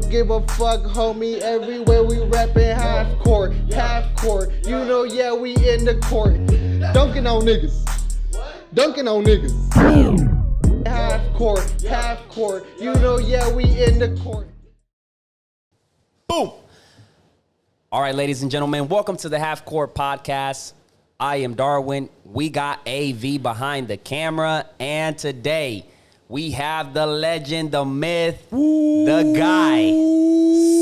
don't give a fuck, homie. Everywhere we rapping half court. You know, yeah, we in the court. Dunking on niggas. Dunking on niggas. Half court. You know, yeah, we in the court. Boom. All right, ladies and gentlemen, welcome to the Half Court Podcast. I am Darwin. We got AV behind the camera, and today we have the legend, the myth, the guy,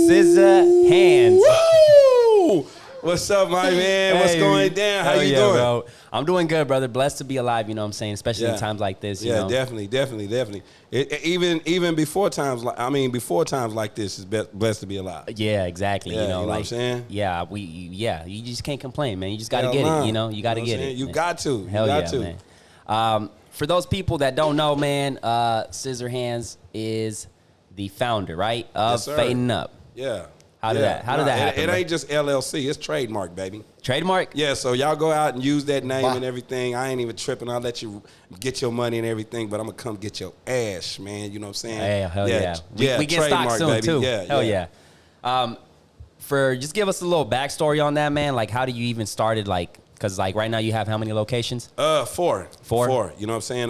Scissor Hands. Woo! What's up, my man? What's going down? How you doing? Bro. I'm doing good, brother. Blessed to be alive, you know what I'm saying? Especially in times like this, you know? Definitely. Even before times like this, is blessed to be alive. Yeah, exactly. Yeah, you know what like, I'm saying? You just can't complain, man. You just got to get it, you know? You got to get it. You got to. Hell you yeah, got to. Man. For those people that don't know, man, Scissor Hands is the founder, right, of Fading Up. Yeah. How did that happen? It ain't just LLC. It's trademark, baby. Trademark? Yeah, so y'all go out and use that name and everything. I ain't even tripping. I'll let you get your money and everything, but I'm going to come get your ass, man. You know what I'm saying? Hey, hell yeah. We get stock soon, baby. Too. Yeah, hell yeah. Just give us a little backstory on that, man. Like, how do you even started, like, because, like, right now you have how many locations? Four. Four? You know what I'm saying?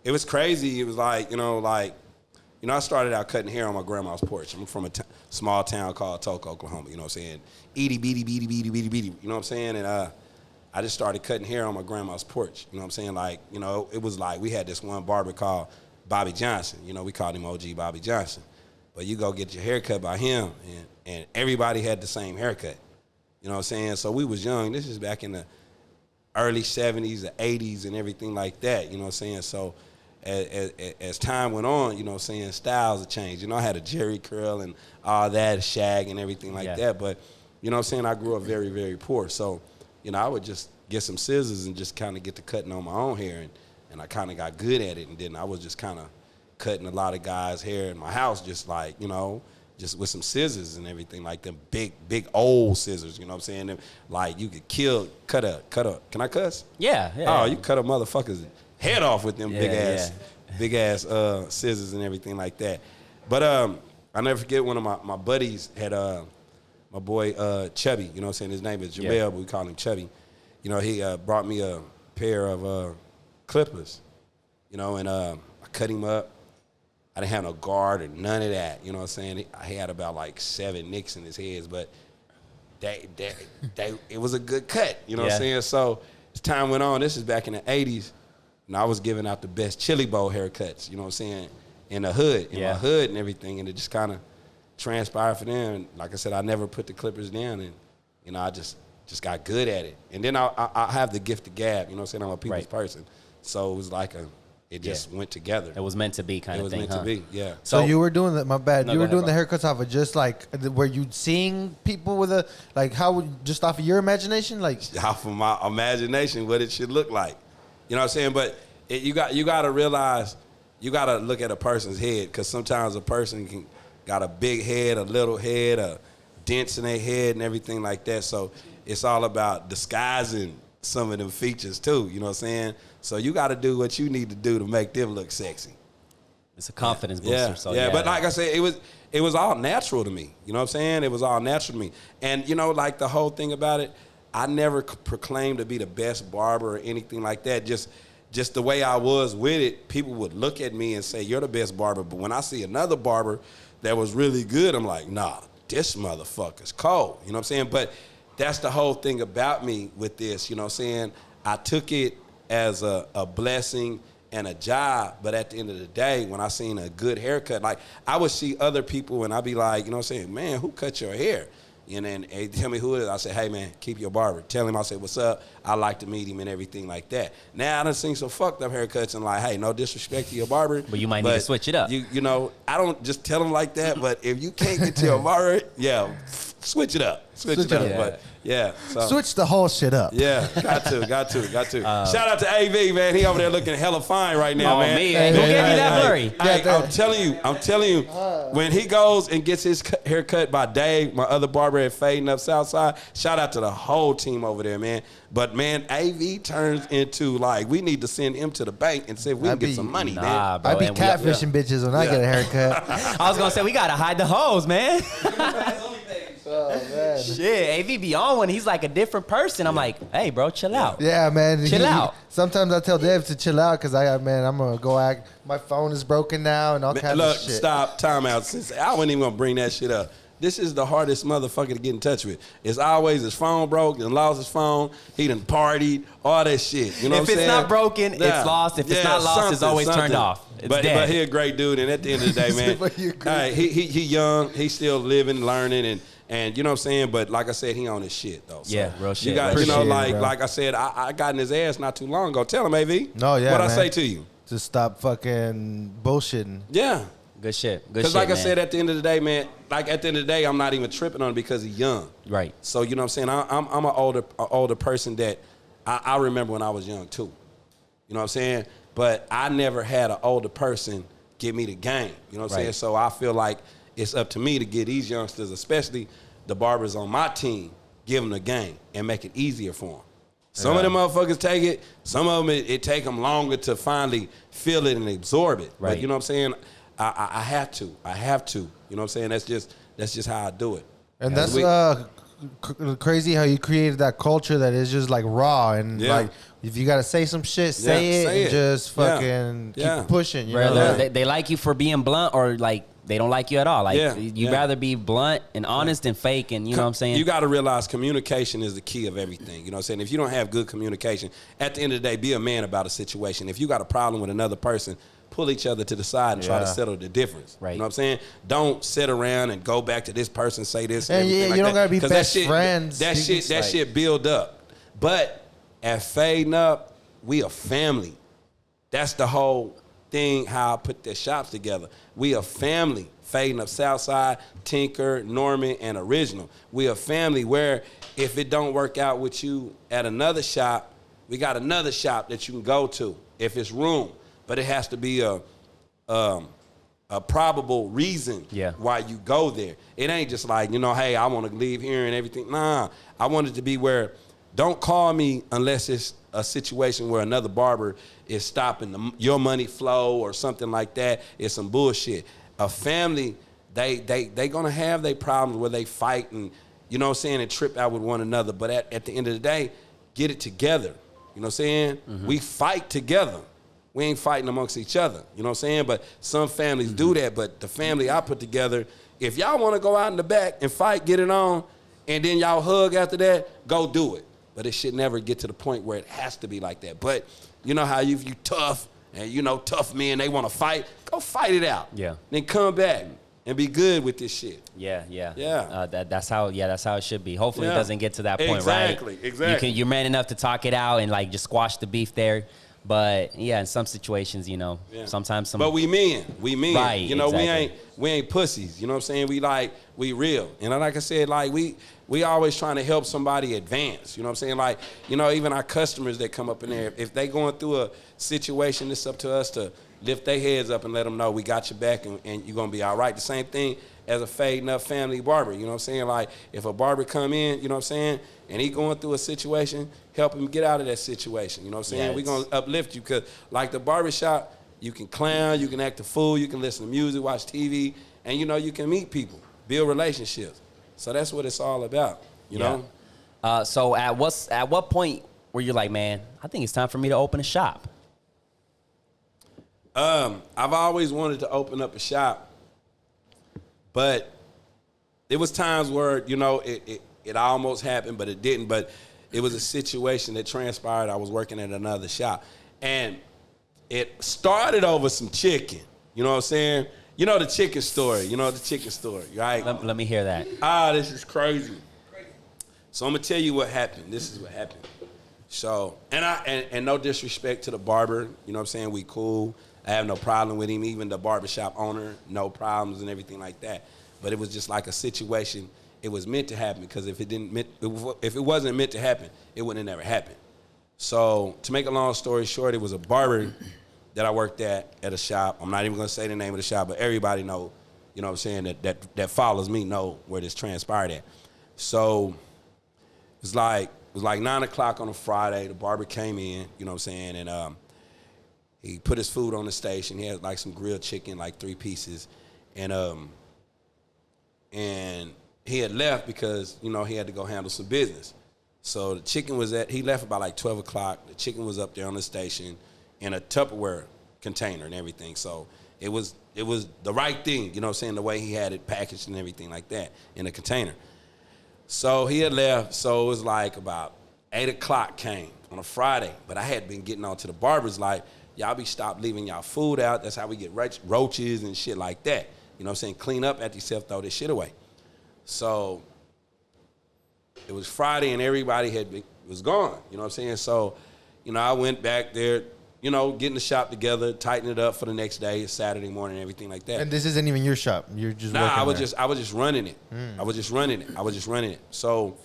It was crazy. It was like, I started out cutting hair on my grandma's porch. I'm from a small town called Tulsa, Oklahoma. You know what I'm saying? Itty bitty bitty bitty bitty bitty. You know what I'm saying? And I just started cutting hair on my grandma's porch. You know what I'm saying? Like, it was like we had this one barber called Bobby Johnson. You know, we called him OG Bobby Johnson. But you go get your hair cut by him, and everybody had the same haircut. You know what I'm saying? So we was young. This is back in the early 70s, the 80s, and everything like that. You know what I'm saying? So as time went on, you know what I'm saying, styles have changed. You know, I had a Jerry curl and all that, shag and everything like that. But, you know what I'm saying, I grew up very, very poor. So, I would just get some scissors and just kind of get to cutting on my own hair. And I kind of got good at it. And then I was just kind of cutting a lot of guys' hair in my house, just like, just with some scissors and everything, like them big old scissors, you know what I'm saying? Them, like you could cut a, can I cuss? Yeah. Oh, you cut a motherfucker's head off with them big ass scissors and everything like that. But I never forget one of my buddies had my boy Chubby, you know what I'm saying? His name is Jamel, but we call him Chubby. You know, he brought me a pair of clippers, and I cut him up. I didn't have no guard or none of that, you know what I'm saying? He had about like 7 nicks in his head, but it was a good cut, you know what I'm saying? So as time went on, this is back in the 80s, and I was giving out the best chili bowl haircuts, you know what I'm saying, in the hood, my hood and everything, and it just kind of transpired for them. And like I said, I never put the clippers down, and I just got good at it. And then I have the gift of gab, you know what I'm saying? I'm a people's person. So it was like it just went together. It was meant to be kind of thing, It was meant to be, yeah. So you were doing that, my bad. No, you were doing the haircuts off of just like, were you seeing people with just off of your imagination? Like, off of my imagination, what it should look like. You know what I'm saying? But you got to realize, you got to look at a person's head, because sometimes a person got a big head, a little head, a dents in their head and everything like that. So it's all about disguising some of them features too, you know what I'm saying? So you got to do what you need to do to make them look sexy. It's a confidence booster. Yeah, but like I said, it was all natural to me. You know what I'm saying? It was all natural to me. And, like the whole thing about it, I never proclaimed to be the best barber or anything like that. Just the way I was with it, people would look at me and say, you're the best barber. But when I see another barber that was really good, I'm like, nah, this motherfucker's cold. You know what I'm saying? But that's the whole thing about me with this. You know what I'm saying? I took it as a blessing and a job, but at the end of the day, when I seen a good haircut, like I would see other people and I'd be like, you know what I'm saying, man, who cut your hair? And then they tell me who it is. I say, hey man, keep your barber. Tell him, I say, what's up? I like to meet him and everything like that. Now I done seen some fucked up haircuts and like, hey, no disrespect to your barber. But you might need to switch it up. You know, I don't just tell them like that, but if you can't get to your barber, switch it up. Switch it up. Yeah. But Yeah. So. Switch the whole shit up. Yeah, got to. Shout out to AV, man. He over there looking hella fine right now, man. Me, who gave you that blurry? I'm telling you, when he goes and gets his hair cut by Dave, my other barber at Fading Up Southside, shout out to the whole team over there, man. But, man, AV turns into, like, we need to send him to the bank and see if we can get some money, man. Bro, I be catfishing bitches when I get a haircut. I was going to say, we got to hide the hoes, man. Oh, man. Shit, AV be on when he's like a different person. I'm like, hey, bro, chill out. Yeah, man. Chill out. Sometimes I tell Dave to chill out because I'm going to go act. My phone is broken now and all kinds of shit. Look, stop, time out. Since I wasn't even going to bring that shit up. This is the hardest motherfucker to get in touch with. It's always his phone broke, and lost his phone, he done partied, all that shit. You know what I'm saying? If it's not broken, it's lost. If it's not lost, it's always turned off. It's but dead. he a great dude, and at the end of the day, man, he young, he still living, learning, and you know what I'm saying? But like I said, he on his shit, though. So yeah, real shit. You got, like I said, I got in his ass not too long ago. Tell him, AV. No, yeah, What'd I man. say to you? To stop fucking bullshitting. Yeah. Good shit. Because like I said, at the end of the day, man, I'm not even tripping on it because he's young. Right. So, you know what I'm saying? I'm an older person that I remember when I was young, too. You know what I'm saying? But I never had an older person give me the game. You know what I'm saying? So I feel like it's up to me to get these youngsters, especially the barbers on my team, give them the game and make it easier for them. Some of them motherfuckers take it. Some of them, it take them longer to finally feel it and absorb it. Right. But you know what I'm saying? I have to. You know what I'm saying? That's just how I do it. And that's crazy how you created that culture that is just like raw and like if you gotta say some shit, say it and just fucking keep pushing. You know? They like you for being blunt or like they don't like you at all. Like you'd rather be blunt and honest than fake, and you know what I'm saying? You got to realize communication is the key of everything. You know what I'm saying? If you don't have good communication, at the end of the day, be a man about a situation. If you got a problem with another person, pull each other to the side and try to settle the difference. Right. You know what I'm saying? Don't sit around and go back to this person, say this. And you don't gotta be best friends. That shit build up. But at Fading Up, we a family. That's the whole thing, how I put the shops together. We a family. Fading Up Southside, Tinker, Norman, and Original. We a family where if it don't work out with you at another shop, we got another shop that you can go to if it's room. But it has to be a probable reason why you go there. It ain't just like, you know, hey, I want to leave here and everything. Nah, I want it to be where don't call me unless it's a situation where another barber is stopping your money flow or something like that. It's some bullshit. A family, they gonna have their problems where they fight and, you know what I'm saying, and trip out with one another. But at the end of the day, get it together. You know what I'm saying? Mm-hmm. We fight together. We ain't fighting amongst each other. You know what I'm saying? But some families do that. But the family I put together, if y'all want to go out in the back and fight, get it on, and then y'all hug after that, go do it. But it should never get to the point where it has to be like that. But you know how you tough, and you know tough men, they want to fight, go fight it out. Yeah. Then come back and be good with this shit. Yeah. That's how it should be. Hopefully it doesn't get to that point, right? Exactly. You're man enough to talk it out and like just squash the beef there. But yeah, in some situations, you know, sometimes some. But we men. Right. You know, we ain't pussies. You know what I'm saying? We real. And like I said, like we always trying to help somebody advance. You know what I'm saying? Like, you know, even our customers that come up in there, if they going through a situation, it's up to us to lift their heads up and let them know we got your back and you're gonna be all right. The same thing as a Fading Up family barber. You know what I'm saying? Like if a barber come in, you know what I'm saying, and he going through a situation, help him get out of that situation. You know what I'm saying? We're going to uplift you because like the barbershop, you can clown, you can act a fool, you can listen to music, watch TV, and, you know, you can meet people, build relationships. So that's what it's all about, you know? So at what point were you like, man, I think it's time for me to open a shop? I've always wanted to open up a shop, but there was times where, you know, it almost happened, but it didn't. But it was a situation that transpired. I was working at another shop, and it started over some chicken. You know what I'm saying? You know the chicken story. You know the chicken story, right? Let me hear that. This is crazy. So I'm gonna tell you what happened. This is what happened. So, and no disrespect to the barber. You know what I'm saying? We cool. I have no problem with him. Even the barbershop owner, no problems and everything like that. But it was just like a situation it was meant to happen, because if it wasn't meant to happen, it wouldn't have never happened. So to make a long story short, it was a barber that I worked at a shop. I'm not even gonna say the name of the shop, but everybody know, you know what I'm saying, that follows me know where this transpired at. So it was like 9 o'clock on a Friday. The barber came in, you know what I'm saying, and he put his food on the station. He had like some grilled chicken, like 3 pieces, and he had left because, you know, he had to go handle some business. So the chicken he left about like 12 o'clock. The chicken was up there on the station in a Tupperware container and everything. So it was the right thing, you know what I'm saying, the way he had it packaged and everything like that in a container. So he had left, so it was like about 8 o'clock came on a Friday, but I had been getting on to the barbers like, y'all be stopped leaving y'all food out. That's how we get roaches and shit like that. You know what I'm saying? Clean up after yourself, throw this shit away. So it was Friday and everybody was gone, you know what I'm saying? So, you know, I went back there, you know, getting the shop together, tighten it up for the next day, Saturday morning, everything like that. And this isn't even your shop. You're just I was there. just running it. I was just running it. So,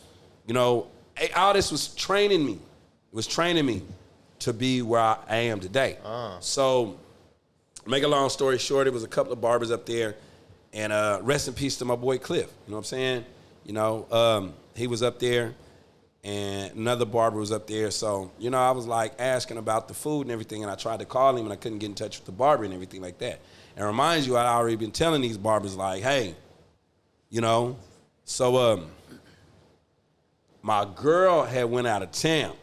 you know, all this was training me. It was training me to be where I am today. So, make a long story short, it was a couple of barbers up there, and rest in peace to my boy Cliff. You know what I'm saying? You know, he was up there, and another barber was up there. So, you know, I was like asking about the food and everything, and I tried to call him, and I couldn't get in touch with the barber and everything like that. And reminds you, I'd already been telling these barbers like, hey, you know, so my girl had went out of town.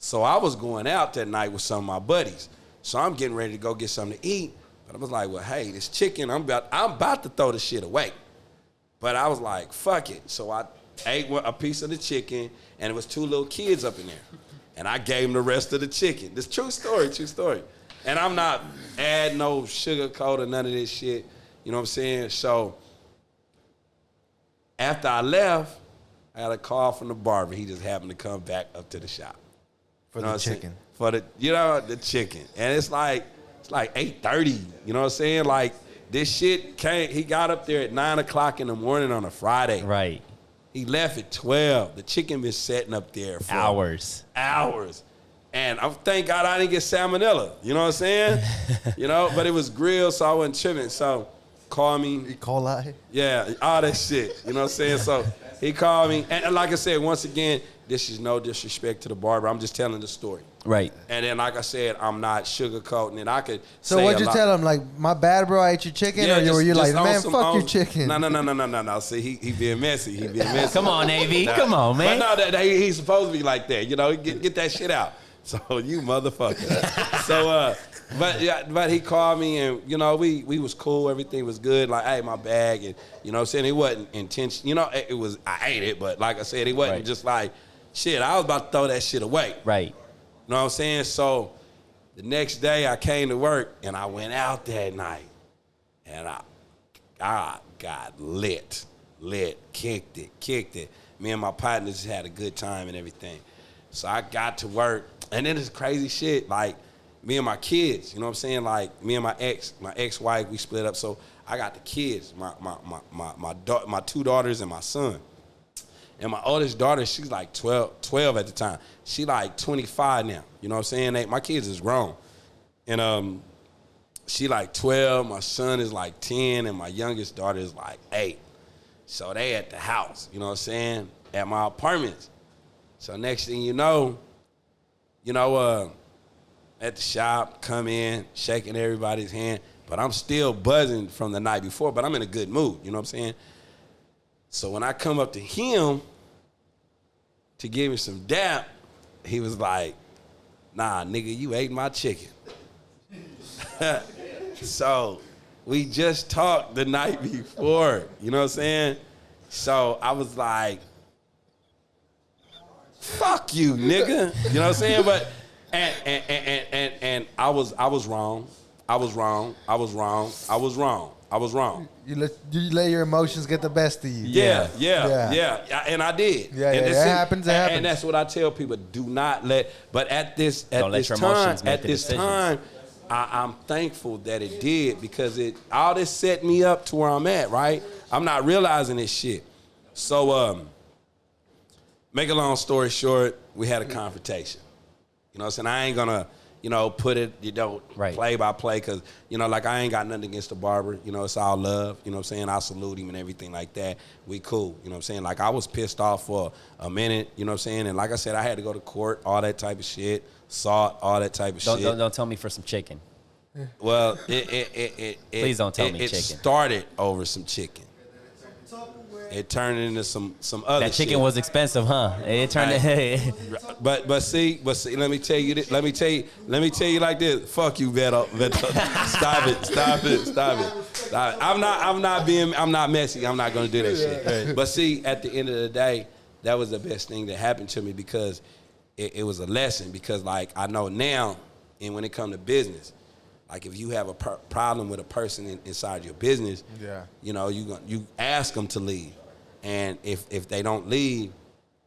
So I was going out that night with some of my buddies. So I'm getting ready to go get something to eat. But I was like, well, hey, this chicken, I'm about to throw the shit away. But I was like, fuck it. So I ate a piece of the chicken, and it was 2 little kids up in there. And I gave them the rest of the chicken. This true story. And I'm not adding no sugar coat or none of this shit. You know what I'm saying? So after I left, I had a call from the barber. He just happened to come back up to the shop. For the chicken. For the chicken. And it's like 8:30. You know what I'm saying? Like, this shit came, he got up there at 9 o'clock in the morning on a Friday. Right. He left at 12. The chicken been setting up there for hours. And thank God I didn't get salmonella. You know what I'm saying? You know, but it was grilled, so I wasn't tripping. So call me. E. coli? Yeah, all that shit. You know what I'm saying? So he called me. And like I said, once again, this is no disrespect to the barber. I'm just telling the story. Right. And then, like I said, I'm not sugarcoating it. I could So say what'd you tell him? Like, my bad, bro, I ate your chicken? Yeah, or were you like, just man, fuck your chicken? No. See, he being messy. Come on, AV. Come on, man. But no, he's supposed to be like that. You know, get that shit out. So you motherfucker. So, but he called me, and you know, we was cool. Everything was good. Like, hey, my bag, and you know what I'm saying? It wasn't intense. You know, it was, I ate it, but like I said, it wasn't just like, shit, I was about to throw that shit away. Right. You know what I'm saying? So the next day I came to work, and I went out that night, and I got lit, kicked it. Me and my partners had a good time and everything. So I got to work, and then it's crazy shit, like me and my kids, you know what I'm saying? Like me and my ex-wife, we split up, so I got the kids, my 2 daughters and my son. And my oldest daughter, she's like 12 at the time. She like 25 now. You know what I'm saying? My kids is grown. And she like 12, my son is like 10, and my youngest daughter is like 8. So they at the house, you know what I'm saying? At my apartments. So next thing you know, at the shop, come in, shaking everybody's hand, but I'm still buzzing from the night before, but I'm in a good mood, you know what I'm saying? So when I come up to him to give him some dap, he was like, nah, nigga, you ate my chicken. So we just talked the night before, you know what I'm saying? So I was like, fuck you, nigga. You know what I'm saying? But and I was wrong. You let your emotions get the best of you. Yeah. And I did. Yeah, it happens. And that's what I tell people: do not let. But at this time, I'm thankful that it did, because all this set me up to where I'm at. Right? I'm not realizing this shit. So, make a long story short, we had a confrontation. You know what I'm saying? I ain't gonna, put it, play by play, because, like I ain't got nothing against the barber. It's all love. You know what I'm saying? I salute him and everything like that. We cool. You know what I'm saying? Like, I was pissed off for a minute, you know what I'm saying? And like I said, I had to go to court, all that type of shit, salt, all that type of shit. Don't tell me for some chicken. Well, Please don't tell me it chicken. It started over some chicken. It turned into some other shit. That chicken was expensive, huh? It turned But see, let me tell you this. Let me tell you like this. Fuck you, Veto. Stop it. I'm not messy. I'm not gonna do that shit. But see, at the end of the day, that was the best thing that happened to me, because it was a lesson. Because like I know now, and when it comes to business, like if you have a problem with a person inside your business, you ask them to leave. And if they don't leave,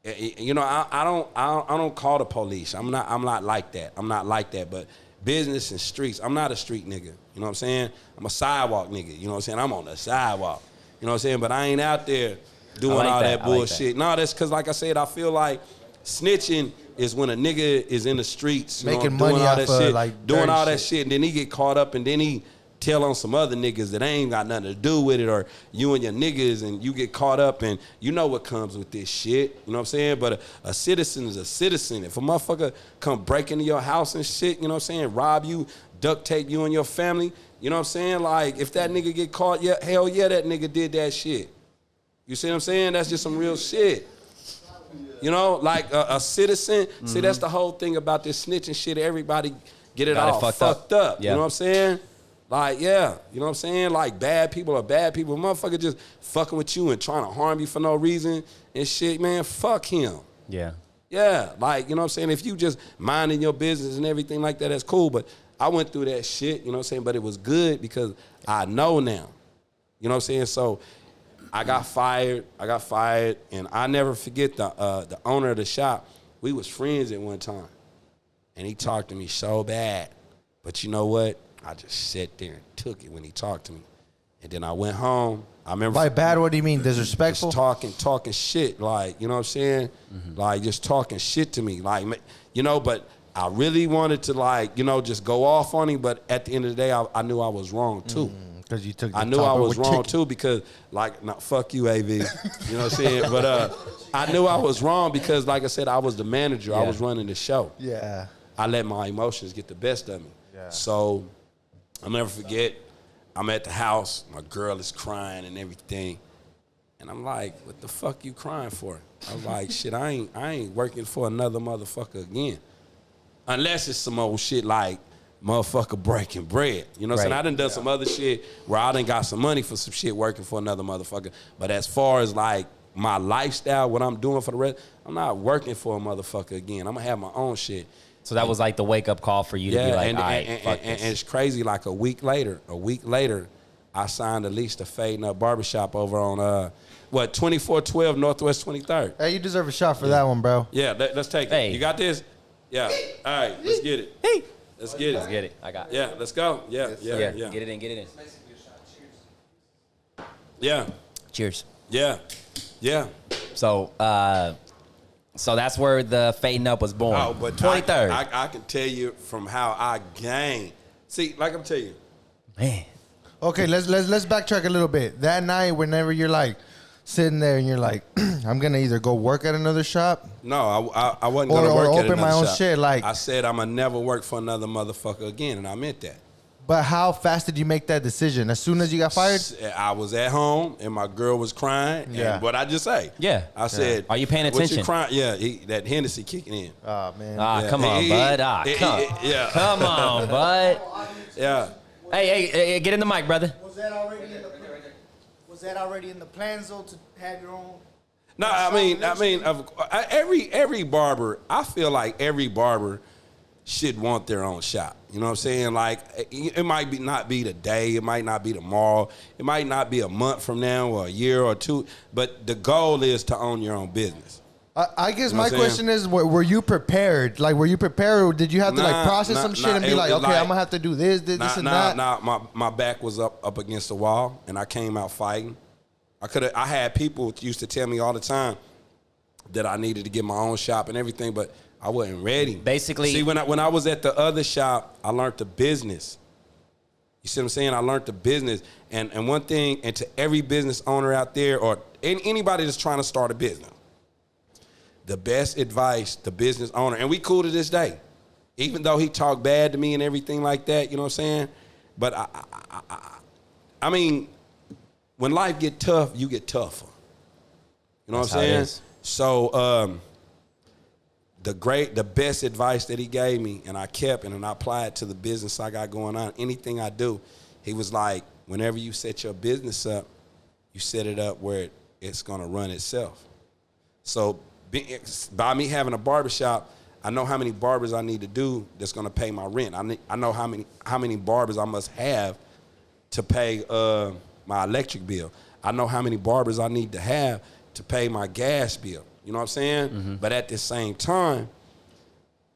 I don't call the police. I'm not like that. I'm not like that. But business and streets, I'm not a street nigga. You know what I'm saying? I'm a sidewalk nigga. You know what I'm saying? I'm on the sidewalk. You know what I'm saying? But I ain't out there doing all that bullshit. No, that's because, like I said, I feel like snitching is when a nigga is in the streets, making money doing all off that shit, like doing all that shit, and then he get caught up, and then he tell on some other niggas that ain't got nothing to do with it, or you and your niggas, and you get caught up, and you know what comes with this shit. You know what I'm saying? But a citizen is a citizen. If a motherfucker come break into your house and shit, you know what I'm saying, rob you, duct tape you and your family, you know what I'm saying? Like, if that nigga get caught, yeah, hell yeah, that nigga did that shit. You see what I'm saying? That's just some real shit. Like a citizen. Mm-hmm. See, that's the whole thing about this snitching shit. Everybody get it all fucked up. Yeah. You know what I'm saying? Like, yeah, you know what I'm saying? Like, bad people are bad people. Motherfucker just fucking with you and trying to harm you for no reason and shit, man, fuck him. Yeah. Yeah, like, you know what I'm saying? If you just minding your business and everything like that, that's cool. But I went through that shit, you know what I'm saying? But it was good because I know now. You know what I'm saying? So I got fired, and I never forget the owner of the shop. We was friends at one time, and he talked to me so bad. But you know what? I just sat there and took it when he talked to me. And then I went home. I remember. By bad, what do you mean? Disrespectful? Just talking shit, like, you know what I'm saying? Mm-hmm. Like, just talking shit to me. Like, but I really wanted to, like, just go off on him. But at the end of the day, I knew I was wrong, too. Because you took the I knew I was wrong, too, because, like, no, fuck you, AV. You know what I'm saying? But I knew I was wrong because, like I said, I was the manager. Yeah. I was running the show. Yeah. I let my emotions get the best of me. Yeah. So I'll never forget, I'm at the house, my girl is crying and everything. And I'm like, what the fuck you crying for? I was like, shit, I ain't working for another motherfucker again. Unless it's some old shit like motherfucker breaking bread. You know what I'm saying? I done some other shit where I done got some money for some shit working for another motherfucker. But as far as like my lifestyle, what I'm doing for the rest, I'm not working for a motherfucker again. I'm gonna have my own shit. So that was like the wake up call for you to be like, all right, fuck this. And it's crazy. Like a week later, I signed a lease to Fading Up Barbershop over on 2412 Northwest 23rd. Hey, you deserve a shot for that one, bro. Yeah, let's take it. You got this? Yeah. All right, let's get it. Hey. Let's get it. Let's get it. I got it. Yeah, let's go. Yeah. Get it in. Yeah. Cheers. Yeah. So that's where the Fading Up was born. Oh, but 23rd. I can tell you from how I gained. See, like I'm telling you. Man. Okay, let's backtrack a little bit. That night, whenever you're like sitting there and you're like, I'm gonna either go work at another shop. No, I wasn't gonna work at another shop. Or open my own shit. Like I said, I'ma never work for another motherfucker again, and I meant that. But how fast did you make that decision? As soon as you got fired? I was at home and my girl was crying. Yeah. And what I just say? Yeah. I said, are you paying attention? What you crying? Yeah. That Hennessy kicking in. Oh man. Come on, bud. Yeah. Come on, bud. Yeah. Hey, get in the mic, brother. Was that already in the plans though to have your own? No, I mean, every barber. I feel like every barber should want their own shop. You know what I'm saying? Like, it might not be today, it might not be tomorrow, it might not be a month from now or a year or two, but the goal is to own your own business. I guess my question is, were you prepared? Like, were you prepared, or did you have to process some shit and be like, okay, I'm gonna have to do this and that? My back was up against the wall, and I came out fighting. I had people used to tell me all the time that I needed to get my own shop and everything, but I wasn't ready. Basically, see, when I was at the other shop, I learned the business. You see what I'm saying? I learned the business. And one thing, and to every business owner out there, or anybody that's trying to start a business, the best advice, the business owner, and we cool to this day, even though he talked bad to me and everything like that, you know what I'm saying? But I mean, when life get tough, you get tougher. You know what I'm saying? So the best advice that he gave me, and I kept and I applied it to the business I got going on, anything I do, he was like, whenever you set your business up, you set it up where it's gonna run itself. So by me having a barbershop, I know how many barbers I need to do that's gonna pay my rent. I know how many barbers I must have to pay my electric bill. I know how many barbers I need to have to pay my gas bill. You know what I'm saying? Mm-hmm. But at the same time,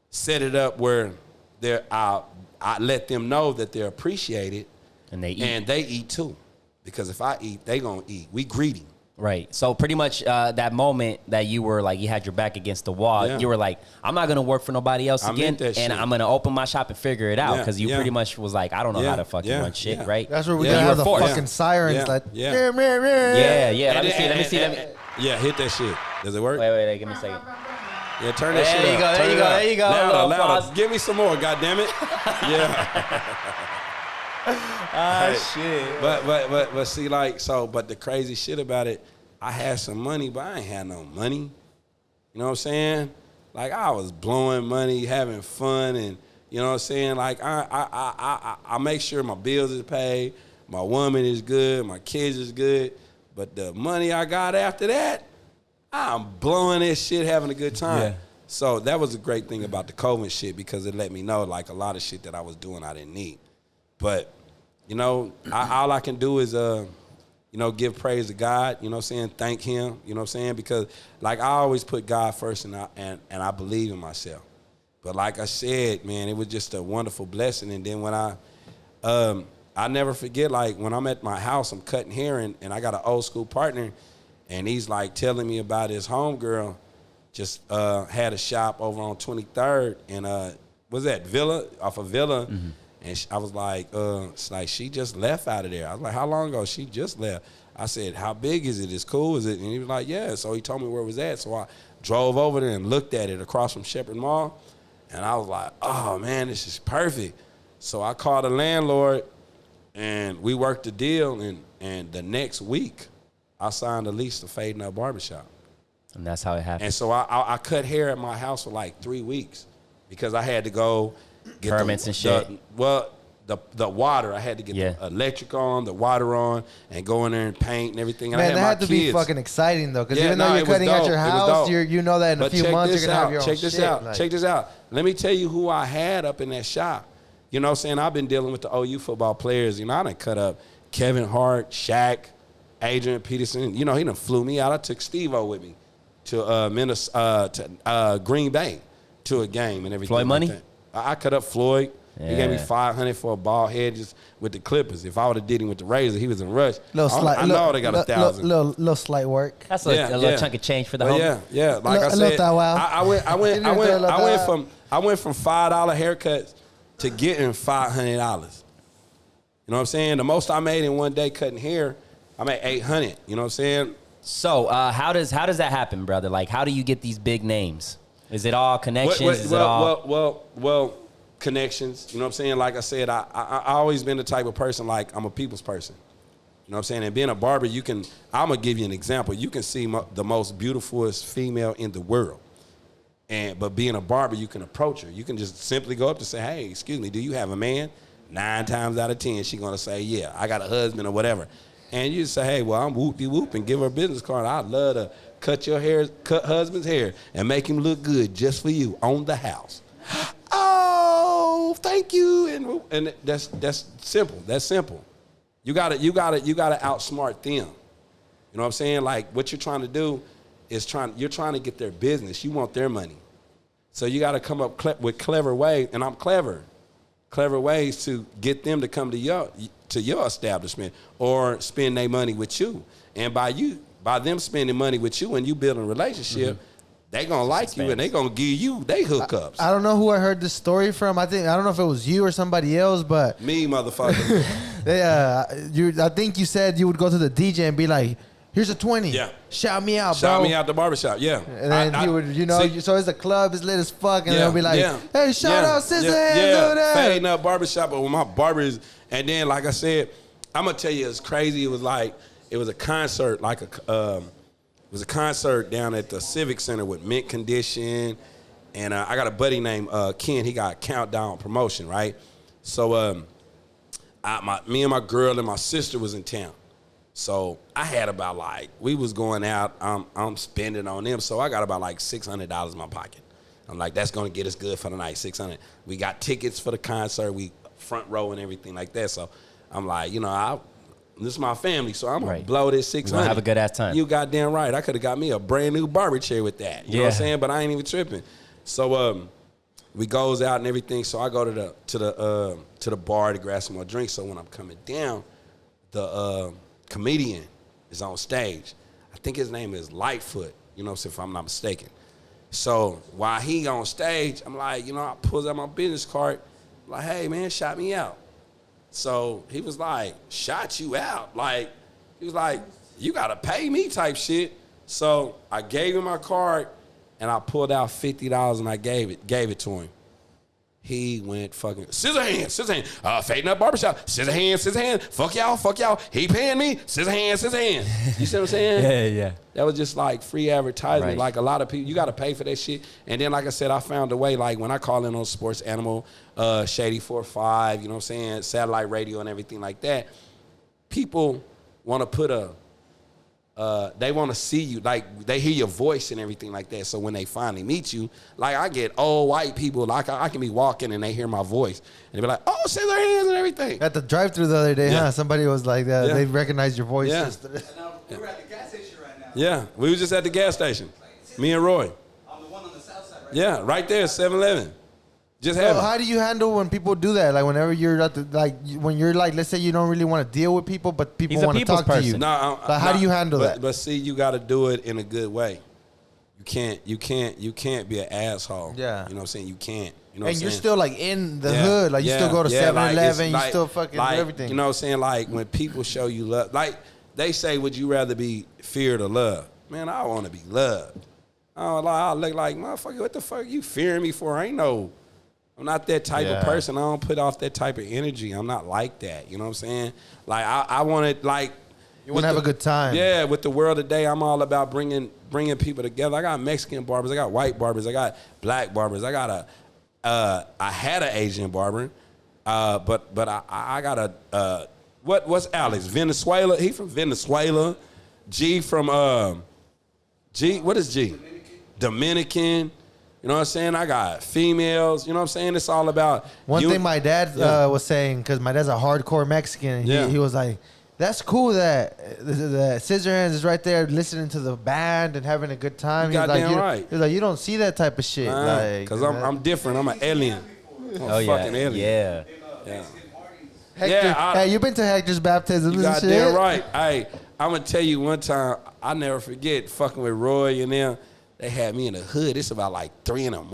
set it up where I let them know that they're appreciated, and they eat too. Because if I eat, they gonna eat. We greedy. Right. So pretty much that moment that you were like, you had your back against the wall, you were like, I'm not going to work for nobody else again, and I'm going to open my shop and figure it out, because you pretty much was like, I don't know how to fucking run shit, right? That's where we got the fucking sirens. Like, yeah. Let me see. Yeah, hit that shit. Does it work? Wait, give me a second. Yeah, turn that shit up. There you go. Louder. Give me some more, goddammit. Yeah. Shit. But see, like, so, but the crazy shit about it, I had some money, but I ain't had no money. You know what I'm saying? Like, I was blowing money, having fun, and you know what I'm saying? Like, I make sure my bills is paid, my woman is good, my kids is good, but the money I got after that, I'm blowing this shit, having a good time. Yeah. So that was a great thing about the COVID shit, because it let me know, like, a lot of shit that I was doing I didn't need. But, you know, all I can do is, you know, give praise to God, you know what I'm saying, thank him, you know what I'm saying, because, like, I always put God first, and I believe in myself. But like I said, man, it was just a wonderful blessing. And then when I never forget, like, when I'm at my house, I'm cutting hair, and I got an old school partner, and he's, like, telling me about his homegirl just had a shop over on 23rd, and what's that, Villa, off of Villa, mm-hmm. And I was like, it's like, she just left out of there. I was like, how long ago? She just left. I said, how big is it? It's cool, is it? And he was like, yeah. So he told me where it was at. So I drove over there and looked at it across from Shepherd Mall. And I was like, oh, man, this is perfect. So I called the landlord, and we worked the deal. And the next week, I signed a lease to Fade Nut Barbershop. And that's how it happened. And so I cut hair at my house for like 3 weeks, because I had to go get permits and shit. The water, I had to get the electric on, the water on, and go in there and paint and everything. And man, I had that had to be fucking exciting though, because even though you're cutting at your house, you know that in a few months you're gonna have your own shit. Check this out. Let me tell you who I had up in that shop. You know what I'm saying? I've been dealing with the OU football players. You know, I done cut up Kevin Hart, Shaq, Adrian Peterson. You know, he done flew me out. I took Steve-O with me to Green Bay to a game and everything. Floyd Money? I cut up Floyd. Yeah. He gave me $500 for a bald head just with the Clippers. If I would have did him with the Razor, he was in rush. I know they got 1,000. Little slight work. That's a little chunk of change for the homie. Yeah. Like I said, I went from $5 haircuts to getting $500. You know what I'm saying? The most I made in one day cutting hair, I made $800. You know what I'm saying? So how does that happen, brother? Like, how do you get these big names? Is it all connections? Well, connections. You know what I'm saying? Like I said, I always been the type of person, like, I'm a people's person. You know what I'm saying? And being a barber, I'm going to give you an example. You can see the most beautifulest female in the world. But being a barber, you can approach her. You can just simply go up to say, hey, excuse me, do you have a man? 9 times out of 10, she's going to say, yeah, I got a husband or whatever. And you say, hey, well, I'm whoop-de-whoop, and give her a business card. I'd love to cut husband's hair and make him look good just for you on the house. Oh, thank you. And that's simple. That's simple. You gotta outsmart them. You know what I'm saying? Like, what you're trying to do is you're trying to get their business. You want their money. So you gotta come up with clever ways, and I'm clever. clever ways to get them to come to your establishment or spend their money with you. And by them spending money with you and you building a relationship, they gonna like you and they gonna give you they hookups. I don't know who I heard this story from. I don't know if it was you or somebody else, but me, motherfucker. I think you said you would go to the DJ and be like, here's a 20. Yeah. Shout me out, bro. Shout me out the barbershop, yeah. And then he would, so it's a club, it's lit as fuck, and they'll be like, hey, shout out Scissor Hands over there. Fading up barbershop, but with my barbers, and then, like I said, I'm going to tell you, it's crazy. It was a concert, it was a concert down at the Civic Center with Mint Condition, and I got a buddy named Ken. He got Countdown Promotion, right? So me and my girl and my sister was in town. So I had about we was going out, I'm spending on them, so I got about $600 in my pocket. I'm like, that's gonna get us good for the night, $600. We got tickets for the concert, we front row and everything like that. So I'm like, this is my family, so I'm gonna blow this $600. Gonna have a good ass time. You goddamn right. I could have got me a brand new barber chair with that. You know what I'm saying? But I ain't even tripping. So we goes out and everything. So I go to the bar to grab some more drinks. So when I'm coming down, the comedian is on stage. I think his name is Lightfoot, if I'm not mistaken. So while he on stage, I'm like, I pulls out my business card, like, hey man, shout me out. So he was like, shot you out? He was like, you gotta pay me type shit. So I gave him my card and I pulled out $50 and I gave it to him. He went fucking, scissor hands, fading up barbershop, scissor hands, fuck y'all, he paying me, scissor hands. You see what I'm saying? Yeah. That was just free advertisement. Right. Like a lot of people, you got to pay for that shit. And then, like I said, I found a way, when I call in on Sports Animal, Shady 45, you know what I'm saying, satellite radio and everything like that, people want to put they want to see you, they hear your voice and everything like that. So when they finally meet you, I get old white people, I can be walking and they hear my voice and they be like, oh, say their hands and everything. At the drive-thru the other day, somebody was like that. They recognized your voice. Yeah. We're at the gas station right now. Yeah, we was just at the gas station, me and Roy. I'm the one on the south side right Yeah, right there, 7-Eleven. Just So have how do you handle when people do that? Whenever you're at when you're let's say you don't really want to deal with people, but people want to talk to you. How do you handle that? But see, you got to do it in a good way. You can't be an asshole. Yeah. You know what I'm saying? You can't. You know And what I'm you're saying? still in the hood. You still go to 7-Eleven. You still fucking do everything. You know what I'm saying? When people show you love, they say, would you rather be feared or loved? Man, I want to be loved. I look like, motherfucker, what the fuck you fearing me for? I'm not that type of person. I don't put off that type of energy. I'm not like that. You know what I'm saying? I want it you want to have a good time. Yeah, with the world today, I'm all about bringing people together. I got Mexican barbers. I got white barbers. I got black barbers. I got I had an Asian barber, but I got what's Alex? Venezuela. He from Venezuela. G from what is G? Dominican. You know what I'm saying? I got females. You know what I'm saying? It's all about One thing my dad was saying, because my dad's a hardcore Mexican. He was like, that's cool that the Scissor Hands is right there listening to the band and having a good time. He's right. He's like, you don't see that type of shit. Because I'm different. I'm an alien. I'm a fucking alien. Yeah. Hector, hey, you been to Hector's baptism? You got damn right. Hey, I'm going to tell you one time, I never forget fucking with Roy and them. They had me in the hood. It's about 3 a.m.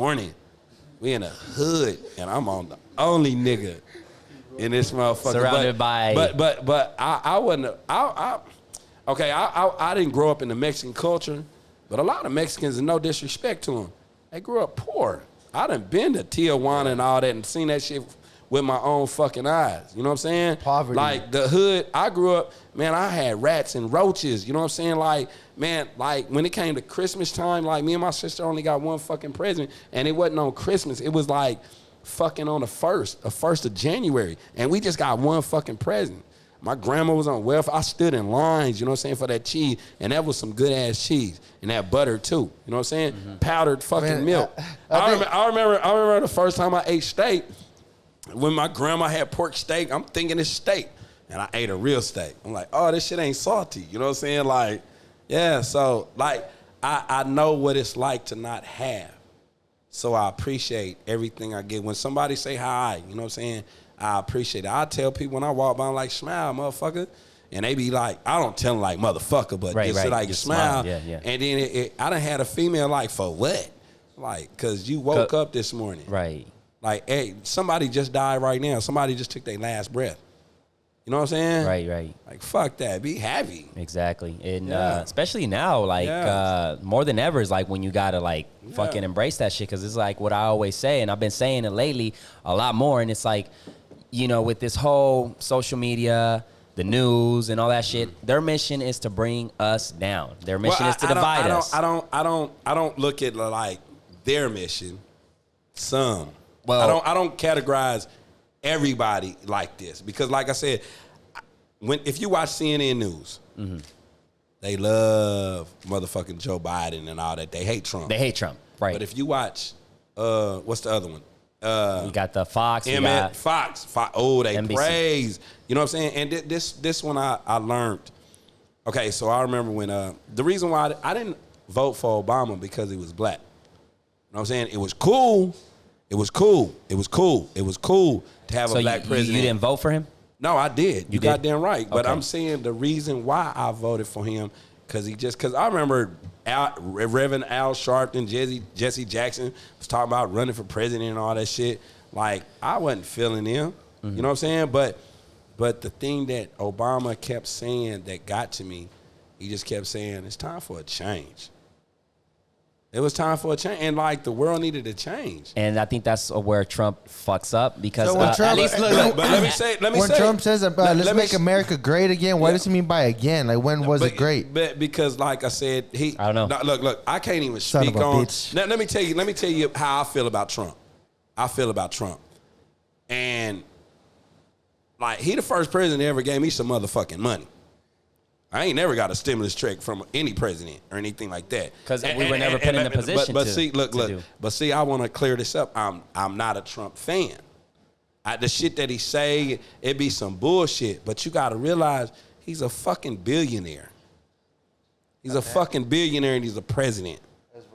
We in the hood, and I'm on the only nigga in this motherfucker. Surrounded by. But I wasn't. I didn't grow up in the Mexican culture, but a lot of Mexicans, and no disrespect to them, they grew up poor. I done been to Tijuana and all that and seen that shit with my own fucking eyes. You know what I'm saying? Poverty. The hood, I grew up, man, I had rats and roaches. You know what I'm saying? When it came to Christmas time, me and my sister only got one fucking present, and it wasn't on Christmas. It was fucking on the 1st of January, and we just got one fucking present. My grandma was on welfare. I stood in lines, you know what I'm saying, for that cheese, and that was some good-ass cheese, and that butter, too. You know what I'm saying? Mm-hmm. Powdered fucking milk. I remember the first time I ate steak, when my grandma had pork steak, I'm thinking it's steak, and I ate a real steak. I'm like, oh, this shit ain't salty. You know what I'm saying? So I know what it's like to not have. So I appreciate everything I get. When somebody say hi, you know what I'm saying? I appreciate it. I tell people when I walk by, I'm like, smile, motherfucker. And they be like, I don't tell them like motherfucker, but just like just smile. Yeah. And then I done had a female like, for what? Like, cause you woke up this morning. Right. Like, hey, somebody just died right now. Somebody just took their last breath. You know what I'm saying? Right. Like, fuck that. Be happy. Exactly. And especially now, like, more than ever is like when you gotta like fucking embrace that shit. Cause it's like what I always say, and I've been saying it lately a lot more. And it's like, you know, with this whole social media, the news and all that shit, their mission is to bring us down. Their mission is to divide us. I don't look at like their mission. Some. Well, I don't categorize everybody like this because, like I said, if you watch CNN News, they love motherfucking Joe Biden and all that. They hate Trump. They hate Trump, right? But if you watch, what's the other one? We got the Fox. Fox. Oh, they NBC. praise. You know what I'm saying? And this one I learned. Okay, so I remember when the reason why I didn't vote for Obama because he was black. You know what I'm saying? It was cool. It was cool to have a black president. You didn't vote for him? No, I did. You goddamn right. But Okay. I'm saying the reason why I voted for him because I remember Reverend Al Sharpton, Jesse Jackson was talking about running for president and all that shit. Like, I wasn't feeling him. You know what I'm saying? But the thing that Obama kept saying that got to me, he just kept saying, it's time for a change. It was time for a change, and like the world needed a change. And I think that's where Trump fucks up because So when Trump- at least look, But let me say, When Trump says, let's let me make America great again, what does he mean by again? Like, when was it great? But because, like I said, I don't know. No, look, I can't even Son speak of a on. bitch. Let me tell you how I feel about Trump. And like he the first president that ever gave me some motherfucking money. I ain't never got a stimulus check from any president or anything like that. Because we were never put in a position but to see, look. do. But see, I want to clear this up. I'm not a Trump fan. The shit that he say, it be some bullshit. But you got to realize he's a fucking billionaire. He's a fucking billionaire and he's a president.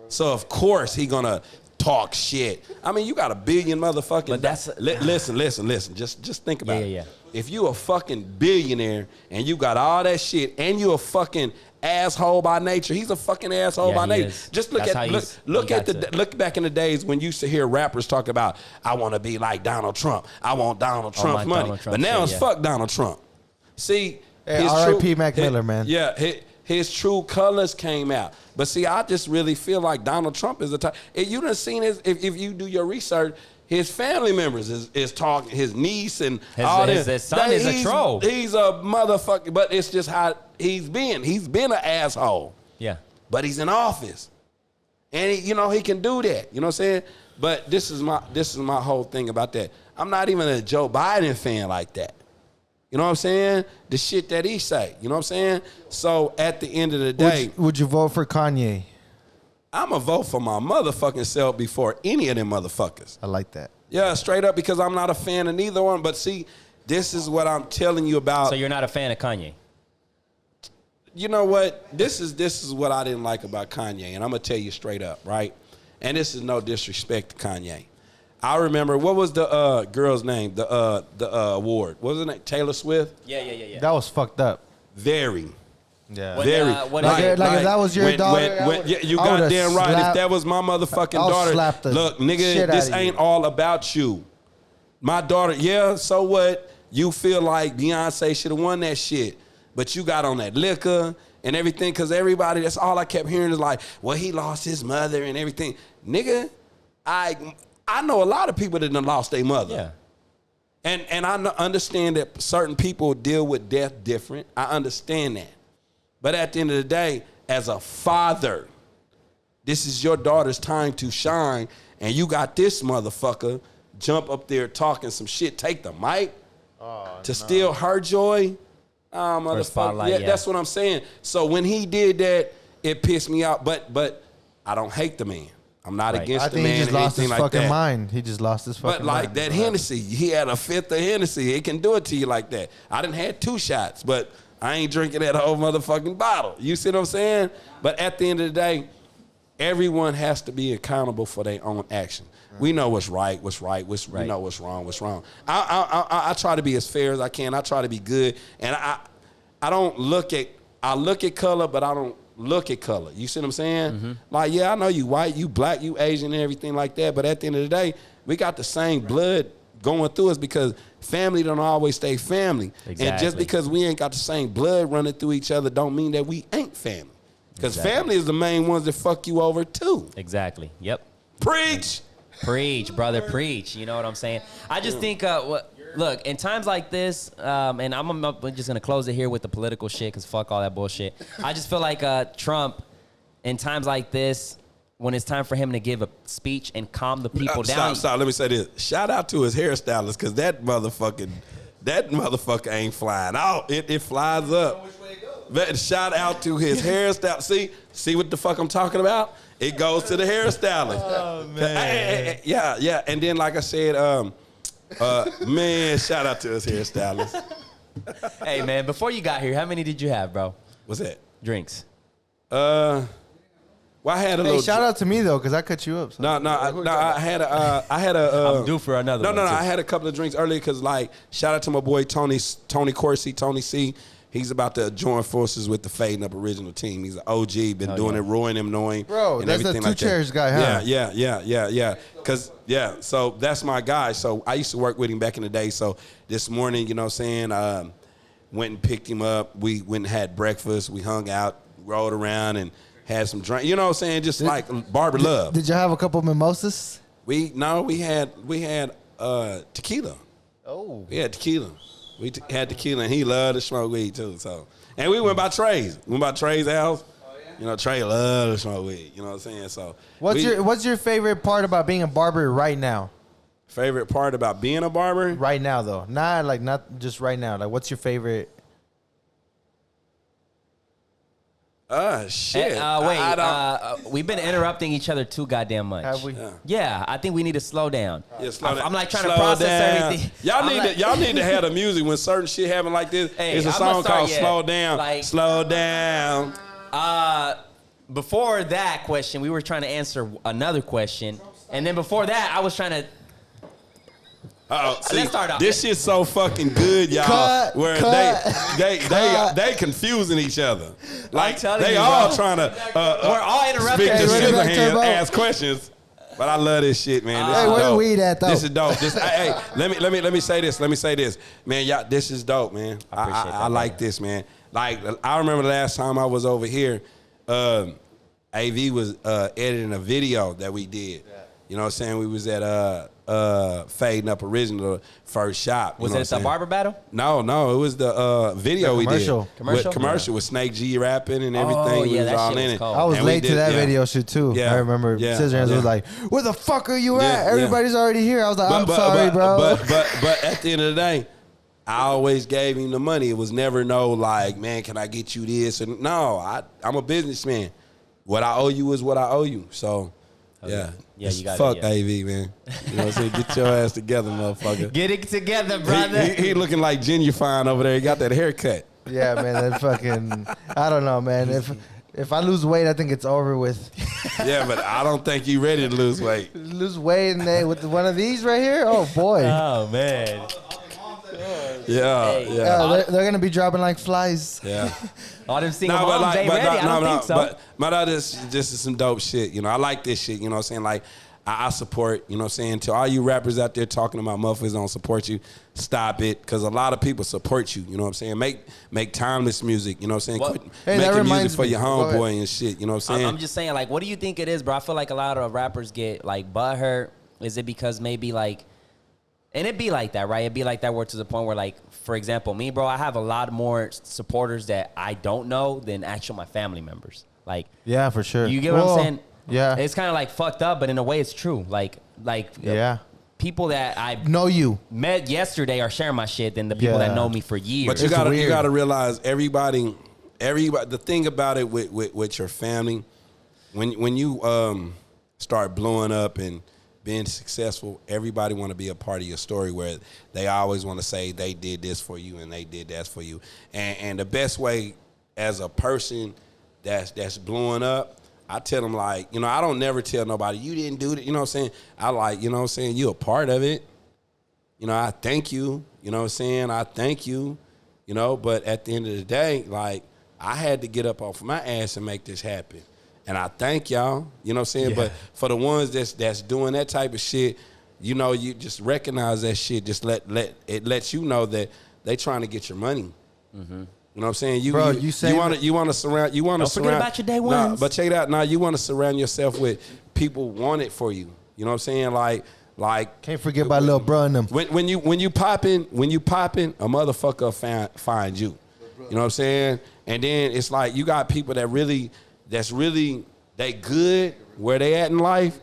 So of course he gonna talk shit. I mean, you got a billion motherfucking. But that's listen. Just think about it. Yeah. If you a fucking billionaire and you got all that shit and you a fucking asshole by nature, he's a fucking asshole by he nature. is. Just look That's look back in the days when you used to hear rappers talk about, I want to be like Donald Trump. I want Donald Trump's money. Donald Trump but now shit, it's fuck Donald Trump. See, Hey, his R.I.P. true- Mac his- Miller, man. Yeah, his true colors came out. But see, I just really feel like Donald Trump is the type. If you done seen his, if you do your research, his family members is talking, his niece and all this. His son is a troll. He's a motherfucker, but it's just how he's been. He's been an asshole. Yeah. But he's in office. And he can do that. You know what I'm saying? But this is my whole thing about that. I'm not even a Joe Biden fan like that. You know what I'm saying? The shit that he say. You know what I'm saying? So at the end of the day, Would you vote for Kanye? I'm going to vote for my motherfucking self before any of them motherfuckers. I like that. Yeah, straight up, because I'm not a fan of neither one. But see, this is what I'm telling you about. So you're not a fan of Kanye? You know what? This is what I didn't like about Kanye, and I'm gonna tell you straight up, right? And this is no disrespect to Kanye. I remember, what was the girl's name? The award. What was her name? Taylor Swift? Yeah. That was fucked up. Very. Yeah. When, Very. when- Like if that was your daughter, yeah, you I would've goddamn right. If slapped- that was my motherfucking I'll daughter, slap the look, nigga, shit this out of ain't you. all about you. My daughter, yeah, so what? You feel like Beyonce should have won that shit, but you got on that liquor and everything, because everybody, that's all I kept hearing is like, well, he lost his mother and everything. Nigga, I know a lot of people that done lost their mother. Yeah. And I understand that certain people deal with death different. I understand that. But at the end of the day, as a father, this is your daughter's time to shine, and you got this motherfucker jump up there talking some shit, take the mic to steal her joy. Motherfucker. Spotlight, yeah. That's what I'm saying. So when he did that, it pissed me out. But I don't hate the man. I'm not Right. against I the think man. he just and lost his anything like fucking that. mind. He just lost his fucking But like mind. that Hennessy, he had a fifth of Hennessy. It can do it to you like that. I done had 2 shots, but I ain't drinking that whole motherfucking bottle. You see what I'm saying? But at the end of the day, everyone has to be accountable for their own action. We know what's right, we know what's wrong. I try to be as fair as I can. I try to be good, and I look at color, but I don't look at color. You see what I'm saying? Mm-hmm. Like, yeah, I know you white, you black, you Asian, and everything like that, but at the end of the day, we got the same blood going through us because family don't always stay family. Exactly. And just because we ain't got the same blood running through each other don't mean that we ain't family. Because family is the main ones that fuck you over too. Exactly. Yep. Preach. Preach, brother, preach. You know what I'm saying? I just think, look, in times like this, and I'm just going to close it here with the political shit because fuck all that bullshit. I just feel like Trump, in times like this, when it's time for him to give a speech and calm the people down. Stop. Let me say this. Shout out to his hairstylist because that motherfucker ain't flying out. It flies up. But shout out to his hairstylist. See what the fuck I'm talking about? It goes to the hairstylist. Oh, man. Yeah. And then, like I said, man, shout out to his hairstylist. Hey, man, before you got here, how many did you have, bro? What's that? Drinks. Well, I had a little. Shout out to me though, because I cut you up. So. No. I had a. I'm due for another. No. I had a couple of drinks earlier because, like, shout out to my boy Tony Corsi, Tony C. He's about to join forces with the Fading Up original team. He's an OG, been doing it, ruining him, knowing. Bro, and that's the everything two like chairs that. guy, huh? Yeah. So that's my guy. So I used to work with him back in the day. So this morning, you know what I'm saying, went and picked him up. We went and had breakfast. We hung out, rolled around, and had some drink. You know what I'm saying? Just like barber love. Did you have a couple mimosas? We had tequila. Oh. We had tequila. We had tequila, and he loved to smoke weed too. So, and we went by Trey's. We went by Trey's house. Oh, yeah? You know, Trey loved to smoke weed. You know what I'm saying? So, what's your favorite part about being a barber right now? Favorite part about being a barber? Right now, though, not just right now. Like, what's your favorite? Shit. We've been interrupting each other too goddamn much. Have we? Yeah, I think we need to slow down. Yeah, slow down. I'm like trying to process everything. Y'all need to have the music when certain shit happen like this. Hey, it's a song called Slow Down. Like, Slow Down. Before that question, we were trying to answer another question. And then before that, I was trying to... See, let's start off. This shit's so fucking good, y'all. They confusing each other. Like they all trying to. We're all interrupting. Speak to Scissorhands, ask questions. But I love this shit, man. This is where dope. the weed at, though? This is dope. Hey, let me say this. Man, y'all, this is dope, man. I like this, man. Like, I remember the last time I was over here, AV was editing a video that we did. Yeah. You know what I'm saying? We was at Fading Up Original first shop. Was it the barber battle? No, it was the video we did. Commercial with Snake G rapping and everything. Oh, we yeah, was that all shit in was it. cold. I was late to that video shoot too. Yeah. I remember Scissorhands was like, "Where the fuck are you at? Yeah. Everybody's already here." I was like, "I'm sorry, bro." But at the end of the day, I always gave him the money. It was never no like, man, can I get you this? And no, I'm a businessman. What I owe you is what I owe you. So. Yeah, you got fuck it. Yeah. AV, man. You know what I'm saying? Get your ass together, motherfucker. Get it together, brother. He looking like Genuine over there. He got that haircut. Yeah, man, that fucking. I don't know, man. If I lose weight, I think it's over with. Yeah, but I don't think you ready to lose weight. Lose weight and with one of these right here. Oh boy. Oh man. Yeah. They're gonna be dropping like flies. Yeah. All them single moms ain't ready. I don't think so. But this is some dope shit. You know, I like this shit. You know what I'm saying? Like, I support, you know what I'm saying? To all you rappers out there talking about motherfuckers don't support you, stop it. Because a lot of people support you. You know what I'm saying? Make timeless music. You know what I'm saying? Quit making music for your homeboy and shit. You know what I'm saying? I'm just saying, like, what do you think it is, bro? I feel like a lot of rappers get, like, butthurt. Is it because maybe, like... And it'd be like that, right? It'd be like that where to the point where, like, for example, me, bro, I have a lot more supporters that I don't know than actual my family members. Like, yeah, for sure. You get what I'm saying? Yeah. It's kind of like fucked up, but in a way it's true. Like yeah. People that I know you met yesterday are sharing my shit than the people that know me for years. But you gotta realize everybody, the thing about it with your family, when you start blowing up and being successful, everybody want to be a part of your story where they always want to say they did this for you and they did that for you. And the best way as a person that's blowing up, I tell them like, you know, I don't never tell nobody you didn't do it. You know what I'm saying? I like, you know what I'm saying? You a part of it. You know, I thank you. You know what I'm saying? I thank you. You know, but at the end of the day, like, I had to get up off my ass and make this happen. And I thank y'all. You know what I'm saying? Yeah. But for the ones that's doing that type of shit, you know, you just recognize that shit. Just let it lets you know that they trying to get your money. Mm-hmm. You know what I'm saying? You want to surround. You want to surround. Don't forget about your day ones. Nah, but check it out. Now you want to surround yourself with people want it for you. You know what I'm saying? Like can't forget about little bro and them. When you popping, a motherfucker find you. You know what I'm saying? And then it's like you got people that's really they good where they at in life,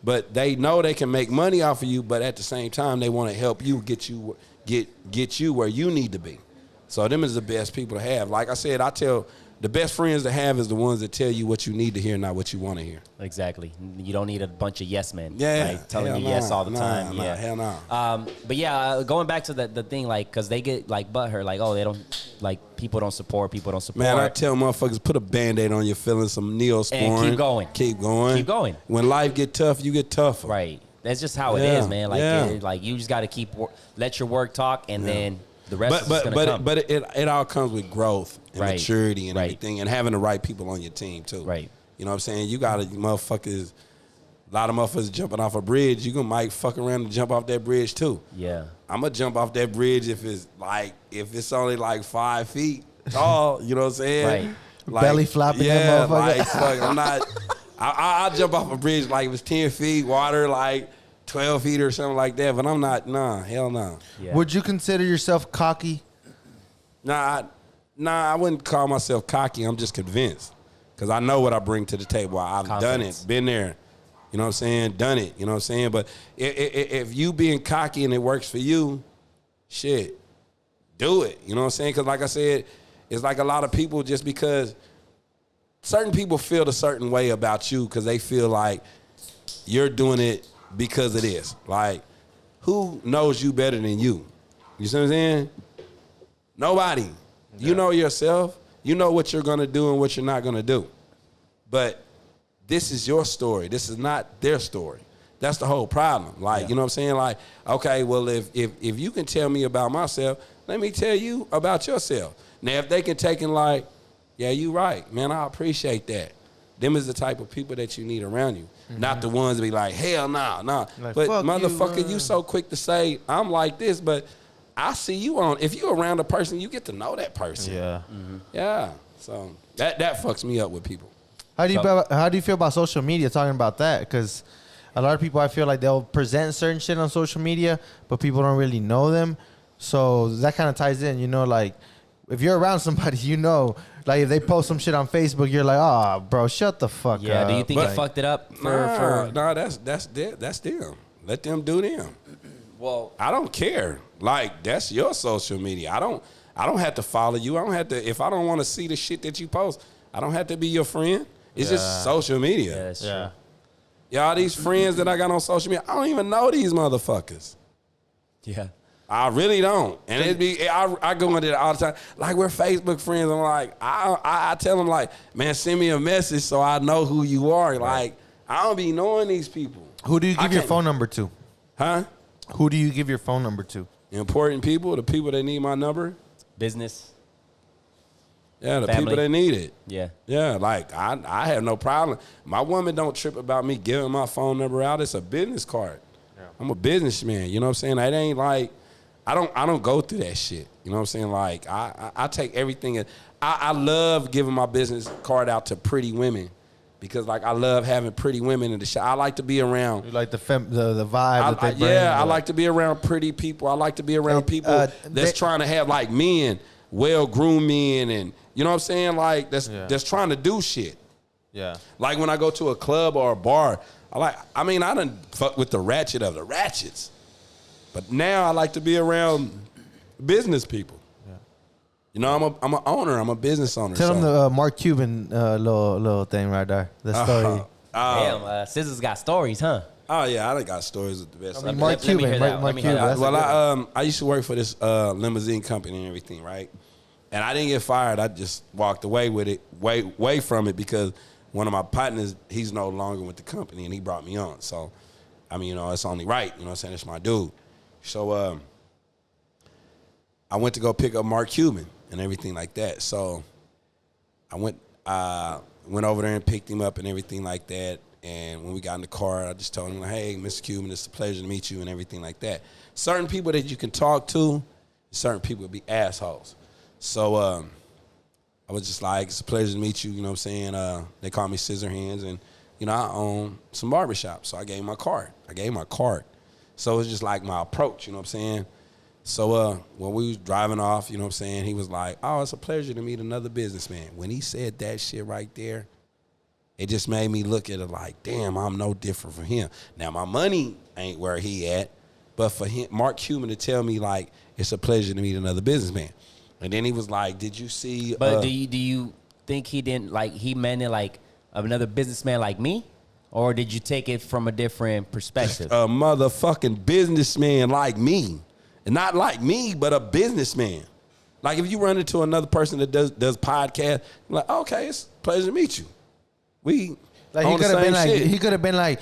but they know they can make money off of you, but at the same time they want to help you get you where you need to be. So them is the best people to have. Like I said, I tell the best friends to have is the ones that tell you what you need to hear, not what you want to hear. Exactly. You don't need a bunch of yes men. Yeah. Like, telling you yes all the time. Yeah. Hell no. But yeah, going back to the thing, like, because they get like butthurt, like, oh, they don't, like, people don't support. Man, I tell motherfuckers, put a Band-Aid on your feelings, some Neosporin. And keep going. When life get tough, you get tougher. Right. That's just how it is, man. Like, like you just got to let your work talk, and then the rest is going to come. But it all comes with growth and maturity and everything, and having the right people on your team too. Right. You know what I'm saying? You got motherfuckers. A lot of motherfuckers jumping off a bridge. You might fuck around and jump off that bridge too. Yeah. I'm gonna jump off that bridge if it's only like 5 feet tall. You know what I'm saying? Right. Like, belly flopping. Yeah. That motherfucker. Like fuck. I'm not. I jump off a bridge like it was 10 feet, water like 12 feet or something like that. But I'm not. Nah. Hell no. Yeah. Would you consider yourself cocky? Nah. I wouldn't call myself cocky. I'm just convinced because I know what I bring to the table. I've done it, been there. You know what I'm saying? Done it. You know what I'm saying? But if you being cocky and it works for you, shit, do it. You know what I'm saying? Because like I said, it's like a lot of people just because certain people feel a certain way about you because they feel like you're doing it because it is. Like, who knows you better than you? You see what I'm saying? Nobody. Yeah. You know yourself. You know what you're going to do and what you're not going to do. But this is your story. This is not their story. That's the whole problem. Like, you know what I'm saying? Like, okay, well, if you can tell me about myself, let me tell you about yourself. Now, if they can take and like, yeah, you right, man, I appreciate that. Them is the type of people that you need around you. Mm-hmm. Not the ones that be like, hell nah. Like, but motherfucker, you so quick to say, I'm like this, but I see you on. If you're around a person, you get to know that person. Yeah. Mm-hmm. Yeah. So that fucks me up with people. How do you feel about social media, talking about that? Because a lot of people, I feel like they'll present certain shit on social media, but people don't really know them. So that kind of ties in, you know, like if you're around somebody, you know, like if they post some shit on Facebook, you're like, oh, bro, shut the fuck up. Yeah, do you think it fucked it up? That's them. Let them do them. Well, I don't care. Like, that's your social media. I don't have to follow you. I don't have to, if I don't want to see the shit that you post, I don't have to be your friend. It's just social media. Yeah, that's true. Y'all, these friends that I got on social media, I don't even know these motherfuckers. Yeah. I really don't. And I go into it all the time. Like, we're Facebook friends. I'm like, I tell them, like, man, send me a message so I know who you are. Like, I don't be knowing these people. Who do you give your phone number to? Huh? Who do you give your phone number to? Important people, the people that need my number. Business. Yeah, the family. people that need it. Yeah. Yeah, like, I have no problem. My woman don't trip about me giving my phone number out. It's a business card. Yeah. I'm a businessman. You know what I'm saying? It ain't like, I don't go through that shit. You know what I'm saying? Like, I take everything. I love giving my business card out to pretty women because, like, I love having pretty women in the shop. I like to be around. You like the vibe that they bring. Yeah, I like to be around pretty people. I like to be around people that's trying to have, like, men, well-groomed men, and, you know what I'm saying? Like, that's trying to do shit. Yeah. Like, when I go to a club or a bar, I done fuck with the ratchet of the ratchets. But now I like to be around business people. Yeah. You know, I'm an owner. I'm a business owner. Tell them the Mark Cuban little thing right there. The story. Damn, Scissor's got stories, huh? Oh yeah, I done got stories with the best. Mark Cuban. Well, I used to work for this limousine company and everything, right? And I didn't get fired. I just walked away with it, way from it, because one of my partners, he's no longer with the company, and he brought me on. So, I mean, it's only right. You know what I'm saying? It's my dude. So I went to go pick up Mark Cuban and everything like that. So I went over there and picked him up and everything like that. And when we got in the car, I just told him, hey, Mr. Cuban, it's a pleasure to meet you and everything like that. Certain people that you can talk to, certain people would be assholes. So I was just like, it's a pleasure to meet you, you know what I'm saying? They call me Scissor Hands, and, I own some barbershops. So I gave him my card. So it was just like my approach, you know what I'm saying? So when we was driving off, you know what I'm saying, he was like, oh, it's a pleasure to meet another businessman. When he said that shit right there, it just made me look at it like, damn, I'm no different from him. Now, my money ain't where he at, but for him, Mark Cuban to tell me, like, it's a pleasure to meet another businessman. And then he was like, did you see... But do you think he didn't, like, he meant it like another businessman like me? Or did you take it from a different perspective? A motherfucking businessman like me. And not like me, but a businessman. Like, if you run into another person that does podcast, you're like, okay, it's a pleasure to meet you. We like he could have been like,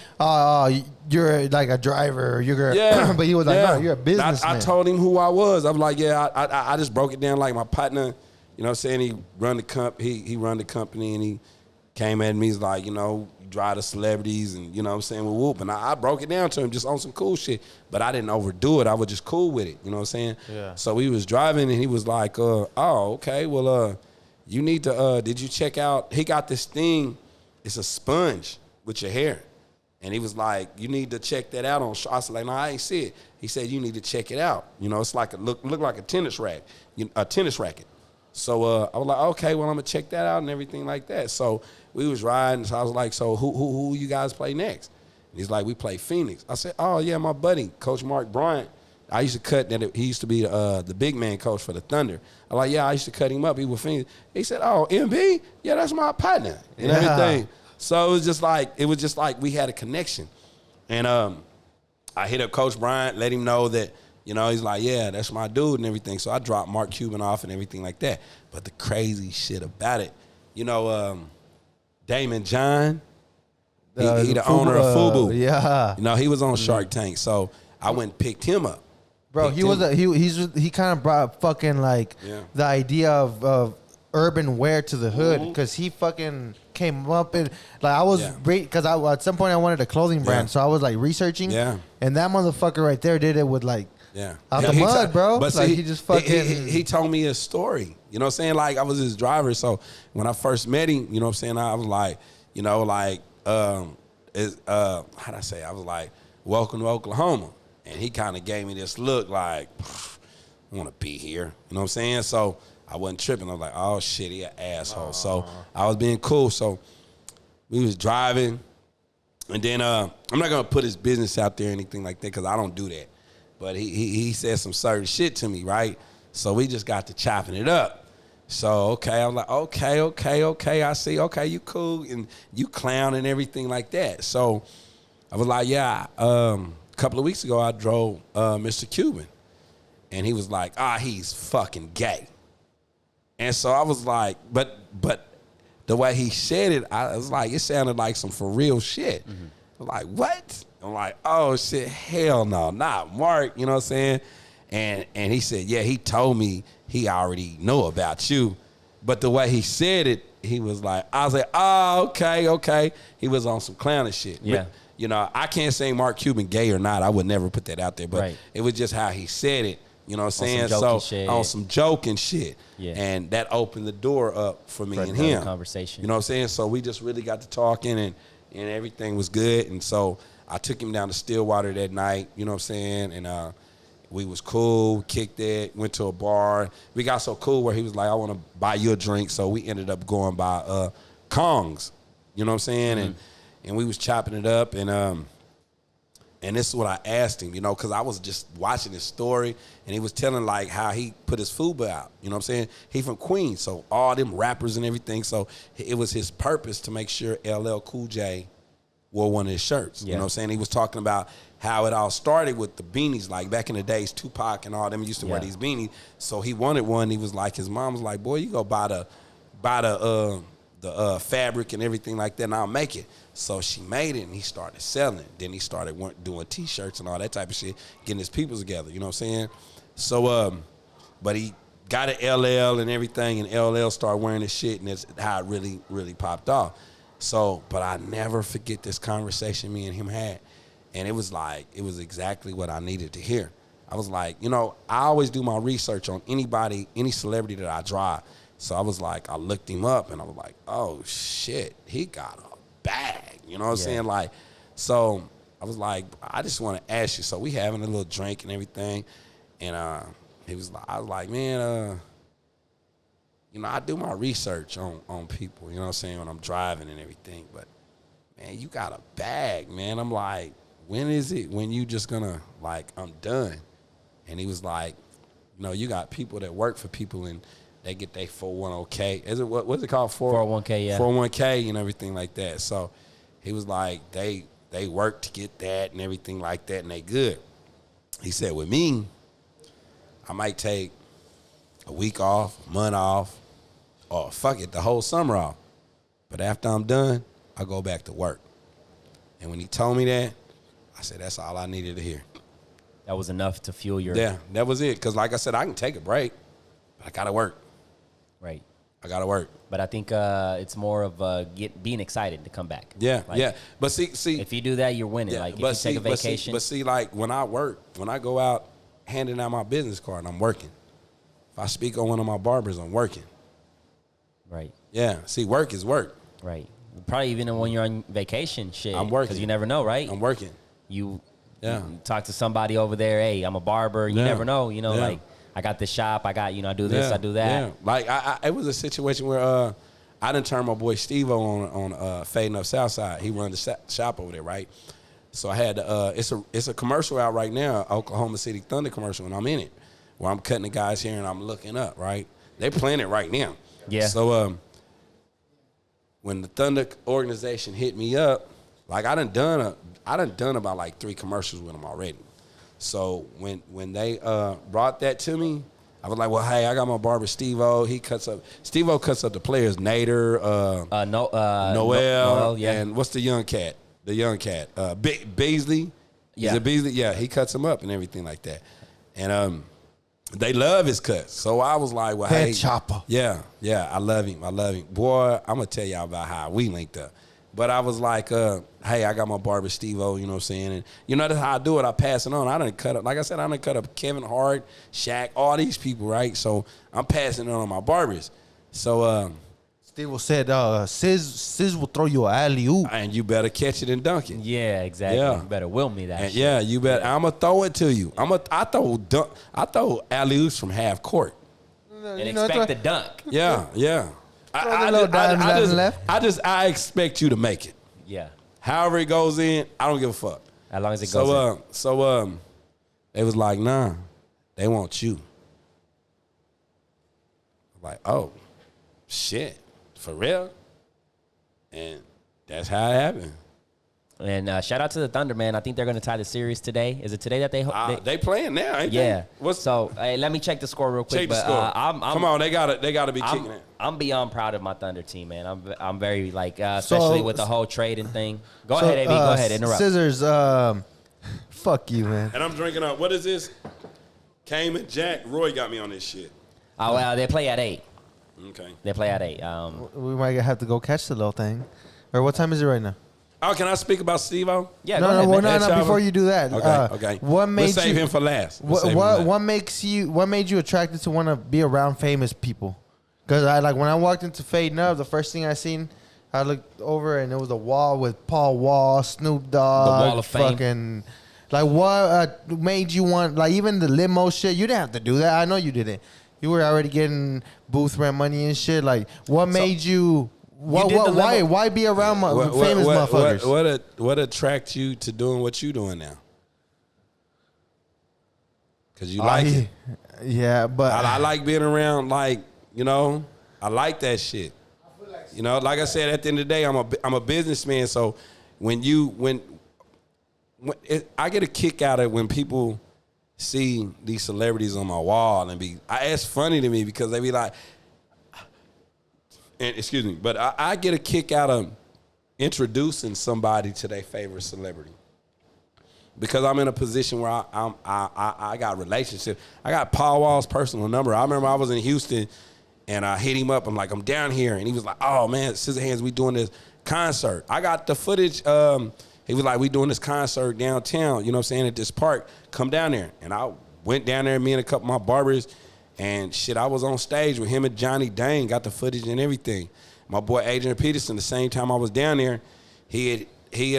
you're like a driver, yeah. but he was like, no, you're a businessman. I told him who I was. I was like, yeah, I just broke it down like my partner, you know what I'm saying? He run the company, and he came at me, he's like, you drive the celebrities, and you know what I'm saying, with Whoop. And I broke it down to him just on some cool shit, but I didn't overdo it. I was just cool with it, you know what I'm saying? Yeah. So we was driving, and he was like, oh, okay, well, you need to, did you check out, he got this thing, it's a sponge with your hair. And he was like, you need to check that out on. I was like, no, I ain't see it. He said, you need to check it out. It's like look like a tennis racket. So I was like, okay, well, I'm gonna check that out and everything like that. So we was riding. So I was like, so who you guys play next? And he's like, we play Phoenix. I said, oh yeah, my buddy, Coach Mark Bryant. I used to cut that. He used to be the big man coach for the Thunder. I'm like, yeah, I used to cut him up. He was Phoenix. He said, oh, MB, yeah, that's my partner and everything. So it was just like we had a connection. And I hit up Coach Bryant, let him know that, he's like, yeah, that's my dude and everything. So I dropped Mark Cuban off and everything like that. But the crazy shit about it, Damon John, he the owner of Fubu. Yeah. He was on Shark Tank. So I went and picked him up. Bro, he kind of brought fucking like the idea of urban wear to the hood, because he fucking came up and like I was because at some point I wanted a clothing brand, so I was like researching, and that motherfucker right there did it with like out the mud, bro. But like see, he just fucking he told me a story. You know what I'm saying? Like I was his driver, so when I first met him, you know what I'm saying, I was like, how'd I say? I was like, welcome to Oklahoma. And he kind of gave me this look like, I want to be here. You know what I'm saying? So I wasn't tripping. I was like, oh, shit, he an asshole. So I was being cool. So we was driving. And then I'm not going to put his business out there or anything like that, because I don't do that. But he said some certain shit to me, right? So we just got to chopping it up. So, okay, I was like, okay, I see. Okay, you cool, and you clown and everything like that. So I was like, yeah, a couple of weeks ago, I drove Mr. Cuban, and he was like, he's fucking gay. And so I was like, but the way he said it, I was like, it sounded like some for real shit. Mm-hmm. I'm like, what? I'm like, oh shit, hell no, not Mark, you know what I'm saying? And he said, yeah, he told me he already know about you. But the way he said it, he was like, I was like, oh, okay. He was on some clownish shit. Yeah. But, I can't say Mark Cuban gay or not. I would never put that out there. But it was just how he said it. You know what I'm saying? On some joking shit. Yeah. And that opened the door up for me and him. Conversation. You know what I'm saying? So we just really got to talking, and everything was good. And so I took him down to Stillwater that night, you know what I'm saying? And we was cool, kicked it, went to a bar. We got so cool where he was like, I want to buy you a drink. So we ended up going by Kong's, you know what I'm saying? Mm-hmm. And we was chopping it up, and this is what I asked him, because I was just watching his story, and he was telling, like, how he put his FUBA out. You know what I'm saying? He from Queens, so all them rappers and everything. So it was his purpose to make sure LL Cool J wore one of his shirts. Yeah. You know what I'm saying? He was talking about how it all started with the beanies. Like, back in the days, Tupac and all them used to wear these beanies. So he wanted one. He was like, his mom was like, boy, you go buy the the fabric and everything like that, and I'll make it. So she made it, and he started selling it. Then he started doing T-shirts and all that type of shit, getting his people together. You know what I'm saying? So, but he got an LL and everything, and LL started wearing this shit, and that's how it really, really popped off. So, but I never forget this conversation me and him had, and it was exactly what I needed to hear. I was like, you know, I always do my research on anybody, any celebrity that I drive. So I was like, I looked him up, and I was like, oh shit, he got a bag. You know what I'm saying? Like, so I was like, I just want to ask you. So we having a little drink and everything, and I was like, man, you know, I do my research on people. You know what I'm saying, when I'm driving and everything. But man, you got a bag, man. I'm like, when is it when you just gonna like, I'm done? And he was like, you know, you got people that work for people and they get their 401k. Is it what's it called? 401k, yeah. 401k and everything like that. So he was like, they work to get that and everything like that, and they good. He said, with me, I might take a week off, a month off, or fuck it, the whole summer off. But after I'm done, I go back to work. And when he told me that, I said, that's all I needed to hear. That was enough to fuel your... Yeah, that was it. Because like I said, I can take a break, but I got to work. Right. I got to work. But I think it's more of being excited to come back. Yeah, like, yeah. But see... If you do that, you're winning. Yeah, like, if you take a vacation... But see, like, when I work, when I go out handing out my business card, I'm working. If I speak on one of my barbers, I'm working. Right. Yeah. See, work is work. Right. Probably even when you're on vacation, shit. I'm working. Because you never know, right? I'm working. You talk to somebody over there, hey, I'm a barber. You never know, you know, like, I got this shop, I got, you know, I do this, I do that. Yeah. Like, it was a situation where I done turned my boy Steve-O on Fading Up Southside. He run the shop over there, right? So I had, it's a commercial out right now, Oklahoma City Thunder commercial, and I'm in it, where I'm cutting the guys here and I'm looking up, right? They playing it right now. Yeah. So when the Thunder organization hit me up, like I done about like 3 commercials with them already. So when they brought that to me, I was like, well, hey, I got my barber Steve-O. Steve-O cuts up the players, Nader, Noel, yeah. and what's the young cat? Beasley. Yeah. Is it Beasley? Yeah, he cuts them up and everything like that. And they love his cuts. So I was like, well, Head hey. chopper. Yeah, I love him. Boy, I'm going to tell y'all about how we linked up. But I was like, hey, I got my barber Steve-O, you know what I'm saying? And you know, that's how I do it. I pass it on. I done cut up, like I said, I done cut up Kevin Hart, Shaq, all these people, right? So I'm passing it on my barbers. So Steve said, Sis will throw you an alley-oop. and you better catch it and dunk it. Yeah, exactly. Yeah. You better will me that And shit. yeah, you better. I'm going to throw it to you. I throw alley-oops from half court. And expect the dunk. Yeah. I expect you to make it. Yeah. However it goes in, I don't give a fuck. As long as it goes in. So they was like, nah, they want you. Like, oh, shit, for real? And that's how it happened. And shout out to the Thunder, man. I think they're going to tie the series today. Is it today that they playing now, ain't yeah. they? So hey, let me check the score real quick. Check the score. Come on, they gotta be kicking it. I'm beyond proud of my Thunder team, man. I'm very like, especially with the whole trading thing. Go ahead, AB. Go ahead, interrupt. Scissors, fuck you, man. And I'm drinking up. What is this? Cayman Jack. Roy got me on this shit. Oh well, they play at 8. Okay. They play at 8. We might have to go catch the little thing. Or what time is it right now? Oh, can I speak about Steve-O? Yeah, go ahead, man. No. Before you do that, Okay. What made Let's save him for last. What made you attracted to want to be around famous people? Because when I walked into Fading Up, the first thing I seen, I looked over and it was a wall with Paul Wall, Snoop Dogg, the Wall of Fame. fucking. Like what made you want? Like even the limo shit, you didn't have to do that. I know you didn't. You were already getting booth rent money and shit. Like what made you? Why be around famous motherfuckers? What attracts you to doing what you doing now? Because you like it. Yeah, but I like being around, like, you know, I like that shit. You know, like I said, at the end of the day, I'm a businessman. So I get a kick out of it when people see these celebrities on my wall and it's funny to me because they be like, And excuse me, but I get a kick out of introducing somebody to their favorite celebrity. Because I'm in a position where I got relationships. I got Paul Wall's personal number. I remember I was in Houston and I hit him up. I'm like, I'm down here. And he was like, oh, man, Scissorhands, we doing this concert. I got the footage. He was like, we doing this concert downtown, you know what I'm saying, at this park. Come down there. And I went down there, me and a couple of my barbers. And shit, I was on stage with him and Johnny Dane, got the footage and everything. My boy Adrian Peterson, the same time I was down there, he had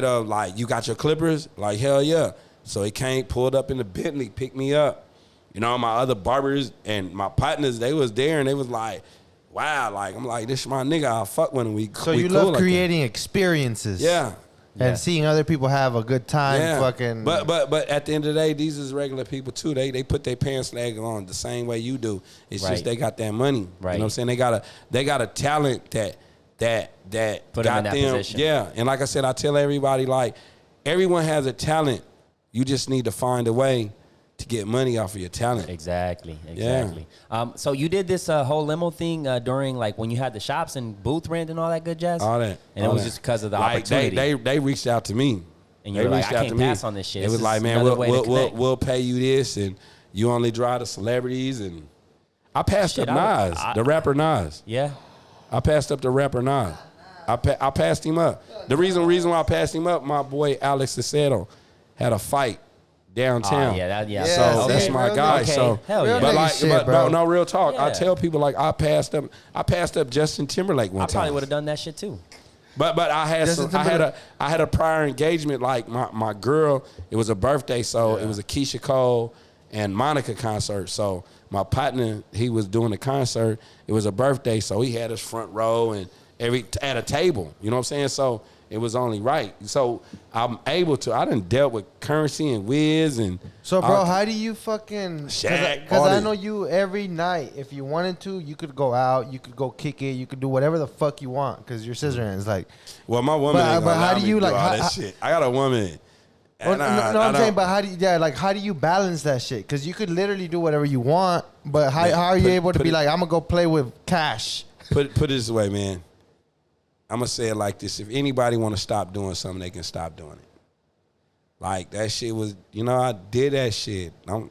like, you got your clippers? Like, hell yeah. So he came, pulled up in the Bentley, picked me up. You know, my other barbers and my partners, they was there and they was like, wow, like, I'm like, this is my nigga, I'll fuck with him. So you love creating experiences. Yeah. And seeing other people have a good time, fucking. But at the end of the day, these is regular people too. They put their pants leg on the same way you do. It's just they got that money. Right. You know what I'm saying? They got a talent that put got them in that them. position. Yeah. And like I said, I tell everybody, like, everyone has a talent. You just need to find a way to get money off of your talent. Exactly. So you did this whole limo thing during, like, when you had the shops and booth rent and all that good jazz? All that. And it was just because of the opportunity. They reached out to me. And you were like, I can't pass on this shit. It was like, man, we'll pay you this, and you only drive the celebrities. And I passed up Nas, the rapper Nas. Yeah. I passed up the rapper Nas. I passed him up. The reason why I passed him up, my boy Alex Cicero had a fight downtown. So that's my guy. Okay. So, Hell yeah. but no, real talk. Yeah. I tell people, like, I passed up Justin Timberlake one time. I probably would have done that shit too. But I had a prior engagement, like my girl. It was a birthday, so it was a Keisha Cole and Monica concert. So my partner, he was doing the concert. It was a birthday, so he had his front row and at a table. You know what I'm saying? So it was only right. So I'm able to. I done dealt with Currency and Wiz and. So, bro, how do you fucking? Shaq, Because I know you every night. If you wanted to, you could go out. You could go kick it. You could do whatever the fuck you want because you're Scissorhands. Like, well, my woman. But how do you like all that shit? I got a woman. No, I'm saying, but how do you balance that shit? Because you could literally do whatever you want, but how are you able to be like, I'm gonna go play with cash? Put it this way, man. I'm gonna say it like this: if anybody want to stop doing something, they can stop doing it. Like, that shit was, I did that shit. I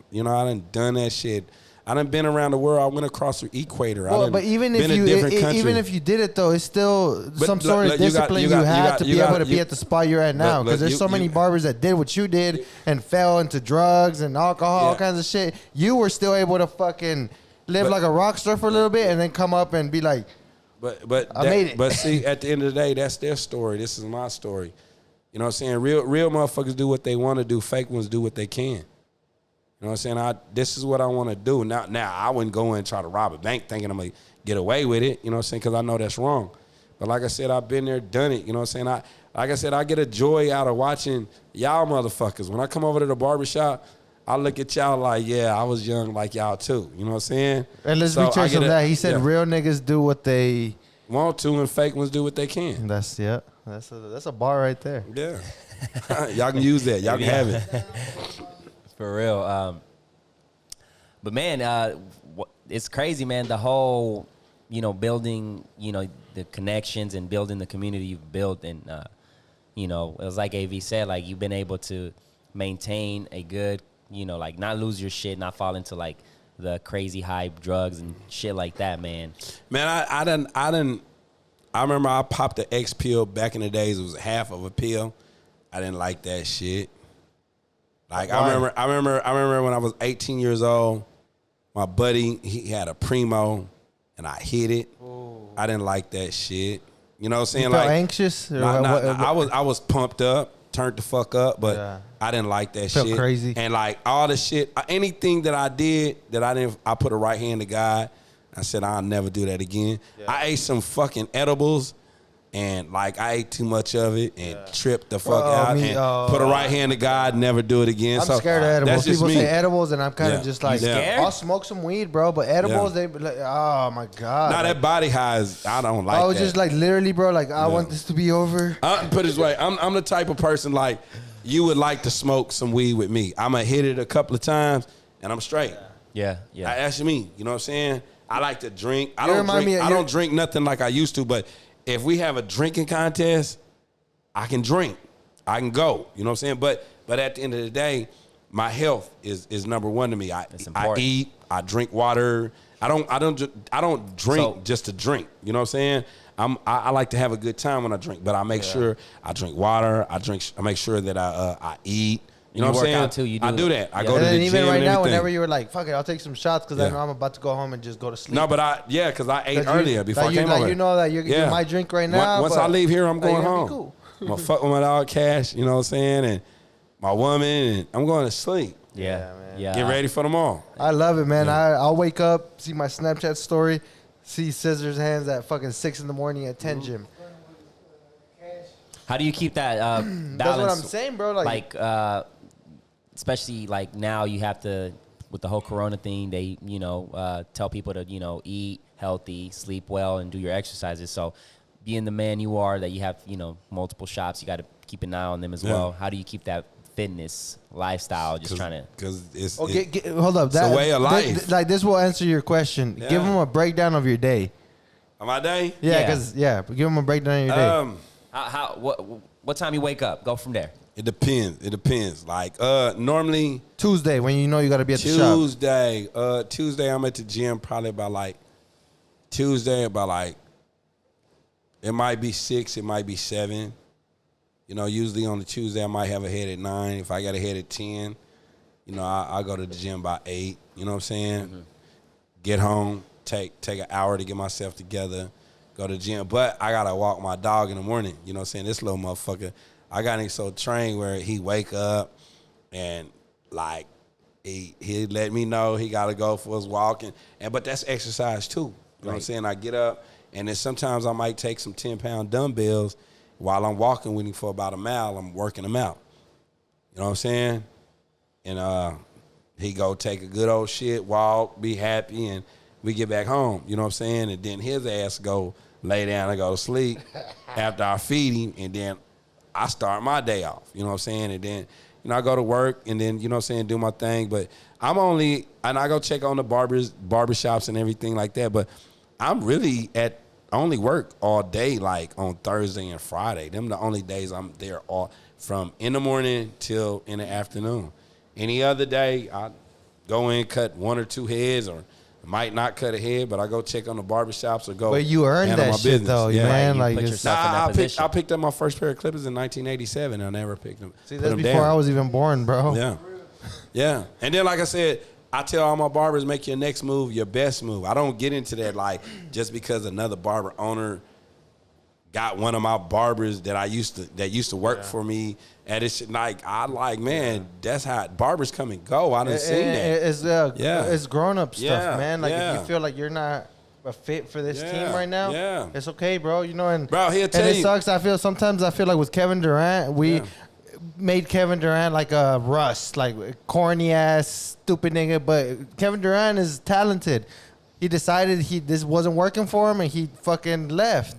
done that shit. I done been around the world. I went across the equator. Well, but even if you did it though, it's still some sort of discipline you have to be able to be at the spot you're at now. Because there's so many barbers that did what you did and fell into drugs and alcohol, all kinds of shit. You were still able to fucking live like a rock star for a little bit and then come up and be like, I made it. But see, at the end of the day, that's their story. This is my story. You know what I'm saying? Real motherfuckers do what they want to do. Fake ones do what they can. You know what I'm saying? This is what I want to do. Now, I wouldn't go in and try to rob a bank thinking I'm going to get away with it. You know what I'm saying? Because I know that's wrong. But like I said, I've been there, done it. You know what I'm saying? Like I said, I get a joy out of watching y'all motherfuckers. When I come over to the barbershop, I look at y'all like, yeah, I was young like y'all too. You know what I'm saying? And let's be clear from that. He said real niggas do what they want to, and fake ones do what they can. That's a bar right there. Yeah. Y'all can use that. Y'all can have it. For real. But man, it's crazy, man. The whole, building, the connections and building the community you've built. And, it was like AV said, like, you've been able to maintain a good, like, not lose your shit, not fall into, like, the crazy hype drugs and shit like that, man. Man, I remember I popped the X pill back in the days. It was half of a pill. I didn't like that shit. Like, I remember when I was 18 years old, my buddy, he had a Primo and I hit it. Ooh. I didn't like that shit. You know what I'm saying? You felt anxious? I was pumped up, turned the fuck up, but I didn't like that shit. Felt crazy. And like all the shit, anything that I did that I put a right hand to God. I said, I'll never do that again. Yeah. I ate some fucking edibles, and like I ate too much of it and tripped the fuck out and put a right hand to God, never do it again. I'm scared of edibles. People say edibles, and I'm kind of just like, scared? I'll smoke some weed, bro, but edibles, they be like, oh my God. Nah, that body high is, I don't like that. I was just like, literally, bro, like, I want this to be over. Put it this way, I'm the type of person like, you would like to smoke some weed with me. I'm going to hit it a couple of times, and I'm straight. Yeah. That's me, you know what I'm saying? I like to drink. I You don't remind me drink. of I your- don't drink nothing like I used to. But if we have a drinking contest, I can drink. I can go. You know what I'm saying? But at the end of the day, my health is number one to me. I important. eat. I drink water. I don't drink So- just to drink. You know what I'm saying? I like to have a good time when I drink, but I make sure I drink water. I make sure that I eat. You know You what I'm work saying? out too, you I do do it. that. I Yeah. go And to then the even gym right and now, everything. whenever you were like, "Fuck it, I'll take some shots," because I Yeah. know I'm about to go home and just go to sleep. No, but because I ate 'Cause you- earlier before I like you, came like over. you know that you're my drink right now. Once but I leave here, I'm like, going it'll be home. cool. I'm gonna fuck with my dog Cash. You know what I'm saying? And my woman, and I'm going to sleep. Yeah, man. yeah. Get ready for tomorrow. I love it, man. I'll wake up, see my Snapchat story, see Scissor's hands at fucking 6 in the morning at 10 gym. How do you keep that balance? That's what I'm saying, bro. Like, Especially like now you have to, with the whole Corona thing, they, tell people to, eat healthy, sleep well, and do your exercises. So being the man you are, that you have, multiple shops, you got to keep an eye on them as well. How do you keep that fitness lifestyle? Just trying to. Because it's hold up. it's a way of life. Like, this will answer your question. Yeah. Give them a breakdown of your day. on my day. Yeah, because, give them a breakdown of your day. What time you wake up? Go from there. It depends. Like normally Tuesday, when you know you got to be at the shop. Tuesday I'm at the gym probably about like it might be 6, it might be 7. Usually on the Tuesday I might have a head at 9. If I got a head at 10, I go to the gym by 8. You know what I'm saying? Mm-hmm. Get home, take an hour to get myself together, go to the gym. But I gotta walk my dog in the morning. You know what I'm saying? This little motherfucker, I got him so trained where he wake up and like he let me know he gotta go for his walk but that's exercise too. You know what I'm saying? I get up and then sometimes I might take some 10-pound dumbbells while I'm walking with him for about a mile. I'm working him out. You know what I'm saying? And he go take a good old shit, walk, be happy, and we get back home. You know what I'm saying? And then his ass go lay down and go to sleep after I feed him, and then I start my day off. You know what I'm saying? And then, I go to work and then, you know what I'm saying, do my thing. But and I go check on the barbershops and everything like that. But I'm really only work all day, like on Thursday and Friday. Them the only days I'm there all from in the morning till in the afternoon. Any other day, I go in, cut 1 or 2 heads, or might not cut a head, but I go check on the barbershops or go. But you earned handle that my shit, business. though, Yeah. man. You Like, put it's, yourself in that position. I picked up my first pair of clippers in 1987. I never picked them. see, put that's them before down. I was even born, bro. Yeah. Yeah. And then, like I said, I tell all my barbers, make your next move your best move. I don't get into that, like, just because another barber owner got one of my barbers that used to work for me at it. Man, that's how barbers come and go. I done seen that. It's grown up stuff, Yeah, man. Like, yeah. if you feel like you're not a fit for this Yeah, team right now, yeah. it's okay, bro. And Bro, he'll tell and it you. sucks. Sometimes I feel like with Kevin Durant, we made Kevin Durant like a Russ, like corny ass stupid nigga. But Kevin Durant is talented. He decided this wasn't working for him, and he fucking left.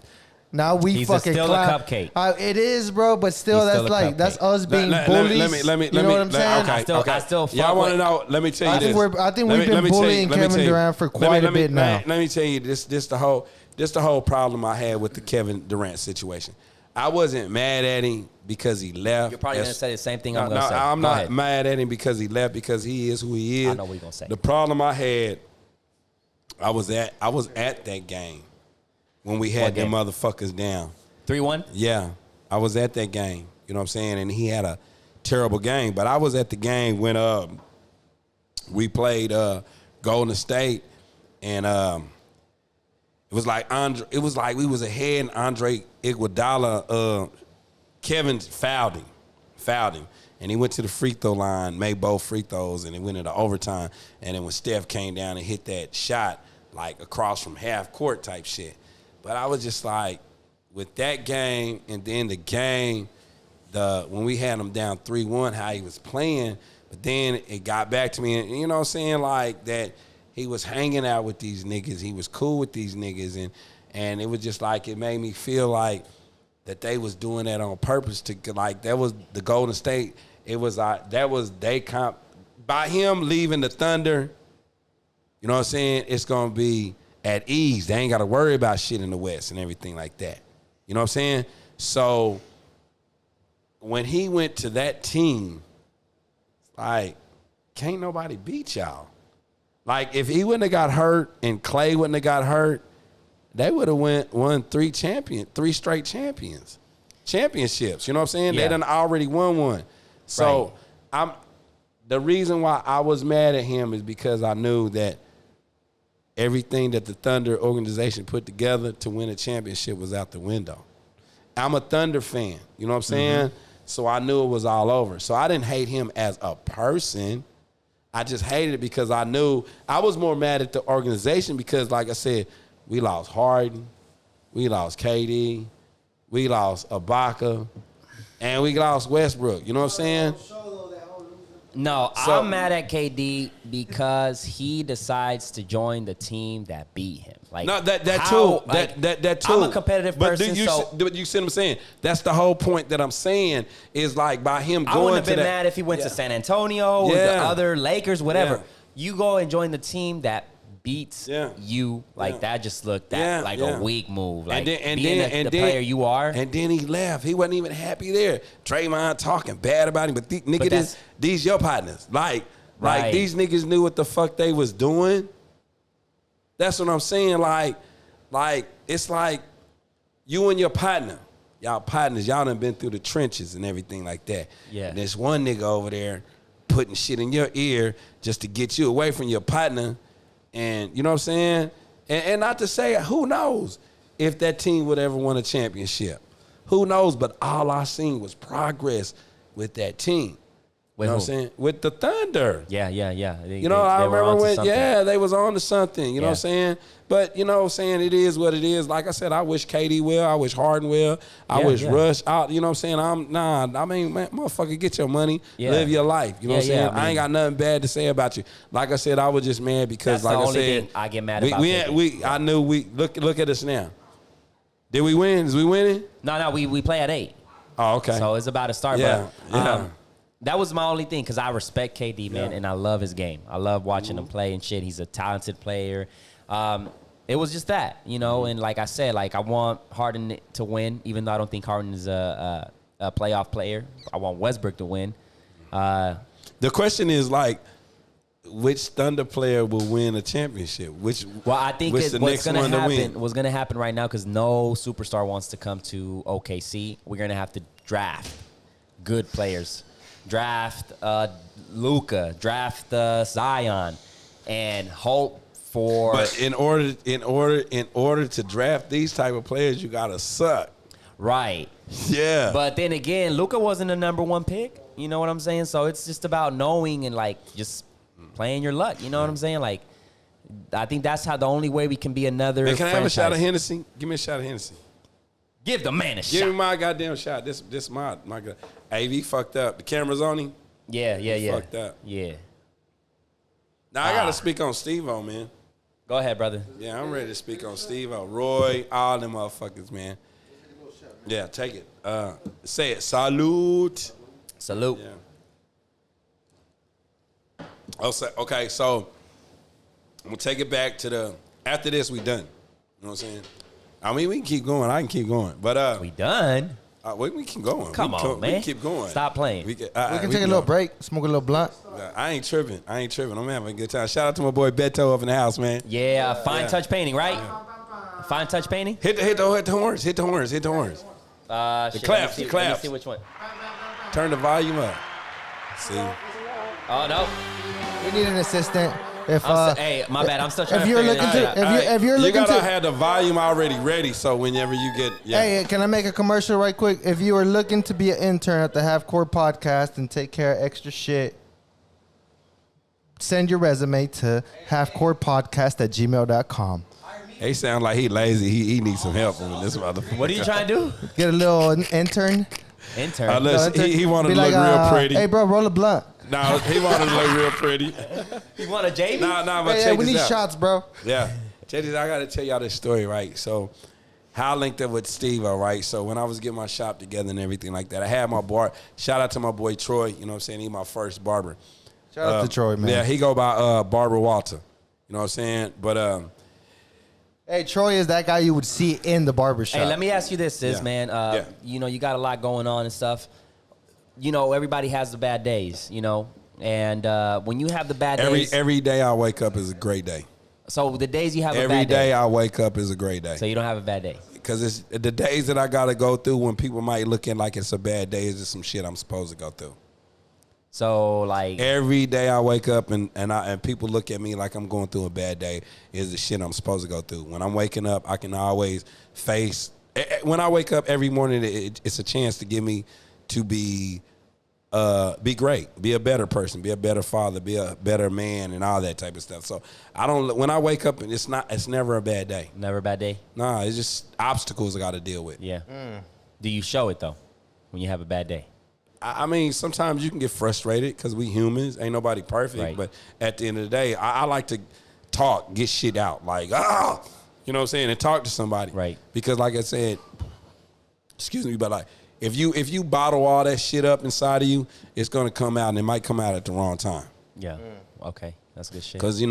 Now we He's fucking still clown. a cupcake. It is, bro, but still, He's still that's a like that's cupcake. us being Let bullies. me, you know what I'm saying? Okay, I still fuck y'all want with- to know? Let me tell you I this. think I think we've been bullying Kevin Durant for quite a bit now. Let me tell you this the whole problem I had with the Kevin Durant situation. I wasn't mad at him because he left. You're probably going to say the same thing I'm No, going to say. I'm Go not ahead. mad at him because he left, because he is who he is. I know what you're gonna say. The problem I had, I was at that game when we had What them game? motherfuckers down. 3-1? Yeah, I was at that game. You know what I'm saying? And he had a terrible game. But I was at the game when we played Golden State, and it was like we was ahead, and Andre Iguodala, Kevin fouled him, and he went to the free throw line, made both free throws, and it went into overtime. And then when Steph came down and hit that shot, like across from half court type shit. But I was just like, with that game, and then the game, when we had him down 3-1, how he was playing, but then it got back to me, and you know what I'm saying, like that he was hanging out with these niggas, he was cool with these niggas, and it was just like, it made me feel like that they was doing that on purpose to, like, that was the Golden State, it was that was they comp by him leaving the Thunder. You know what I'm saying? It's gonna be at ease. They ain't got to worry about shit in the West and everything like that. You know what I'm saying? So when he went to that team, like, can't nobody beat y'all. Like, if he wouldn't have got hurt and Clay wouldn't have got hurt, they would have won 3 straight championships. You know what I'm saying? Yeah. They done already won one. So the reason why I was mad at him is because I knew that everything that the Thunder organization put together to win a championship was out the window. I'm a Thunder fan. You know what I'm saying? So I knew it was all over. So I didn't hate him as a person. I just hated it because I knew I was more mad at the organization because, like I said, we lost Harden, we lost KD, we lost Ibaka, and we lost Westbrook. You know what I'm saying? No, So- I'm mad at KD because he decides to join the team that beat him. Like, No, that how- too. like, That too. I'm a competitive person, But you see what I'm saying? That's the whole point that I'm saying is like by him I going wouldn't have to been that. mad if he went to San Antonio or the Yeah. other Lakers, whatever. Yeah. You go and join the team that beats you. Like, that just looked like a weak move. Like, being the player you are. And then he left. He wasn't even happy there. Draymond talking bad about him, but nigga, these your partners. Like these niggas knew what the fuck they was doing. That's what I'm saying. Like it's like you and your partner. Y'all partners, y'all done been through the trenches and everything like that. Yeah. And there's one nigga over there putting shit in your ear just to get you away from your partner. And you know what I'm saying? And not to say, who knows if that team would ever win a championship. Who knows? But all I seen was progress with that team. With you know who? what I'm saying? With the Thunder. Yeah. You know, I were remember onto when, something. they was on to something. You know what I'm saying? But, you know what I'm saying? It is what it is. Like I said, I wish KD well. I wish Harden well. I wish Rush out. You know what I'm saying? I mean, man, motherfucker, get your money. Yeah. Live your life. You know what I'm saying? I mean, I ain't got nothing bad to say about you. Like I said, I was just mad because, That's like the I only said, thing I get mad about KD. I knew look at us now. Did we win? Is we winning? No, we play at 8. Oh, okay. So it's about to start. Yeah, But, yeah. that was my only thing because I respect KD, man, and I love his game. I love watching him play and shit. He's a talented player. It was just that, you know, and like I said, like I want Harden to win, even though I don't think Harden is a playoff player. I want Westbrook to win. The question is like, which Thunder player will win a championship? Well, I think what's the what's next going one to to win? happen, what's going to happen right now, because no superstar wants to come to OKC. We're going to have to draft good players. Draft Luka, draft Zion, and hope for. But in order to draft these type of players, you gotta suck. Right. Yeah. But then again, Luka wasn't the number 1 pick. You know what I'm saying? So it's just about knowing and like just playing your luck. You know what I'm saying? Like, I think that's how the only way we can be another. Man, can I have a shot of franchise. Hennessy? Give me a shot of Hennessy. Give the man a Give shot. me my goddamn shot. This my god. AV fucked up. The camera's on him. Yeah. Fucked up. Yeah. Now I gotta speak on Steve-O, man. Go ahead, brother. Yeah, I'm ready to speak on Steve-O. Roy, all them motherfuckers, man. Yeah, take it. Say it. Salute. Salute. Yeah. Okay, so I'm gonna take it back to after this we done. You know what I'm saying? I mean, we can keep going. I can keep going, but We done. we can keep going. Come on, man. We can keep going. Stop playing. We can take a little break, smoke a little blunt. I ain't tripping. I'm having a good time. Shout out to my boy Beto up in the house, man. Yeah, fine touch painting, right? Fine touch painting. Hit the horns. Hit the horns. Shit, claps, let me see, the claps. Let me see which one. Turn the volume up. See. Oh no. We need an assistant. If Hey, my bad. I'm still trying if to you're figure looking this out. to if you're you looking gotta to have the volume already ready, so whenever you get Hey, can I make a commercial right quick? If you are looking to be an intern at the Half Court Podcast and take care of extra shit, send your resume to halfcourtpodcast@gmail.com. He sound like he lazy. He needs some help from this motherfucker. What are you trying to do? Get a little intern. Intern. Listen, he wanted Be to look real pretty. Hey, bro, roll a blunt. No, he wanted to look real pretty. You want a JV? Nah, but Hey, check we this need out. shots, bro. Yeah. Check this out. I got to tell y'all this story, right? So, how I linked up with Steve-O, right? So, when I was getting my shop together and everything like that, I had my bar. Shout out to my boy Troy. You know what I'm saying? He's my first barber. Shout out to Troy, man. Yeah, he go by Barber Walter. You know what I'm saying? But Hey, Troy is that guy you would see in the barbershop. Hey, let me ask you this, Yeah. man. Yeah. You know, you got a lot going on and stuff. You know, everybody has the bad days, you know. And when you have the bad days. Every day I wake up is a great day. So the days you have a Every bad day. day I wake up is a great day. So you don't have a bad day. Because it's the days that I got to go through when people might look in like it's a bad day is just some shit I'm supposed to go through. So, like. Every day I wake up and people look at me like I'm going through a bad day is the shit I'm supposed to go through. When I'm waking up, I can always face. When I wake up every morning, it's a chance to give me to be great, be a better person, be a better father, be a better man, and all that type of stuff. So I don't. When I wake up, it's never a bad day. Never a bad day? Nah, it's just obstacles I got to deal with. Yeah. Do you show it, though, when you have a bad day? I mean, sometimes you can get frustrated because we humans. Ain't nobody perfect. Right. But at the end of the day, I like to talk, get shit out. Like, you know what I'm saying? And talk to somebody. Right. Because like I said, excuse me, but like, if you bottle all that shit up inside of you, it's going to come out, and it might come out at the wrong time. Yeah. Okay. That's good shit. Because,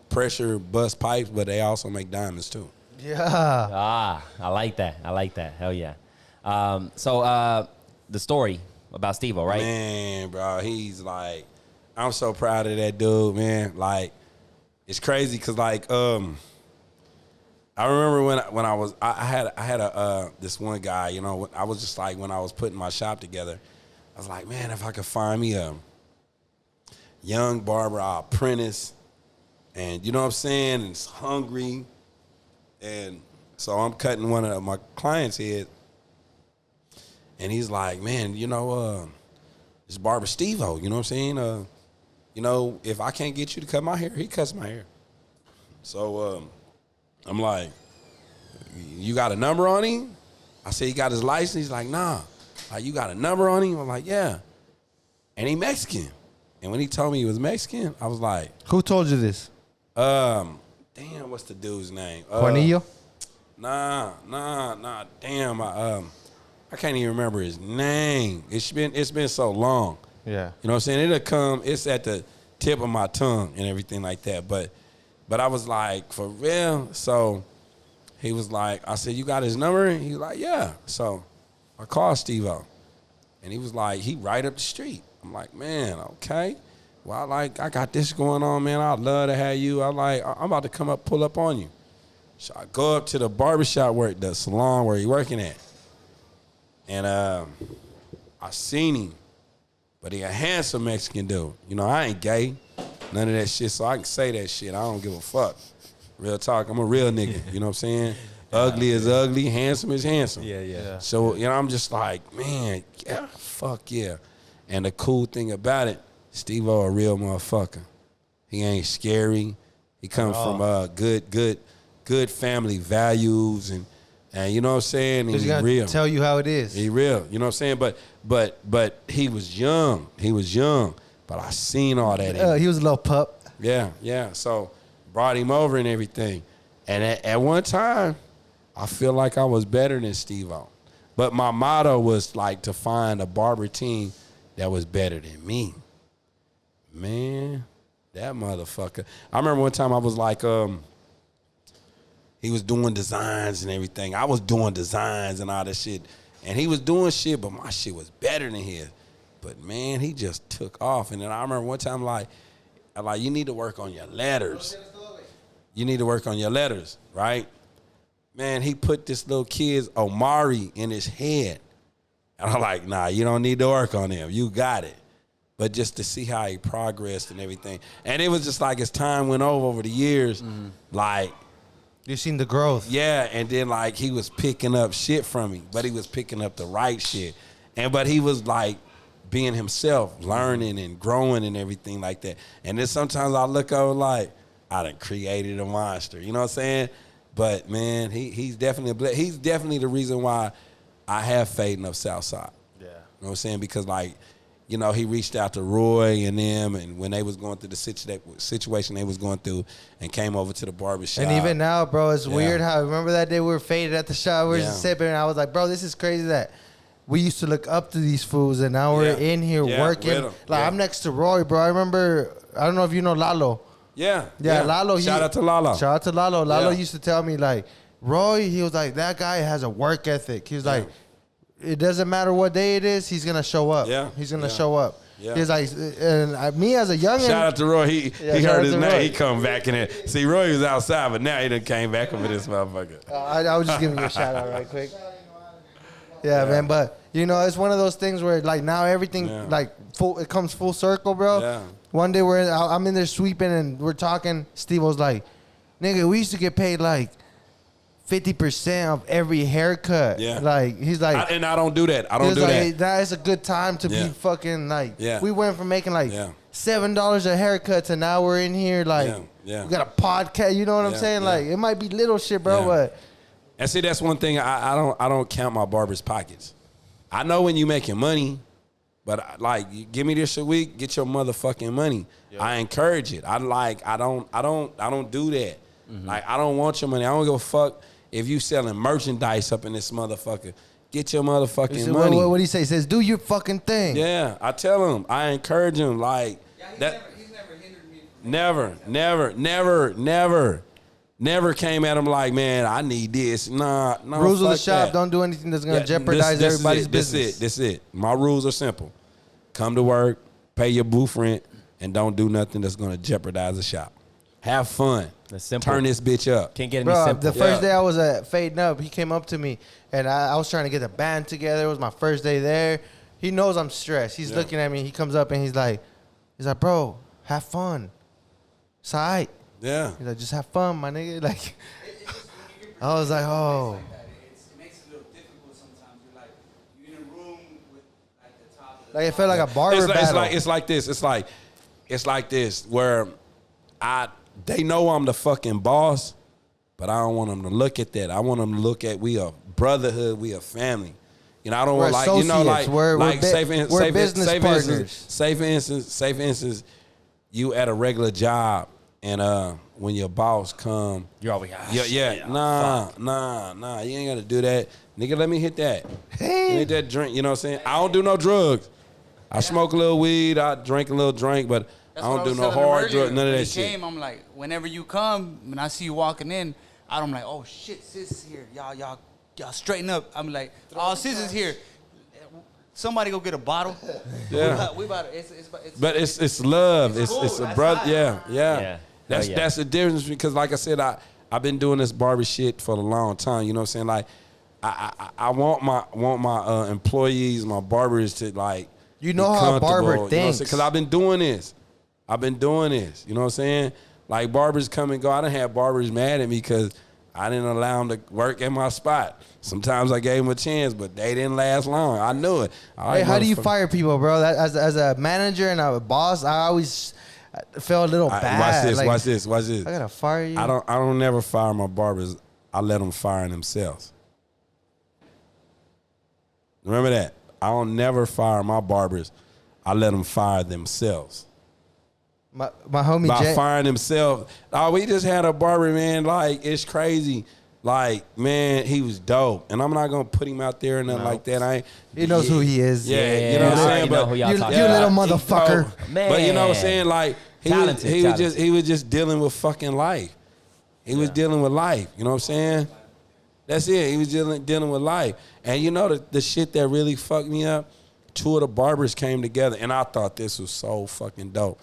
pressure busts pipes, but they also make diamonds too. Yeah. I like that. Hell yeah. So the story about Steve-O, right? Man, bro, he's like, I'm so proud of that dude, man. Like, it's crazy because like, I remember when I had this one guy, I was just like, when I was putting my shop together, I was like, man, if I could find me a young barber, apprentice, and you know what I'm saying, and it's hungry, and so I'm cutting one of my clients' head. And he's like, man, this barber Steve-O, you know what I'm saying? If I can't get you to cut my hair, he cuts my hair. So I'm like, you got a number on him? I said, he got his license? He's like, nah. Like, you got a number on him? I'm like, yeah. And he Mexican. And when he told me he was Mexican, I was like, Who told you this? damn, what's the dude's name? Juanillo? Nah, damn, I can't even remember his name. It's been so long. Yeah. You know what I'm saying? It's at the tip of my tongue and everything like that. But I was like, for real? So he was like, I said, you got his number? And he was like, yeah. So I called Steve-O. And he was like, he right up the street. I'm like, man, okay. Well, I got this going on, man. I'd love to have you. I'm about to pull up on you. So I go up to the barbershop the salon where he working at. And I seen him, but he a handsome Mexican dude. I ain't gay, none of that shit, so I can say that shit. I don't give a fuck. Real talk, I'm a real nigga, you know what I'm saying? Ugly is ugly, handsome is handsome. Yeah. So, I'm just like, man, yeah, fuck yeah. And the cool thing about it, Steve-O a real motherfucker. He ain't scary. He comes from good family values and you know what I'm saying? He's real. Tell you how it is. He real. You know what I'm saying? But he was young. But I seen all that in him. He was a little pup. Yeah. So brought him over and everything. And at one time, I feel like I was better than Steve-O. But my motto was like to find a barber team that was better than me. Man, that motherfucker. I remember one time I was like, he was doing designs and everything. I was doing designs and all that shit. And he was doing shit, but my shit was better than his. But, man, he just took off. And then I remember one time, you need to work on your letters. You need to work on your letters, right? Man, he put this little kid's Omari in his head. And I'm like, nah, you don't need to work on him. You got it. But just to see how he progressed and everything. And it was just like as time went over the years, You seen the growth. yeah, and then he was picking up shit from me, but he was picking up the right shit. But he was being himself, learning and growing and everything like that. And then sometimes I look over I done created a monster. You know what I'm saying? But man, he's definitely the reason why I have Fading Up Southside. Yeah. You know what I'm saying? Because he reached out to Roy and them, and when they was going through the situation they was going through, and came over to the barbershop. And even now, bro, it's weird how, remember that day we were faded at the shop, we were just sipping, and I was like, bro, this is crazy that we used to look up to these fools, and now we're in here working. with 'em. I'm next to Roy, bro. I remember, I don't know if you know Lalo. Yeah. Lalo. Shout out to Lalo. Shout out to Lalo. Lalo Yeah. used to tell me like, Roy, he was like, that guy has a work ethic. He was like, it doesn't matter what day it is, he's gonna show up. Yeah. He's gonna show up. Yeah. He's like, and me as a youngin'. Shout out to Roy. He shout heard out his to name. Roy. He come back in there. See, Roy was outside, but now he done came back over this motherfucker. I was just giving you a shout out right quick. Yeah, man, but you know, it's one of those things where like now everything like it comes full circle, bro. Yeah. One day I'm in there sweeping and we're talking. Steve was like, "Nigga, we used to get paid like 50% of every haircut." Yeah. Like he's like, And I don't do that. I don't do like, that. "Hey, that is a good time to Yeah. be fucking like." Yeah. We went from making like Yeah. $7 a haircut to now we're in here like Yeah. we got a podcast. You know what I'm Yeah. saying? Yeah. Like it might be little shit, bro, Yeah. but And see, that's one thing I don't count my barber's pockets. I know when you making money, but like, you give me this a week, get your motherfucking money. I encourage it. I don't do that. Like, I don't want your money. I don't give a fuck if you selling merchandise up in this motherfucker. Get your motherfucking money. what he say? He says, "Do your fucking thing." Yeah, I tell him. I encourage him. Like that. He's never hindered me. Never came at him like, man, I need this. Nah. Rules of the fuck shop: that. don't do anything that's gonna Yeah, jeopardize this everybody's is it. business. This it. My rules are simple. Come to work, pay your booth rent, and don't do nothing that's gonna jeopardize the shop. Have fun. That's simple. Turn this bitch up. Can't get any Bro, simple. the first day I was at Fading Up, he came up to me, and I was trying to get the band together. It was my first day there. He knows I'm stressed. He's looking at me. He comes up and he's like, bro, have fun. It's all right. Yeah. He's like, just have fun, my nigga. Like, I was like, oh. It makes it a little difficult sometimes. You're in a room with like the top of the Like, it felt like a barber It's battle. like this. It's like this where they know I'm the fucking boss, but I don't want them to look at that. I want them to look at we a brotherhood, we a family. You know, I don't We're want like you know associates. like We're like we're business partners. Say for instance, you at a regular job and when your boss come, You're always nah, you ain't gotta do that, nigga. Let me hit that. Let me hit that drink. You know what I'm saying? I don't do no drugs. I smoke a little weed. I drink a little drink, but I don't do no hard drugs. None of that shit. Came, I'm like, whenever you come, when I see you walking in, I'm like, oh shit, sis is here. Y'all straighten up. I'm like, oh, sis is here. Somebody go get a bottle. Yeah. we about to, But it's love. It's It's cool. a That's brother. hot. Yeah. That's the difference because, like I said, I've been doing this barber shit for a long time. You know what I'm saying? Like, I want my employees, my barbers to like. You know how a barber thinks. Because I've been doing this. You know what I'm saying? Like, barbers come and go. I done had barbers mad at me because I didn't allow them to work at my spot. Sometimes I gave them a chance, but they didn't last long. I knew it. Hey, how do you fire people, bro? As a manager and a boss, I always felt a little bad. Watch this. I gotta fire you. I don't never fire my barbers. I let them fire themselves. Remember that. I don't never fire my barbers. I let them fire themselves. My homie By Jay. firing themselves. Oh, we just had a barber, man. Like, it's crazy. Like, man, he was dope. And I'm not going to put him out there or nothing like that. He knows who he is. Yeah, you know what I'm I already saying? know But who y'all you talking little about. motherfucker. Man. But you know what I'm saying? Like, he Talented. was just dealing with fucking life. He was dealing with life. You know what I'm saying? That's it. He was dealing with life. And you know the shit that really fucked me up? Two of the barbers came together, and I thought this was so fucking dope.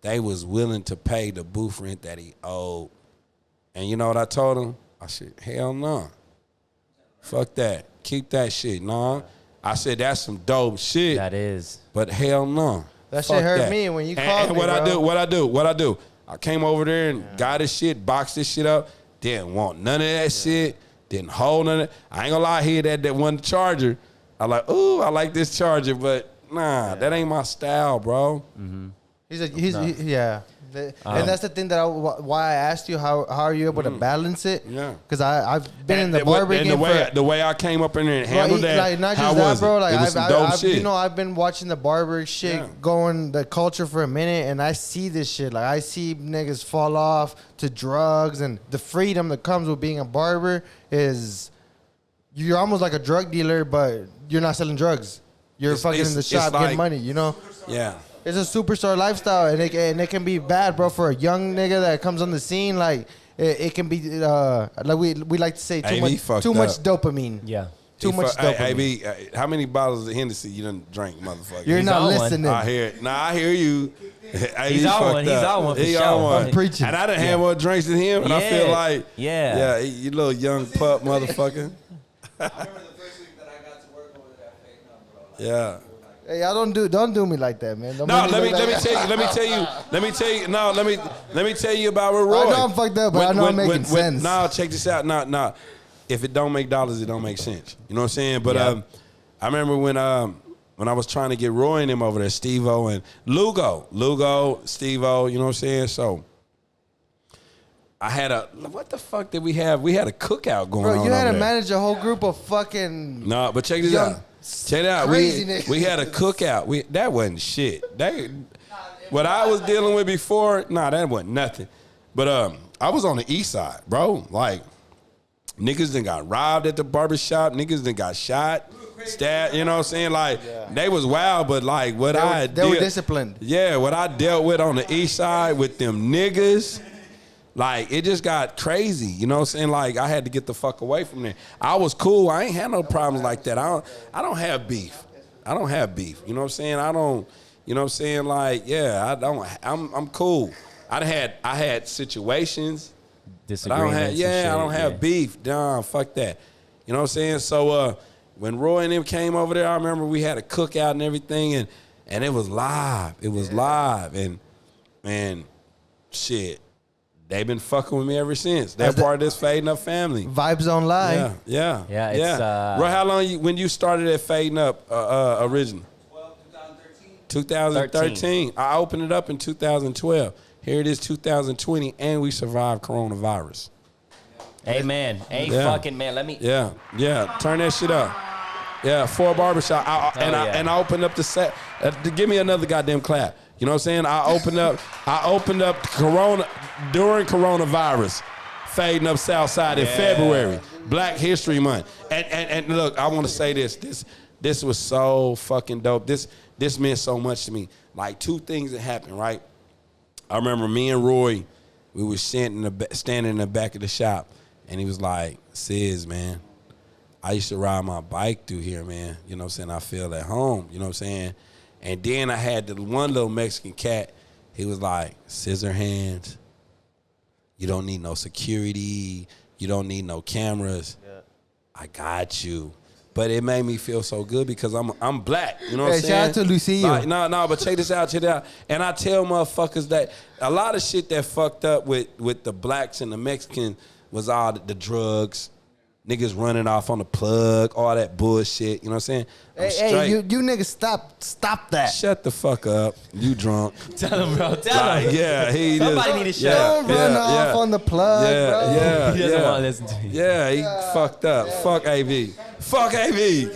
They was willing to pay the booth rent that he owed. And you know what I told him? I said, hell no. Fuck that. Keep that shit, nah. I said, that's some dope shit. That is. But hell no. That Fuck shit hurt that. me when you And called me, what bro. I do? I came over there and got his shit, boxed this shit up. Didn't want none of that shit. Didn't hold none of it. I ain't gonna lie, he had that one charger. I like, ooh, I like this charger, but nah, that ain't my style, bro. Yeah. And that's the thing why I asked you how are you able to balance it? Yeah. Because I've been in the And barber game the way I came up in there and handled that, like not how just that, was bro. it? Like It was some dope shit. you know, I've been watching the barber shit Yeah. going the culture for a minute, and I see this shit. Like I see niggas fall off to drugs, and the freedom that comes with being a barber is you're almost like a drug dealer, but you're not selling drugs. You're fucking in the shop getting money. You know. Yeah. it's a superstar lifestyle, and it can be bad, bro, for a young nigga that comes on the scene. Like it can be like we like to say Hey, he fucked too much up. dopamine. Yeah. Too much dopamine. Hey, B, how many bottles of Hennessy you done drank, motherfucker? You're He's not on one. listening. I hear it. Nah, I hear you. Hey, He's he on fucked one. He's up. on one for He sure. on one. I'm preaching. And I done had more drinks than him, and I feel Yeah. like, Yeah. you little young pup, motherfucker. I remember the first week that I got to work over there at Fake Number, bro. Like, Yeah. Hey, y'all don't do me like that, man. Don't No, make let me look like- tell you about with Roy. I know I'm fucked up, but I know I'm making sense. No, check this out. No. If it don't make dollars, it don't make sense. You know what I'm saying? But Yeah. I remember when I was trying to get Roy and him over there, Steve-O and Lugo, Steve-O, you know what I'm saying? So I had what the fuck did we have? We had a cookout going on. Bro, you had over to there. manage a whole group of fucking. No, but check this young, out. Check it out. crazy We niggas. had a cookout. That wasn't shit. What I was dealing with before, that wasn't nothing. But I was on the east side, bro. Like, niggas done got robbed at the barbershop. Niggas done got shot, stabbed. You know what I'm saying? Like, they was wild, but like what They were disciplined. Yeah, what I dealt with on the east side with them niggas. Like, it just got crazy, you know what I'm saying? Like, I had to get the fuck away from there. I was cool. I ain't had no problems like that. I don't have beef. You know what I'm saying? I don't, you know what I'm saying? Like, yeah, I'm cool. I had situations. But I don't have beef. Nah, fuck that. You know what I'm saying? So when Roy and them came over there, I remember we had a cookout and everything, and it was live. It was live, and shit. They've been fucking with me ever since. They're part of this Fading Up family. Vibes on live. Yeah. Yeah, it's, Roy, how long when you started at Fading Up originally? 2013. 2013. I opened it up in 2012. Here it is, 2020, and we survived coronavirus. Amen. Yeah. Fucking man. Let me. Yeah. Turn that shit up. Yeah, for a barbershop. I opened up the set. Give me another goddamn clap. You know what I'm saying? I opened up Corona during coronavirus, Fading Up Southside in February, Black History Month. And look, I want to say this. This was so fucking dope. This meant so much to me. Like, two things that happened, right? I remember me and Roy, we were standing in the back of the shop, and he was like, "Sis, man, I used to ride my bike through here, man. You know what I'm saying? I feel at home. You know what I'm saying?" And then I had the one little Mexican cat. He was like, "Scissor hands. You don't need no security. You don't need no cameras. Yeah. I got you." But it made me feel so good because I'm black. You know what I'm saying? Shout out to Lucio. Like, no, but check this out. And I tell motherfuckers that a lot of shit that fucked up with the blacks and the Mexicans was all the drugs, niggas running off on the plug, all that bullshit. You know what I'm saying? Hey, you niggas stop that. Shut the fuck up. You drunk. Tell him, bro. Tell him. Yeah, he Somebody just, need to shut up. Don't run off on the plug, bro. Yeah, He doesn't want to listen to you. Yeah, he fucked up. Fuck AV. Fuck AV.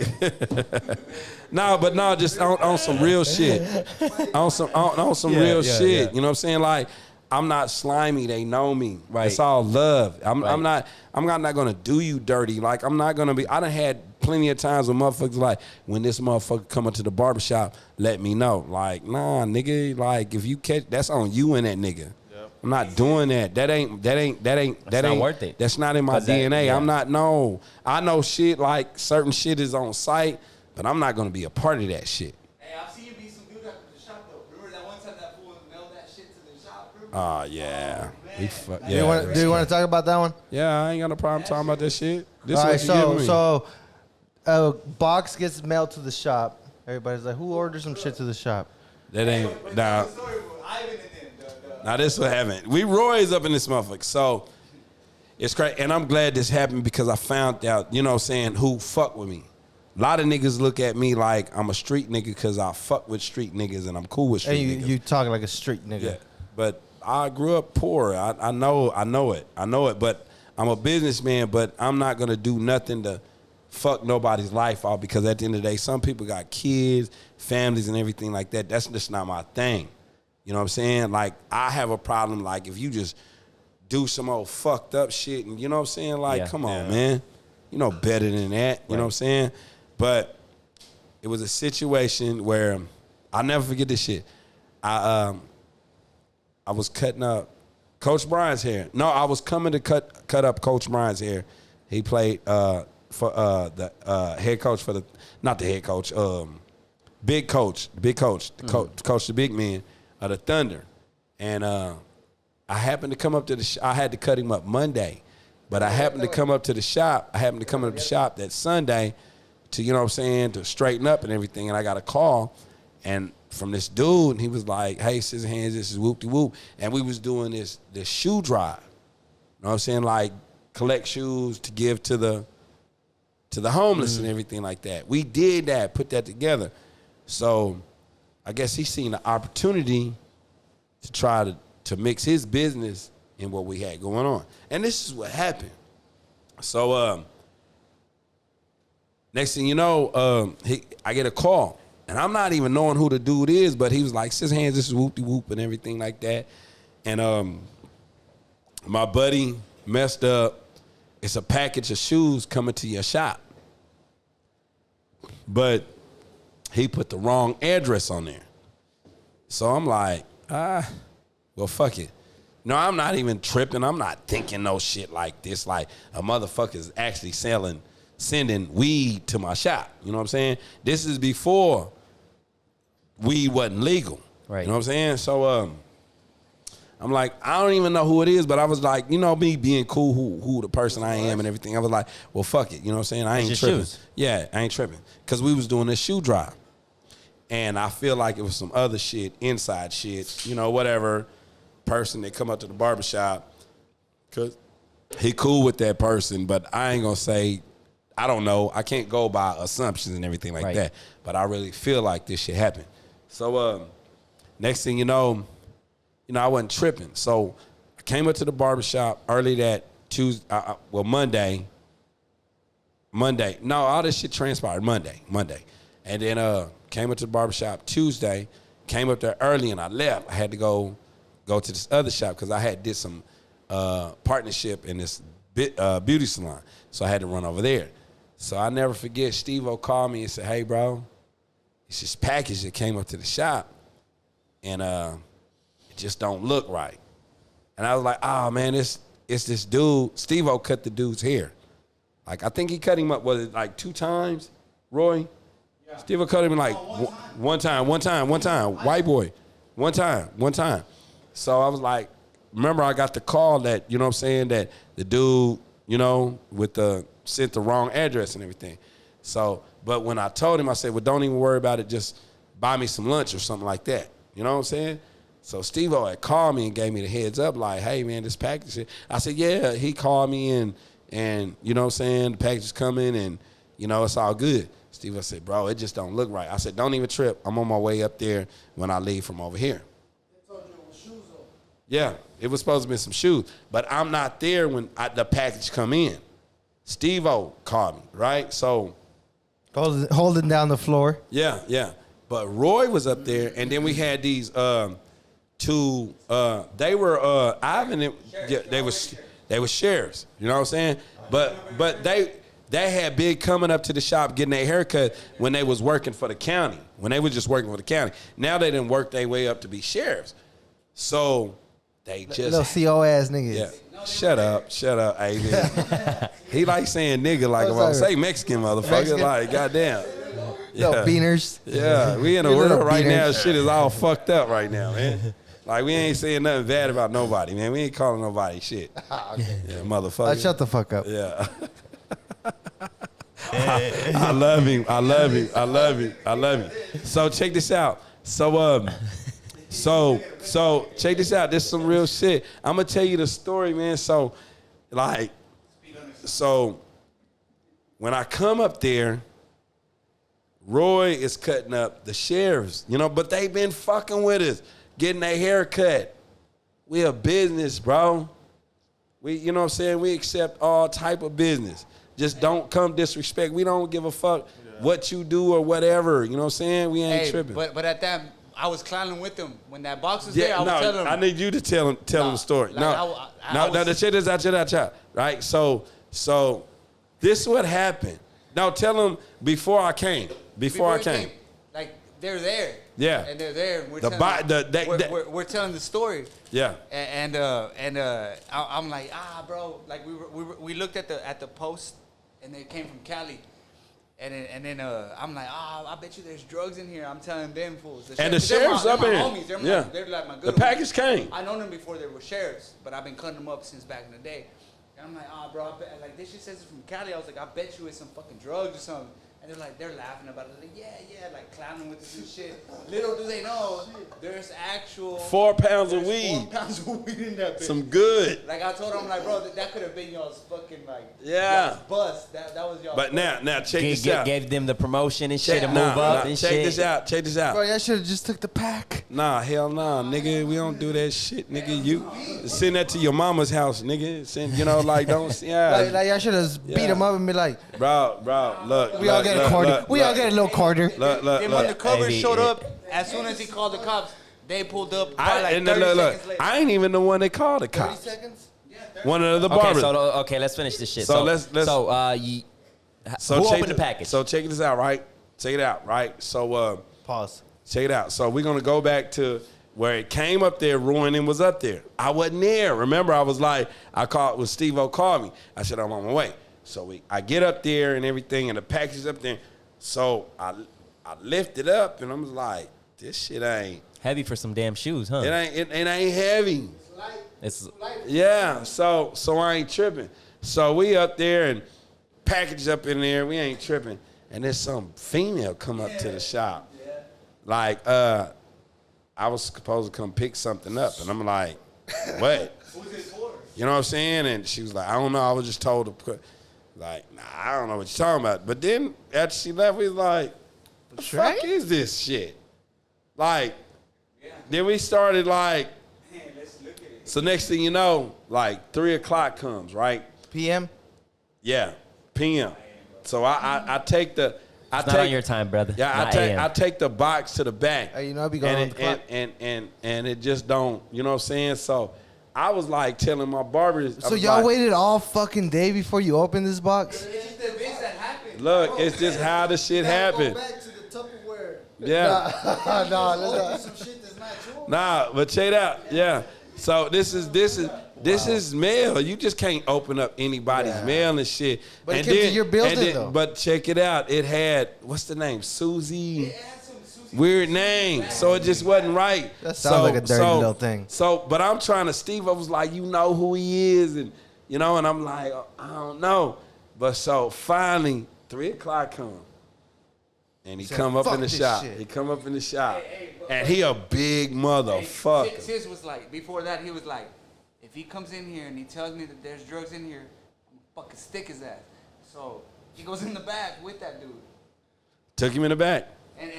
Just on some real shit. On some real shit. You know what I'm saying? Like, I'm not slimy. They know me. Right. It's all love. I'm not gonna do you dirty. Like, I'm not gonna be. I done had plenty of times when motherfuckers like, when this motherfucker come into the barbershop, let me know. Like, nah, nigga. Like, if you catch, that's on you and that nigga. Yep. I'm not doing that. That ain't not worth it. That's not in my DNA. I'm not. No, I know shit. Like, certain shit is on site, but I'm not gonna be a part of that shit. Hey, I've seen you be some dude after the shop, though. Remember that one time that fool mailed that shit to the shop? Remember? Oh, yeah. Do you want to talk about that one? Yeah, I ain't got no problem talking about that shit. This All right, is what you giving me. so a box gets mailed to the shop. Everybody's like, who orders some shit to the shop? That ain't now. Now this what happened. We Roy's up in this motherfucker. So it's crazy. And I'm glad this happened because I found out, you know what I'm saying, who fuck with me. A lot of niggas look at me like I'm a street nigga because I fuck with street niggas and I'm cool with street And niggas. you talking like a street nigga. Yeah. But I grew up poor. I know it. But I'm a businessman, but I'm not gonna do nothing to fuck nobody's life out because at the end of the day, some people got kids, families, and everything like that. That's just not my thing. You know what I'm saying? Like, I have a problem, like, if you just do some old fucked up shit, and you know what I'm saying? Like, come on, man. You know better than that. You know what I'm saying? But it was a situation where I'll never forget this shit. I was cutting up Coach Bryant's hair. No, I was coming to cut up Coach Bryant's hair. He played for the head coach for the, not the head coach, big coach, the coach the big man of the Thunder. And I happened to come up to I had to cut him up Monday, but I happened to come up to the shop. I happened to come up to the shop that Sunday to, you know what I'm saying, to straighten up and everything. And I got a call and from this dude, and he was like, hey, Scissor Hands, this is whoop-de-whoop. And we was doing this shoe drive. You know what I'm saying? Like, collect shoes to give to the homeless and everything like that. We did that, put that together. So I guess he seen the opportunity to try to mix his business in what we had going on. And this is what happened. So next thing you know, I get a call. And I'm not even knowing who the dude is, but he was like, Scissor Hands, this is whoop-de-whoop and everything like that. And my buddy messed up. It's a package of shoes coming to your shop. But he put the wrong address on there. So I'm like, well, fuck it. No, I'm not even tripping. I'm not thinking no shit like this. Like a motherfucker's actually sending weed to my shop. You know what I'm saying? This is before weed wasn't legal. Right. You know what I'm saying? So I'm like, I don't even know who it is, but I was like, you know, me being cool, who the person I am and everything. I was like, well, fuck it. You know what I'm saying? I ain't It's tripping. shoes. Yeah, I ain't tripping. Because we was doing this shoe drive. And I feel like it was some other shit, inside shit, you know, whatever person that come up to the barbershop. Because he cool with that person, but I ain't going to say, I don't know. I can't go by assumptions and everything like Right. that. But I really feel like this shit happened. So next thing you know, I wasn't tripping. So I came up to the barbershop early that Tuesday, Monday. No, all this shit transpired Monday. And then came up to the barbershop Tuesday, came up there early and I left. I had to go to this other shop because I had did some partnership in this beauty salon. So I had to run over there. So I never forget, Steve-O called me and said, hey, bro, it's this package that came up to the shop and it just don't look right. And I was like, oh, man, it's this dude. Steve-O cut the dude's hair. Like, I think he cut him up, was it like 2 times, Roy? Yeah. Steve-O cut him like one time, white boy, one time. So I was like, remember I got the call that, you know what I'm saying, that the dude, you know, sent the wrong address and everything. So, but when I told him, I said, well, don't even worry about it. Just buy me some lunch or something like that. You know what I'm saying? So Steve-O had called me and gave me the heads up like, hey, man, this package. I said, yeah. He called me and you know what I'm saying, the package is coming and, you know, it's all good. Steve-O said, bro, it just don't look right. I said, don't even trip. I'm on my way up there when I leave from over here. They told you it was shoes though. Yeah, it was supposed to be some shoes. But I'm not there when the package come in. Steve-O called me, right? So Holding down the floor. Yeah. But Roy was up there, and then we had these two. They were Ivan. They were sheriffs. You know what I'm saying? But they had been coming up to the shop getting their haircut when they was working for the county. When they was just working for the county. Now they didn't work their way up to be sheriffs. So they just Little CO ass niggas. yeah. Shut up, hey man. He like saying nigga like Oh, if I sorry. say Mexican motherfucker, Mexican? like goddamn. Little beaners. Yeah, we in a You world little right now. beaners. Shit is all fucked up right now, man. Like we ain't saying nothing bad about nobody, man. We ain't calling nobody shit. Yeah, motherfucker. Shut the fuck up. Yeah. I love him. So check this out. So check this out. This is some real shit. I'm gonna tell you the story, man. So when I come up there, Roy is cutting up the sheriffs, you know, but they been fucking with us, getting their hair cut. We a business, bro. You know what I'm saying? We accept all type of business. Just don't come disrespect. We don't give a fuck what you do or whatever. You know what I'm saying? We ain't tripping. But at that, I was clowning with them when that box was there. I was telling them. I need you to tell him the story. Check this out. Right? So this is what happened. Now tell him before I came. Like they're there. Yeah. And they're there. And we're The telling we're telling the story. Yeah. I'm like, bro, like we looked at the post, and they came from Cali. And then I'm like, I bet you there's drugs in here. I'm telling them fools. And the sheriff's up they're in my here. homies. They're Yeah. they're like my good The homies. package came. I known them before they were sheriffs, but I've been cutting them up since back in the day. And I'm like, bro, I bet, like this shit says it's from Cali. I was like, I bet you it's some fucking drugs or something. And they're laughing about it. Like, yeah, like clowning with this and shit. Little do they know, there's actual 4 pounds of weed. 4 pounds of weed in that bitch. Some good. Like I told them, like, bro, that could have been y'all's fucking like Yeah. y'all's bust. That was y'all. But now check this out. Gave them the promotion and shit to move Nah, up nah, and check shit. this out. Check this out. Bro, y'all should have just took the pack. Nah, hell nah, nigga. We don't do that shit, nigga. You send that to your mama's house, nigga. Send, like, don't, yeah. Like y'all should have beat him up and be like, Bro, look. we all get a quarter. We all get a little quarter. Look. Them undercover Hey, showed hey. up as soon as he called the cops. They pulled up. I, Probably like and 30 look, seconds later. I ain't even the one that called the 30 cops. seconds? One of the Okay, barbers. so let's finish this shit. So let's- who check opened the package? So check this out, right? Check it out, right? So Pause. check it out. So we're gonna go back to where it came up there. Ruin was up there. I wasn't there. Remember, I was like, when Steve-O called me. I said I'm on my way. So I get up there and everything, and the package is up there. So I lift it up, and I'm like, this shit ain't. Heavy for some damn shoes, huh? It ain't heavy. It's Yeah, so I ain't tripping. So we up there and package up in there. We ain't tripping. And there's some female come up to the shop. Like, I was supposed to come pick something up. And I'm like, what? You know what I'm saying? And she was like, I don't know. I was just told to put, like, nah, I don't know what you're talking about. But then after she left, we was like, the fuck is this shit? Like, then we started like, so next thing you know, like 3 o'clock comes, right? PM? Yeah, PM. So I take the, not on your time, brother. Yeah, Not AM. I take the box to the back. Hey, you know I be going on the clock. And it just don't, you know what I'm saying? So I was like telling my barbers. I So was y'all like, waited all fucking day before you opened this box? It's just the events that happened. Look, it's just how the shit happened. back to the Tupperware. Yeah. Nah, let's Some shit that's not yours. Nah, but check it out. Yeah. So this is mail. You just can't open up anybody's mail and shit. But it and came to then, your building, and then- though. But check it out. It had, what's the name? Susie. Weird name. So it just wasn't right. That sounds like a dirty little thing. So, but I'm trying to, Steve, I was like, you know who he is. And, and I'm like, I don't know. But so finally, 3 o'clock come. And he Said, come up in "Fuck the this shop. shit." He come up in the shop. And he a big motherfucker. Sis was like, before that, he was like, if he comes in here and he tells me that there's drugs in here, I'm gonna fucking stick his ass. So he goes in the back with that dude. Took him in the back. And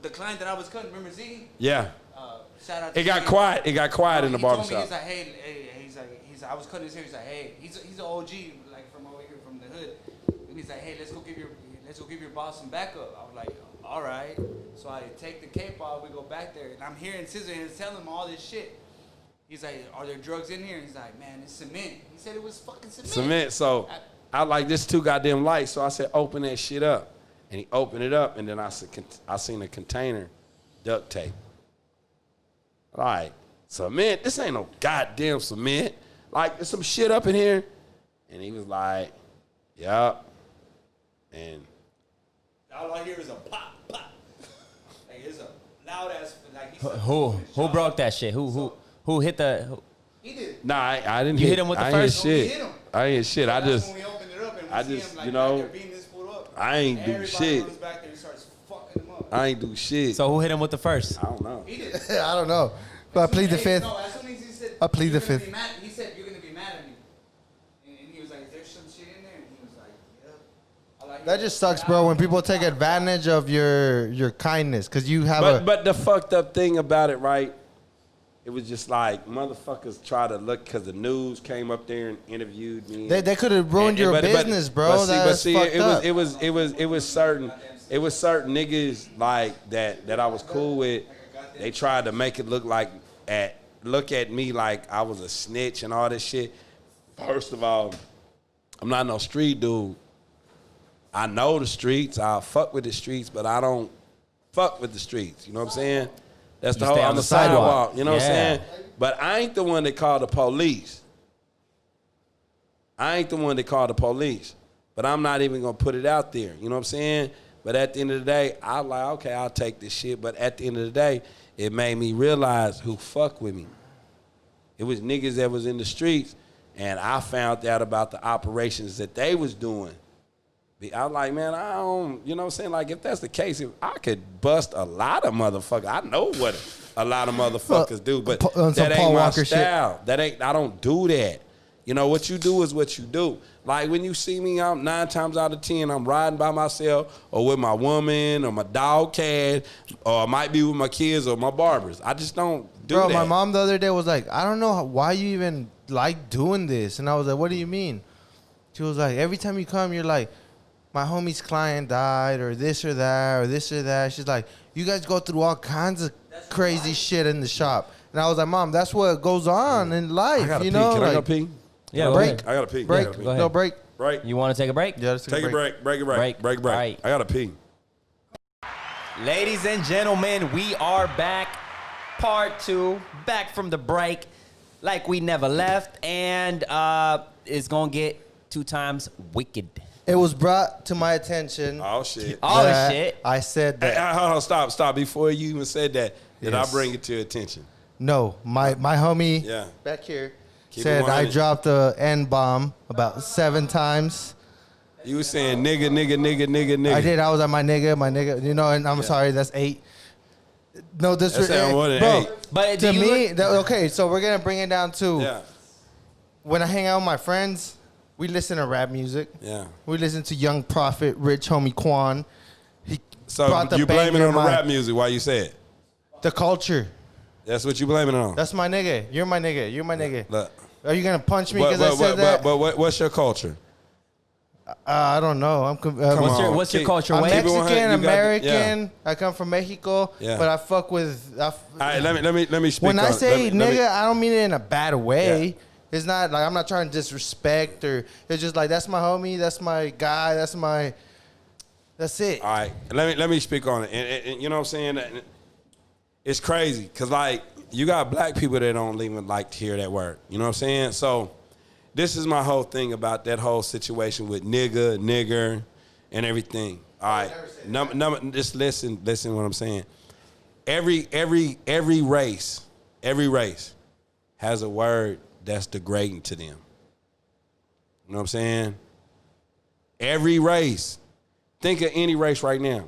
the client that I was cutting, remember Z? Yeah. Shout out to It got Z. quiet. It got quiet in the He told me, barbershop. he's like, hey, he's like, I was cutting his hair. He's like, hey, he's an OG, like from over here, from the hood. And he's like, hey, let's go give your boss some backup. I was like, all right. So I take the cape off. We go back there, and I'm hearing Scissor and he's telling him all this shit. He's like, are there drugs in here? And he's like, man, it's cement. He said it was fucking cement. Cement. So I like this too goddamn light. So I said, open that shit up. And he opened it up, and then I seen a container, duct tape. Like, cement? This ain't no goddamn cement. Like, there's some shit up in here. And he was like, yup. And All I hear is a pop, pop. Like it's a loud ass. Like he said, Who broke that shit? Who hit the? He did. nah, I didn't You hit hit him with the I ain't first? hit No, shit. we hit him. I ain't hit shit. I That's just, when we opened it up and we I see just, him like you know, back there beating this fool up. I ain't do Everybody shit. runs back there and starts fucking him up. I ain't do shit. So who hit him with the first? I don't know. He did. I don't know. But I plead the fifth. No, as soon as he said, I plead "You're the gonna fifth." be mad," he said, "You're gonna be mad at me," and he was like, "Is there some shit in there?" And he was like, "Yeah." That just sucks, bro, when people take advantage of your kindness. Because you have But the fucked up thing about it, right? It was just like motherfuckers try to look because the news came up there and interviewed me. They could have ruined your business, bro. That's fucked up. It was certain niggas like that I was cool with. They tried to make it look at me like I was a snitch and all this shit. First of all, I'm not no street dude. I know the streets. I'll fuck with the streets, but I don't fuck with the streets. You know what I'm saying? That's the You whole stay on on the the sidewalk. sidewalk. You know what I'm Yeah. saying? But I ain't the one that called the police. But I'm not even gonna put it out there. You know what I'm saying? But at the end of the day, I like, okay, I'll take this shit. But at the end of the day, it made me realize who fuck with me. It was niggas that was in the streets, and I found out about the operations that they was doing. I was like, man, I don't, you know what I'm saying? Like, if that's the case, if I could bust a lot of motherfuckers. I know what a lot of motherfuckers do, but some that Paul ain't my Walker shit. style. I don't do that. You know, what you do is what you do. Like, when you see me, I'm 9 times out of 10, I'm riding by myself or with my woman or my dog cat, or I might be with my kids or my barbers. I just don't do Bro, that. my mom the other day was like, I don't know why you even like doing this. And I was like, what do you mean? She was like, every time you come, you're like, my homie's client died or this or that or this or that. She's like, you guys go through all kinds of crazy shit in the shop. And I was like, Mom, that's what goes on in life, I gotta you pee. know? Can I go Like, pee? Yeah, go break. ahead. I gotta pee. break. I gotta pee. Go ahead. No, break. Break. You want to take a break? Yeah, let's Take a break. Break a break. Break a break. All right. I gotta pee. Ladies and gentlemen, we are back. Part 2. Back from the break. Like we never left. And it's going to get 2 times wicked. It was brought to my attention. Oh shit. Oh, that shit. I said Hey, that. hold on, stop. Before you even said that, did I Yes. bring it to your attention? No, my homie Yeah. back here Keep it said I 100. dropped the N-bomb about 7 times. You was saying nigga. I did. I was like, my nigga. You know, and I'm sorry, that's 8. No, this That sound more than bro. 8. But To do you me, look- okay, so we're gonna bring it down to Yeah. when I hang out with my friends, we listen to rap music. Yeah. We listen to Young Prophet, Rich Homie Quan. He So brought the you blaming it banger on the in my- rap music while you say it? the culture. That's what you blaming it on? That's my nigga. You're my nigga. You're my nigga. Look. Are you gonna punch me because I said that? But what's your culture? I don't know. Come What's your Keep- culture? I'm Wait. Keep it 100. Mexican, You got- American. I come from Mexico, Yeah. but I fuck with. All right, let me speak When on I it. say Let me- nigga, I don't mean it in a bad way. Yeah. It's not like I'm not trying to disrespect or. It's just like that's my homie, that's my guy, that's it. All right, let me speak on it. And you know what I'm saying? It's crazy because, like, you got black people that don't even like to hear that word. You know what I'm saying? So this is my whole thing about that whole situation with nigger, and everything. All right, just listen what I'm saying. Every race has a word that's degrading to them. You know what I'm saying? Every race. Think of any race right now.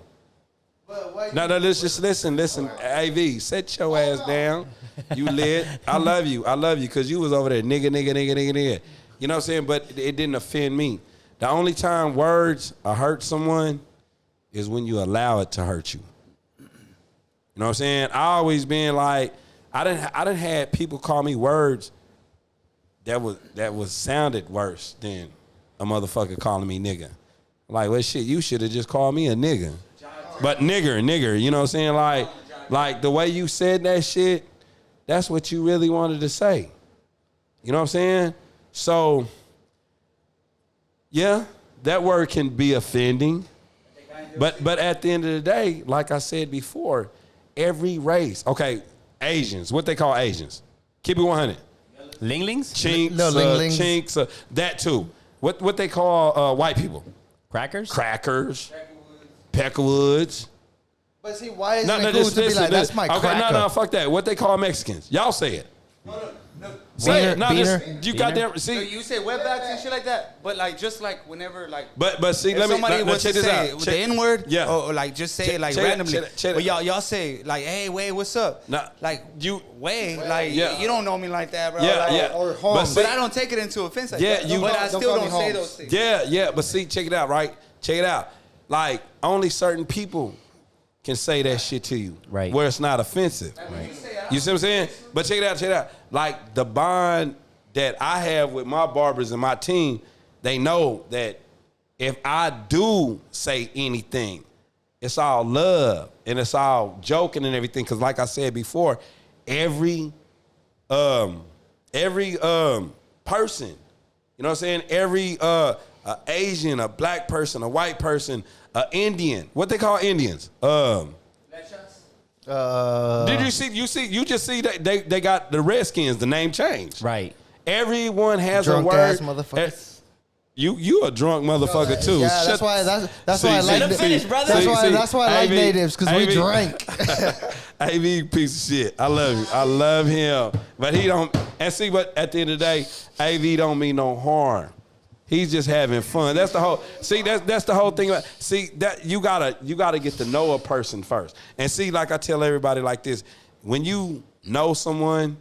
No, let's just listen. AV, set your ass down. You lit. I love you because you was over there, nigga. You know what I'm saying? But it didn't offend me. The only time words hurt someone is when you allow it to hurt you. You know what I'm saying? I always been like, I didn't had people call me words that was sounded worse than a motherfucker calling me nigga. Like, well, shit, you should have just called me a nigga. But nigger, you know what I'm saying? Like the way you said that shit, that's what you really wanted to say. You know what I'm saying? So, yeah, that word can be offending. But at the end of the day, like I said before, every race, okay, Asians, what they call Asians? Keep it 100. Linglings? Chinks, Little linglings. chinks, that too. What they call white people? Crackers? Crackers, Peckerwoods. But see, why isn't it cool to be like, that's my okay, cracker? no, fuck that. What they call Mexicans? Y'all say it. Say it. No, Beaner. you goddamn So see. you say wetbacks and shit like that, but like just like whenever like But see, if let me somebody wants to check this say out. the N word, Yeah. or like just say it like check it- randomly. check it- But y'all say like, hey, Wade, what's up? Nah, Like you- Wade, like Yeah. you don't know me like that, bro. Yeah, like, yeah. or But Holmes. see- But I don't take it into offense like Yeah, that. you- But I Don't still call me don't say Holmes. those things. Yeah, but see, check it out, right? Check it out. Like, only certain people can say that shit to you. Right. Where it's not offensive. Right. You see what I'm saying? But check it out. Like, the bond that I have with my barbers and my team, they know that if I do say anything, it's all love and it's all joking and everything. Because like I said before, every person, you know what I'm saying? Every a Asian, a black person, a white person, a Indian. What they call Indians? Did you see? You just see that they got the Redskins. The name changed. Right. Everyone has Drunk a word. ass motherfuckers. You a drunk motherfucker too. Yeah, Shut- that's why See, I like Let him finish, brother. that's why I like AV, natives, because we AV. drank. AV piece of shit. I love you. I love him. But he don't. And see, but at the end of the day, AV don't mean no harm. He's just having fun. That's the whole. See, that's the whole thing. See, that you gotta get to know a person first. And see, like I tell everybody like this, when you know someone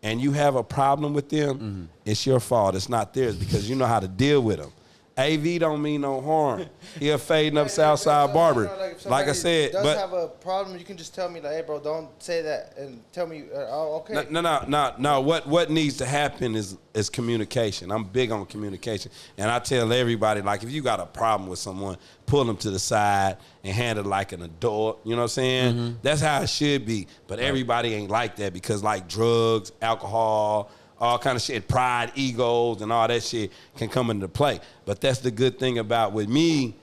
and you have a problem with them, it's your fault. It's not theirs because you know how to deal with them. AV don't mean no harm. He a fading up Southside barber. Like I said, does but have a problem, you can just tell me, like, hey, bro, don't say that, and tell me, okay. No. What needs to happen is communication. I'm big on communication, and I tell everybody, like, if you got a problem with someone, pull them to the side and handle it like an adult. You know what I'm saying? That's how it should be. But everybody ain't like that because, like, drugs, alcohol, all kind of shit, pride, egos, and all that shit can come into play. But that's the good thing about with me,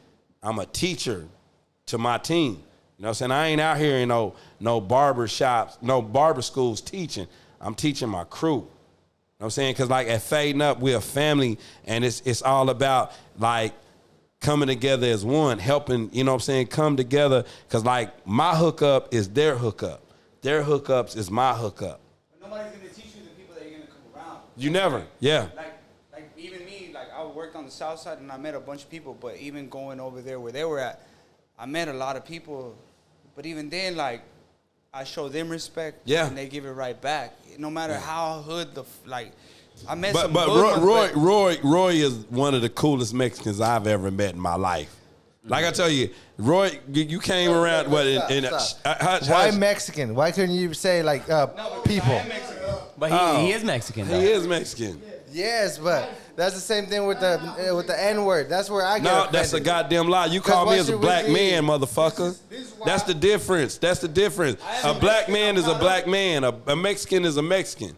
I'm a teacher to my team. You know what I'm saying? I ain't out here in no barber shops, no barber schools teaching. I'm teaching my crew. You know what I'm saying? Because like at Fading Up, we're a family, and it's all about like coming together as one, helping, you know what I'm saying, come together. Because like my hookup is their hookup. Their hookups is my hookup. But nobody's gonna teach you the people that you're gonna come around. You never, yeah. Like even me, like I worked on the south side and I met a bunch of people, but even going over there where they were at, I met a lot of people, but even then, like, I show them respect, Yeah. and they give it right back. No matter how hood I met But some but hood ones, Roy is one of the coolest Mexicans I've ever met in my life. Like I tell you, Roy, you came around Why Mexican? Why couldn't you say, like, No, because people? I am Mexican. But he is Mexican, though. He is Mexican. Yes, but that's the same thing with the N-word. That's where I get No, offended. that's a goddamn lie. You call me what as a should we black do? man, motherfucker. That's the difference. That's the difference. A black man is a black man. A Mexican is a Mexican.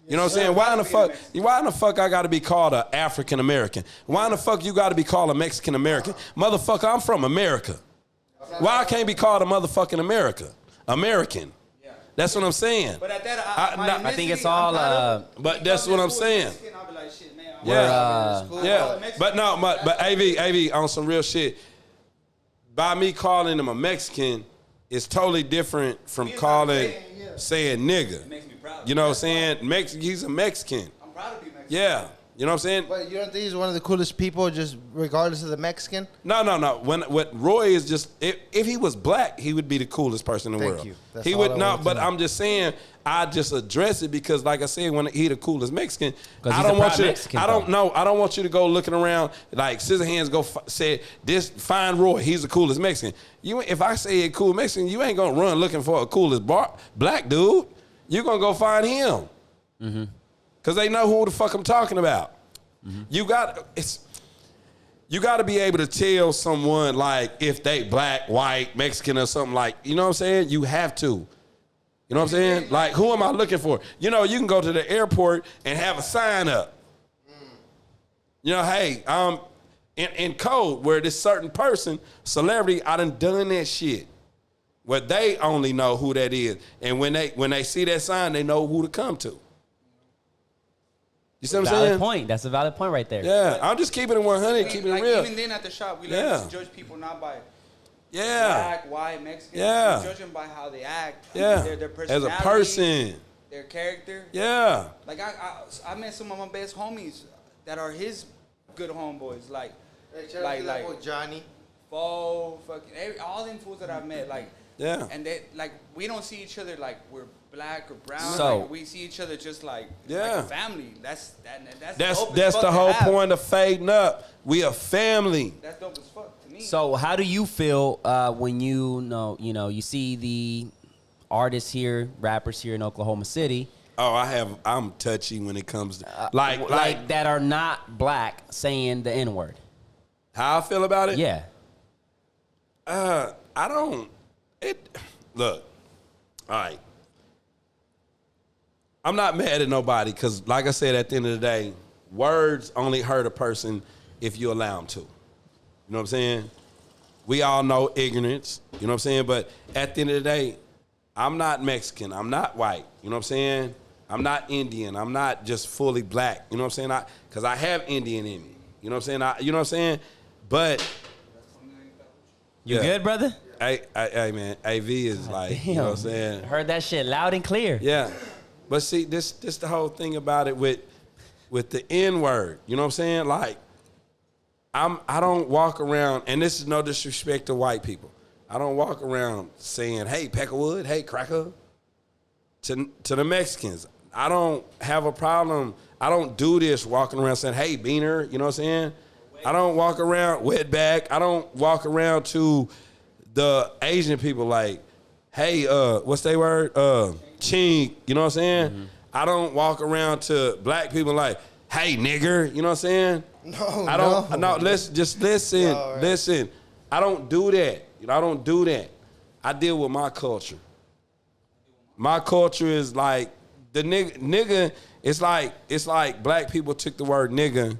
You know what I'm saying? Why in the fuck I gotta be called an African American? Why in the fuck you gotta be called a Mexican American? Motherfucker, I'm from America. Why I can't be called a motherfucking American? That's what I'm saying. But at that, I think it's all. But that's what I'm saying. I'll be like, shit, man. Yeah. But no, but AV on some real shit. By me calling him a Mexican, it's totally different from saying nigga. It makes me proud. You know what I'm saying? He's a Mexican. I'm proud to be Mexican. Yeah. You know what I'm saying? But you don't think he's one of the coolest people, just regardless of the Mexican? No. What Roy is just if he was black, he would be the coolest person in the Thank world. you. That's He all would I not. wanted to But know. I'm just saying, I just address it because, like I said, when he the coolest Mexican, 'Cause I he's don't a want proud you. Mexican, I don't though. know. I don't want you to go looking around like Scissor Hands say this. Find Roy. He's the coolest Mexican. If I say a cool Mexican, you ain't gonna run looking for a coolest black dude. You're gonna go find him. Cause they know who the fuck I'm talking about. You got to be able to tell someone like if they black, white, Mexican or something like, you know what I'm saying? You have to. You know what I'm saying? Like, who am I looking for? You know, you can go to the airport and have a sign up. You know, hey, in code where this certain person, celebrity, I done that shit. Where they only know who that is. And when they see that sign, they know who to come to. You see what I'm Valid saying? point. That's a valid point right there. Yeah, I'm just keeping it 100, keeping it real. Even then at the shop, we learn to judge people not by black, white, Mexican. Yeah. We judge them by how they act. Yeah, Their as a personality, person. their character. Yeah. Like I met some of my best homies that are his good homeboys. Like Johnny. Fo, all them fools that I've met. Like Yeah. and they like we don't see each other like we're black or brown. So- like, we see each other just like Yeah. a family. That's That's the whole point of Fading Up. We a family. That's dope as fuck to me. So how do you feel when you see the artists here, rappers here in Oklahoma City, I'm touchy when it comes to like that are not black saying the N-word? how I feel about it? Yeah. I don't. Look, all right. I'm not mad at nobody because, like I said, at the end of the day, words only hurt a person if you allow them to. You know what I'm saying? We all know ignorance. You know what I'm saying? But at the end of the day, I'm not Mexican. I'm not white. You know what I'm saying? I'm not Indian. I'm not just fully black. You know what I'm saying? Because I have Indian in me. You know what I'm saying? You know what I'm saying? But You good, brother? Hey, man, AV is like, you know what I'm saying? Heard that shit loud and clear. Yeah. But see, this the whole thing about it with the N-word. You know what I'm saying? Like, I don't walk around, and this is no disrespect to white people. I don't walk around saying, hey, Peckerwood, hey, cracker, to the Mexicans. I don't have a problem. I don't do this walking around saying, hey, Beaner, you know what I'm saying? I don't walk around wetback. I don't walk around to the Asian people like, hey, what's their word? Chink, you know what I'm saying? Mm-hmm. I don't walk around to black people like, hey, nigger, you know what I'm saying? No, let's just listen, right. Listen. I don't do that. You know, I don't do that. I deal with my culture. My culture is like the nigga. It's like black people took the word nigger,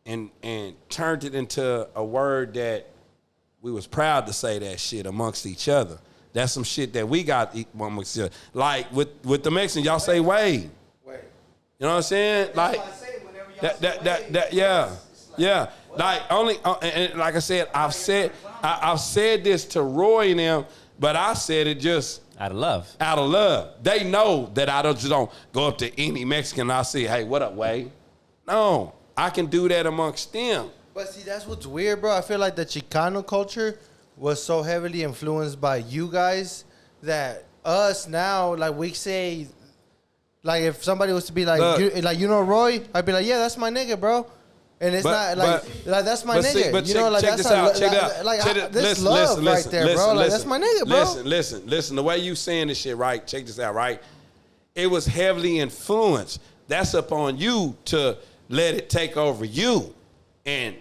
and turned it into a word that we was proud to say that shit amongst each other. That's some shit that we got amongst each other. Like with the Mexicans, y'all say Wade. You know what I'm saying? Like yeah. Like only and like I said, I've said this to Roy and them, but I said it just out of love. Out of love. They know that I just don't go up to any Mexican and I say, hey, what up, Wade? No, I can do that amongst them. But see, that's what's weird, bro. I feel like the Chicano culture was so heavily influenced by you guys that us now, like we say, like if somebody was to be like, you know Roy, I'd be like, yeah, that's my nigga, bro. And it's not like that's my nigga. But you know, like check this out. Check it out. Like this love right there, bro. Like that's my nigga, bro. Listen. The way you saying this shit, right? Check this out, right? It was heavily influenced. That's up on you to let it take over you. And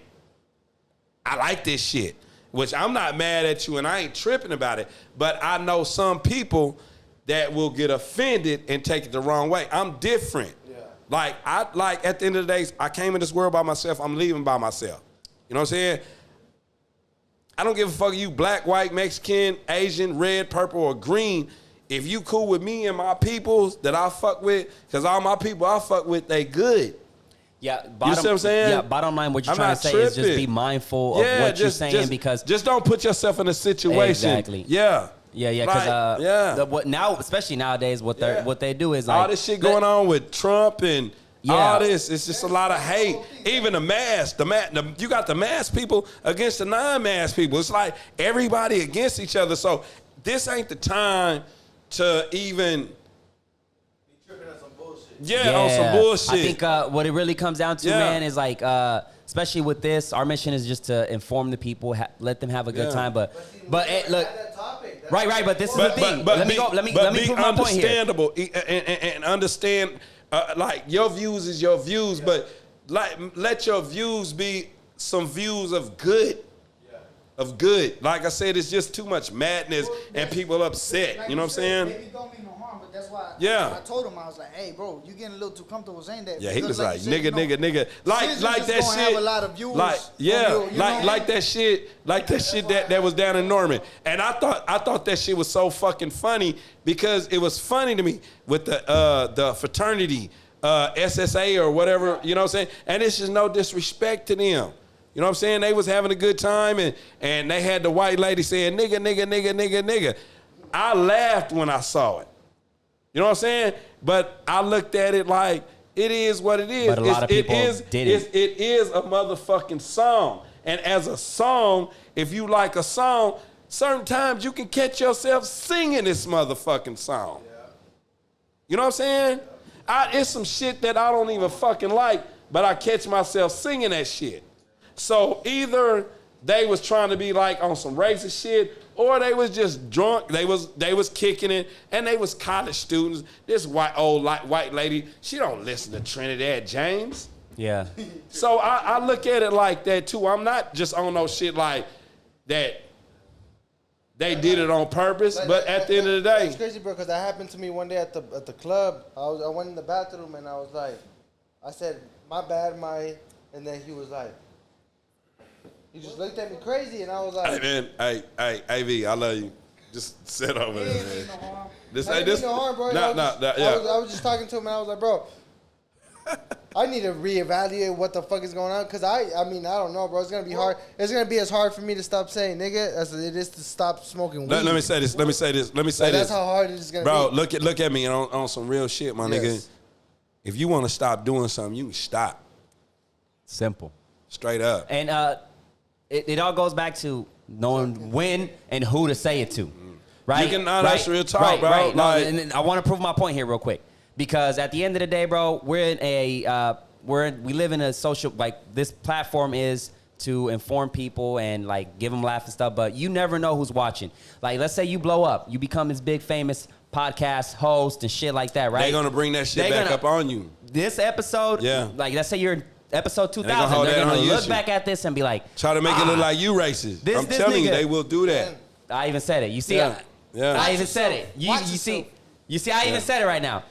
I like this shit, which I'm not mad at you and I ain't tripping about it. But I know some people that will get offended and take it the wrong way. I'm different. Like at the end of the day, I came in this world by myself. I'm leaving by myself. You know what I'm saying? I don't give a fuck if you black, white, Mexican, Asian, red, purple, or green. If you cool with me and my peoples that I fuck with, because all my people I fuck with, they good. Yeah, you see what I'm saying? Yeah, bottom line, what you're trying to say is just be mindful of what you're saying because just don't put yourself in a situation. Exactly. Yeah. Yeah, because what now, especially nowadays, what they do is like all this shit going on with Trump and all this. It's just a lot of hate. Even the mask, you got the mask people against the non-mask people. It's like everybody against each other. So this ain't the time to even be tripping on some bullshit. On some bullshit. I think what it really comes down to, man, is like. Especially with this, our mission is just to inform the people, let them have a good time. But look, right. But this is the thing. Let me put my point here. Understandable and understand. Like your views is your views, but like let your views be some views of good. Of good. Like I said, it's just too much madness and people upset. You know what I'm saying? Maybe don't mean no harm, but that's why I told him, I was like, hey, bro, you getting a little too comfortable saying that. Yeah, he was like, nigga. Like that shit. Have a lot of views like that shit that was down in Norman. And I thought that shit was so fucking funny because it was funny to me with the fraternity, SSA or whatever, you know what I'm saying? And it's just no disrespect to them. You know what I'm saying? They was having a good time and they had the white lady saying, nigga. I laughed when I saw it. You know what I'm saying? But I looked at it like, it is what it is. But a lot of people didn't. It is a motherfucking song. And as a song, if you like a song, certain times you can catch yourself singing this motherfucking song. Yeah. You know what I'm saying? It's some shit that I don't even fucking like, but I catch myself singing that shit. So either they was trying to be like on some racist shit, or they was just drunk. They was kicking it, and they was college students. This white lady, she don't listen to Trinidad James. Yeah. So I look at it like that too. I'm not just on no shit like that. They did it on purpose, but at the end of the day, it's crazy, bro. Because that happened to me one day at the club. I went in the bathroom and I said, my bad, and then he was like. He just looked at me crazy, and I was like... Hey, man. Hey, AV, I love you. Just sit over He there, ain't mean man. no harm. This I ain't didn't this. mean no harm, bro. Nah, I was just talking to him and I was like, bro, I need to reevaluate what the fuck is going on because I mean I don't know, bro. It's gonna be hard. It's gonna be as hard for me to stop saying nigga as it is to stop smoking weed. Let me say this. That's how hard it is gonna Bro, be. look at me on some real shit, my Yes. nigga. If you want to stop doing something, you can stop. Simple. Straight up. And it all goes back to knowing when and who to say it to. Right? You can, that's real talk, right, bro. Right. No, Like- and I want to prove my point here real quick. Because at the end of the day, bro, we're in a we live in a social, like, this platform is to inform people and like give them laugh and stuff, but you never know who's watching. Like, let's say you blow up, you become this big famous podcast host and shit like that, right? They're gonna bring that shit They back gonna- up on you. This episode, Yeah. like, let's say you're in episode 2000, gonna hold they're that gonna on look YouTube. back at this and be like, Try to make it look like you racist. This- I'm this telling you, nigga- they will do that. I even said it. You see, Yeah. Yeah. I even said it. You Watch see, yourself. I even said it right now.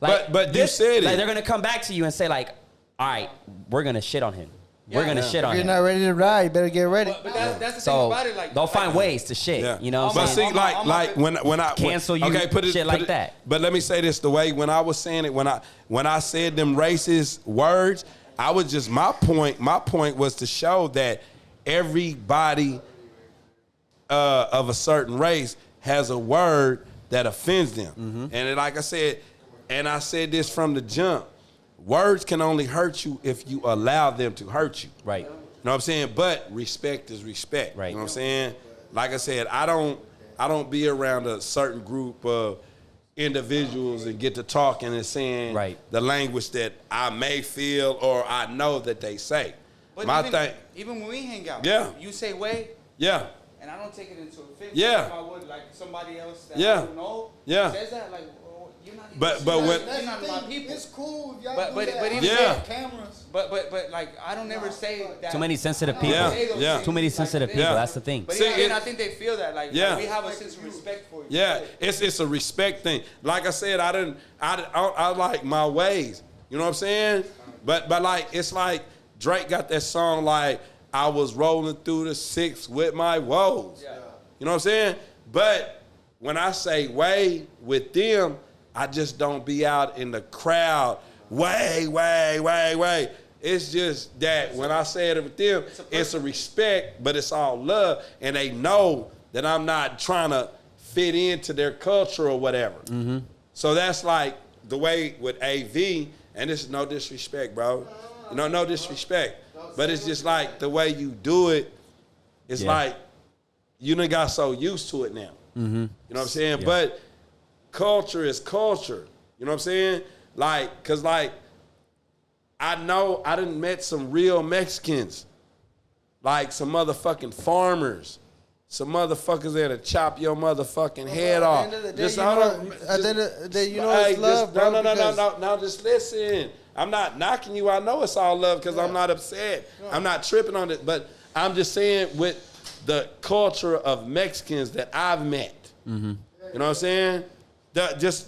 Like, But you said it. Like, they're gonna come back to you and say like, all right, we're gonna shit on him. We're gonna shit on If you're him. not ready to ride, you better get ready. But that's the thing So about it. Like, they'll find ways to shit. Yeah. You know what But I'm see, saying? like when I Cancel you, shit like that. But let me say this: the way when I was saying it, when I said them racist words, I was just my point was to show that everybody of a certain race has a word that offends them, and like I said, and I said this from the jump: words can only hurt you if you allow them to hurt you. Right. You know what I'm saying? But respect is respect. Right. You know what I'm saying? Like I said, I don't be around a certain group of individuals and get to talking and saying Right. the language that I may feel or I know that they say. But My even, thing, even when we hang out, Yeah. you say way, yeah. and I don't take it into offense. Yeah. If I would, like, somebody else that Yeah. I don't know Yeah. says that, like, well, you're not. But you're when- not, you're not That's my the thing. people. It's cool if y'all But- do but- that. but on even- Yeah. cameras. But like, I don't never say that. Too many sensitive people. Yeah, Say those yeah. things, Too many like, sensitive they- people. Yeah. That's the thing. But See, even, it- I think they feel that, like, Yeah. we have a sense of respect for you. Yeah, it's a respect thing. Like I said, I like my ways. You know what I'm saying? But like it's like Drake got that song like I was rolling through the six with my woes. Yeah. You know what I'm saying? But when I say way with them, I just don't be out in the crowd. Way. It's just that when I say it with them, it's a respect, but it's all love, and they know that I'm not trying to fit into their culture or whatever. So that's like the way with AV, and this is no disrespect, bro. You know, no disrespect, but it's just like the way you do it. It's Yeah. like you done got so used to it now. You know what I'm saying? Yeah. But culture is culture. You know what I'm saying? Like, cause like, I know I done met some real Mexicans, like some motherfucking farmers, some motherfuckers that'll chop your motherfucking head off. At the end of the day, Just you hold know, on. at the end of the day, you know Hey, it's love, just- bro. because- No, just listen. I'm not knocking you. I know it's all love because I'm not upset. I'm not tripping on it. But I'm just saying with the culture of Mexicans that I've met. You know what I'm saying?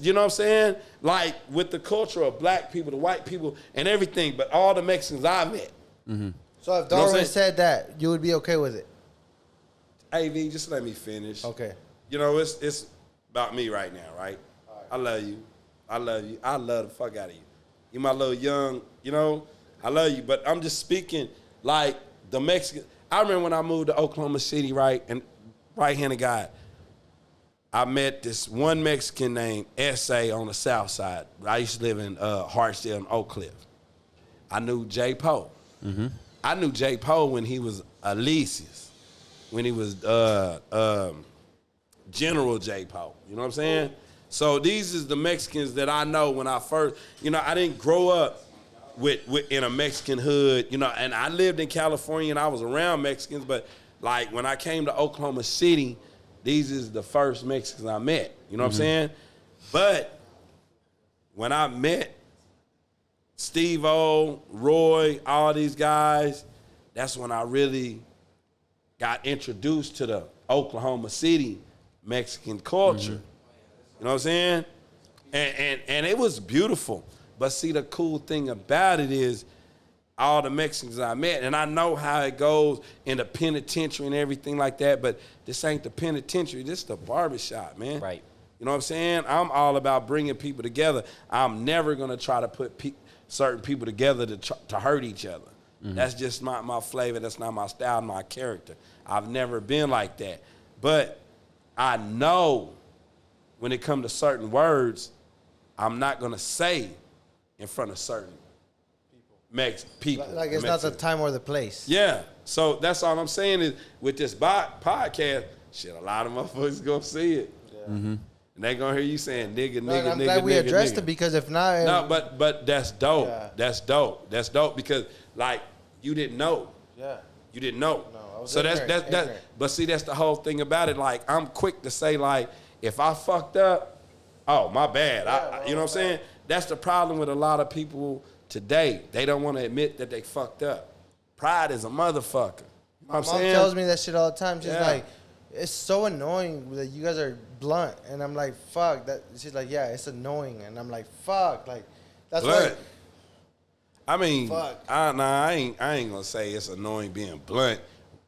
You know what I'm saying? Like with the culture of black people, the white people, and everything, but all the Mexicans I met. So if You know what I'm Darwin saying? said that, you would be okay with it. AV, just let me finish. Okay. You know, it's about me right now, right? I love you. I love you. I love the fuck out of you. You my little young, you know, I love you. But I'm just speaking like the Mexican. I remember when I moved to Oklahoma City, right? And right-handed guy. I met this one Mexican named S.A. on the south side. I used to live in Hartsdale and Oak Cliff. I knew J. Poe. I knew J. Poe when he was Alicius, when he was General J. Poe. You know what I'm saying? So these is the Mexicans that I know when I first, you know, I didn't grow up with in a Mexican hood, you know, and I lived in California and I was around Mexicans, but like when I came to Oklahoma City, these is the first Mexicans I met. You know what I'm saying? But when I met Steve-O, Roy, all these guys, that's when I really got introduced to the Oklahoma City Mexican culture. You know what I'm saying? And it was beautiful. But see, the cool thing about it is all the Mexicans I met, and I know how it goes in the penitentiary and everything like that, but this ain't the penitentiary, this the barbershop, man. Right. You know what I'm saying? I'm all about bringing people together. I'm never going to try to put certain people together to hurt each other. Mm-hmm. That's just not my flavor. That's not my style, my character. I've never been like that. But I know when it comes to certain words, I'm not going to say in front of certain people. Like it's not the time or the place. Yeah. So that's all I'm saying is with this podcast, shit, a lot of motherfuckers going to see it. Yeah. Mm-hmm. And they going to hear you saying nigga, I'm glad we addressed it because if not... No, but that's dope. Yeah. That's dope. That's dope because, like, you didn't know. Yeah. You didn't know. No, I was ignorant. But see, that's the whole thing about it. Like, I'm quick to say, like, if I fucked up, oh, my bad. You know what I'm saying? That's the problem with a lot of people today. They don't want to admit that they fucked up. Pride is a motherfucker. You know what I'm saying? Mom tells me that shit all the time. She's like, it's so annoying that you guys are blunt. And I'm like, fuck. That. She's like, yeah, it's annoying. And I'm like, fuck. Like, that's blunt. Why. I mean, I ain't gonna say it's annoying being blunt.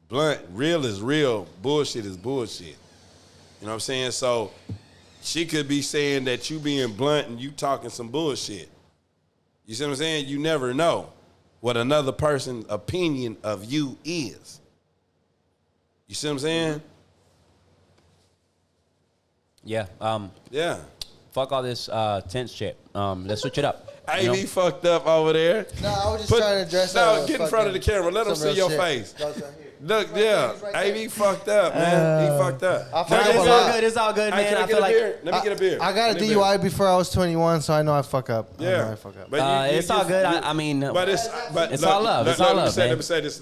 Blunt, real is real. Bullshit is bullshit. You know what I'm saying? So she could be saying that you being blunt and you talking some bullshit. You see what I'm saying? You never know what another person's opinion of you is. You see what I'm saying? Yeah. Yeah. Fuck all this tense shit. Let's switch it up. AB fucked up over there. No, I was just trying to address No, get in front of the camera. Let them see your face. Look, yeah. AB fucked up, man. He fucked up. It's all good, man. I feel like let me get a beer. I got a DUI before I was 21, so I know I fuck up. Yeah. But it's all good. I mean, but it's all love. It's all love, man. Let me say this.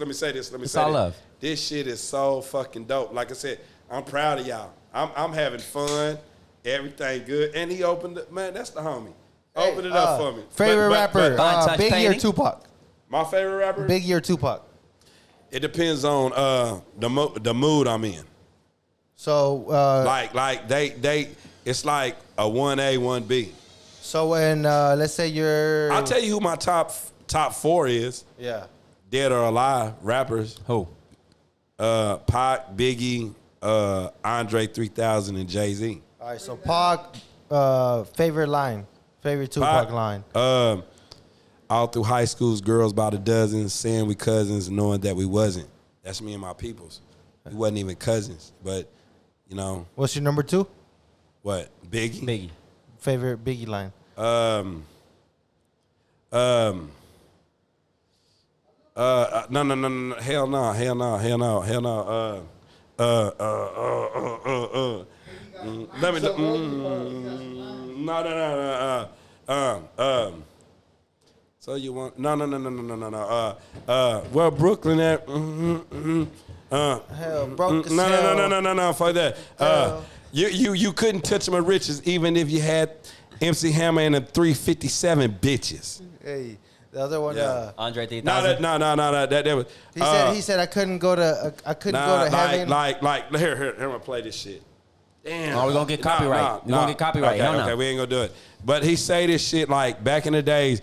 It's all love. This shit is so fucking dope. Like I said, I'm proud of y'all. I'm having fun. Everything good. And he opened it. Man, that's the homie. Open it up for me. Favorite rapper, Biggie or Tupac? My favorite rapper? Biggie or Tupac? It depends on the mood I'm in. So like they it's like a 1A, 1B. So when let's say you're I'll tell you who my top 4 is. Yeah. Dead or alive rappers. Who? Pac, Biggie, Andre 3000 and Jay-Z. All right, so Pac favorite line. Favorite Tupac line. All through high schools, girls by the dozens, saying we cousins, knowing that we wasn't. That's me and my peoples. We wasn't even cousins, but, you know. What's your number 2? What, Biggie? Biggie. Favorite Biggie line. No. Hell no. Let me. No. So you want no. Where Brooklyn at? Hell, broke as No. For that. You couldn't touch my riches even if you had MC Hammer and the 357 bitches. Hey, the other one. Andre 3000. No. That was. He said I couldn't go to heaven. Like here. I'm gonna play this shit. Damn. Oh, we're gonna get copyright. We're gonna get copyright. Okay, we ain't gonna do it. But he say this shit like back in the days.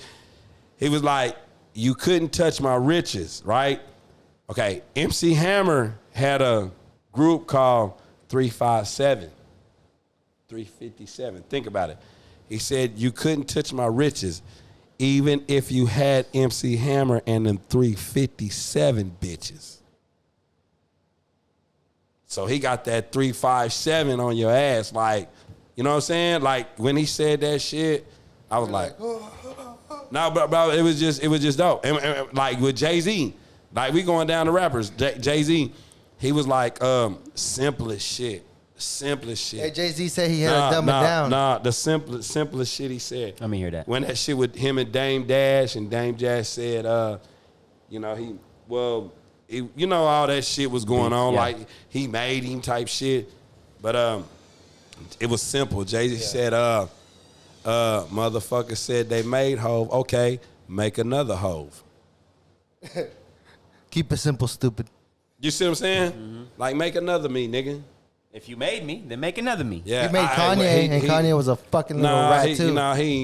He was like, you couldn't touch my riches, right? Okay, MC Hammer had a group called 357. 357. Think about it. He said, you couldn't touch my riches, even if you had MC Hammer and them 357 bitches. So he got that 357 on your ass, like, you know what I'm saying? Like, when he said that shit, I was like, no, bro, it was just dope. And like with Jay-Z, like we going down to rappers. Jay-Z, he was like, simplest shit. Hey, Jay-Z said he had to dumb it down. Nah, the simplest shit he said. Let me hear that. When that shit with him and Dame Dash, and Dame Dash said, you know, you know, all that shit was going on, like he made him type shit. But it was simple. Jay-Z said, motherfucker said they made Hove. Okay, make another Hove. Keep it simple, stupid. You see what I'm saying? Mm-hmm. Like, make another me, nigga. If you made me, then make another me. Yeah, He made Kanye, and Kanye was a fucking little rat too.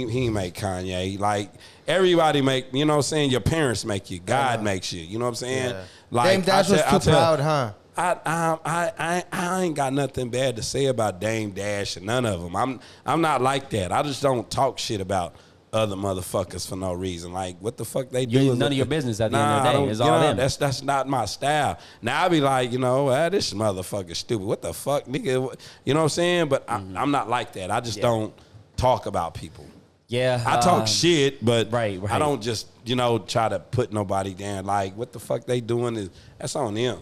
He make Kanye. Like everybody make, you know what I'm saying? Your parents make you. God makes you. You know what I'm saying? Yeah. Like Dame Dash was too proud, huh? I ain't got nothing bad to say about Dame Dash and none of them. I'm not like that. I just don't talk shit about other motherfuckers for no reason. Like, what the fuck they do? None of your business at the end of the day. It's all them. That's not my style. Now I be like, this motherfucker stupid. What the fuck, nigga? You know what I'm saying? But I'm not like that. I just don't talk about people. Yeah. I talk shit, but right. I don't just, try to put nobody down. Like, what the fuck they doing that's on them.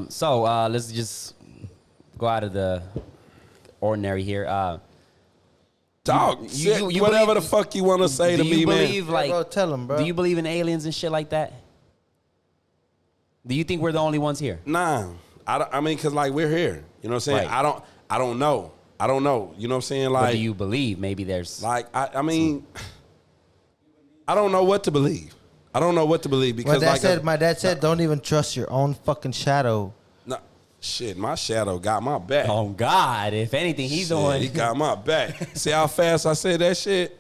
So let's just go out of the ordinary here. Dog, you whatever believe, the fuck you want to say to me, believe, man. Like, bro, tell him, bro. Do you believe in aliens and shit like that? Do you think we're the only ones here? Nah, I mean, cause like we're here. You know what I'm saying? Right. I don't know. You know what I'm saying? Like, Or do you believe maybe there's like I mean, I don't know what to believe. I don't know what to believe because my dad said, don't even trust your own fucking shadow. No, shit, my shadow got my back. Oh God! If anything, he's Shit, the one. He got my back. See how fast I said that shit?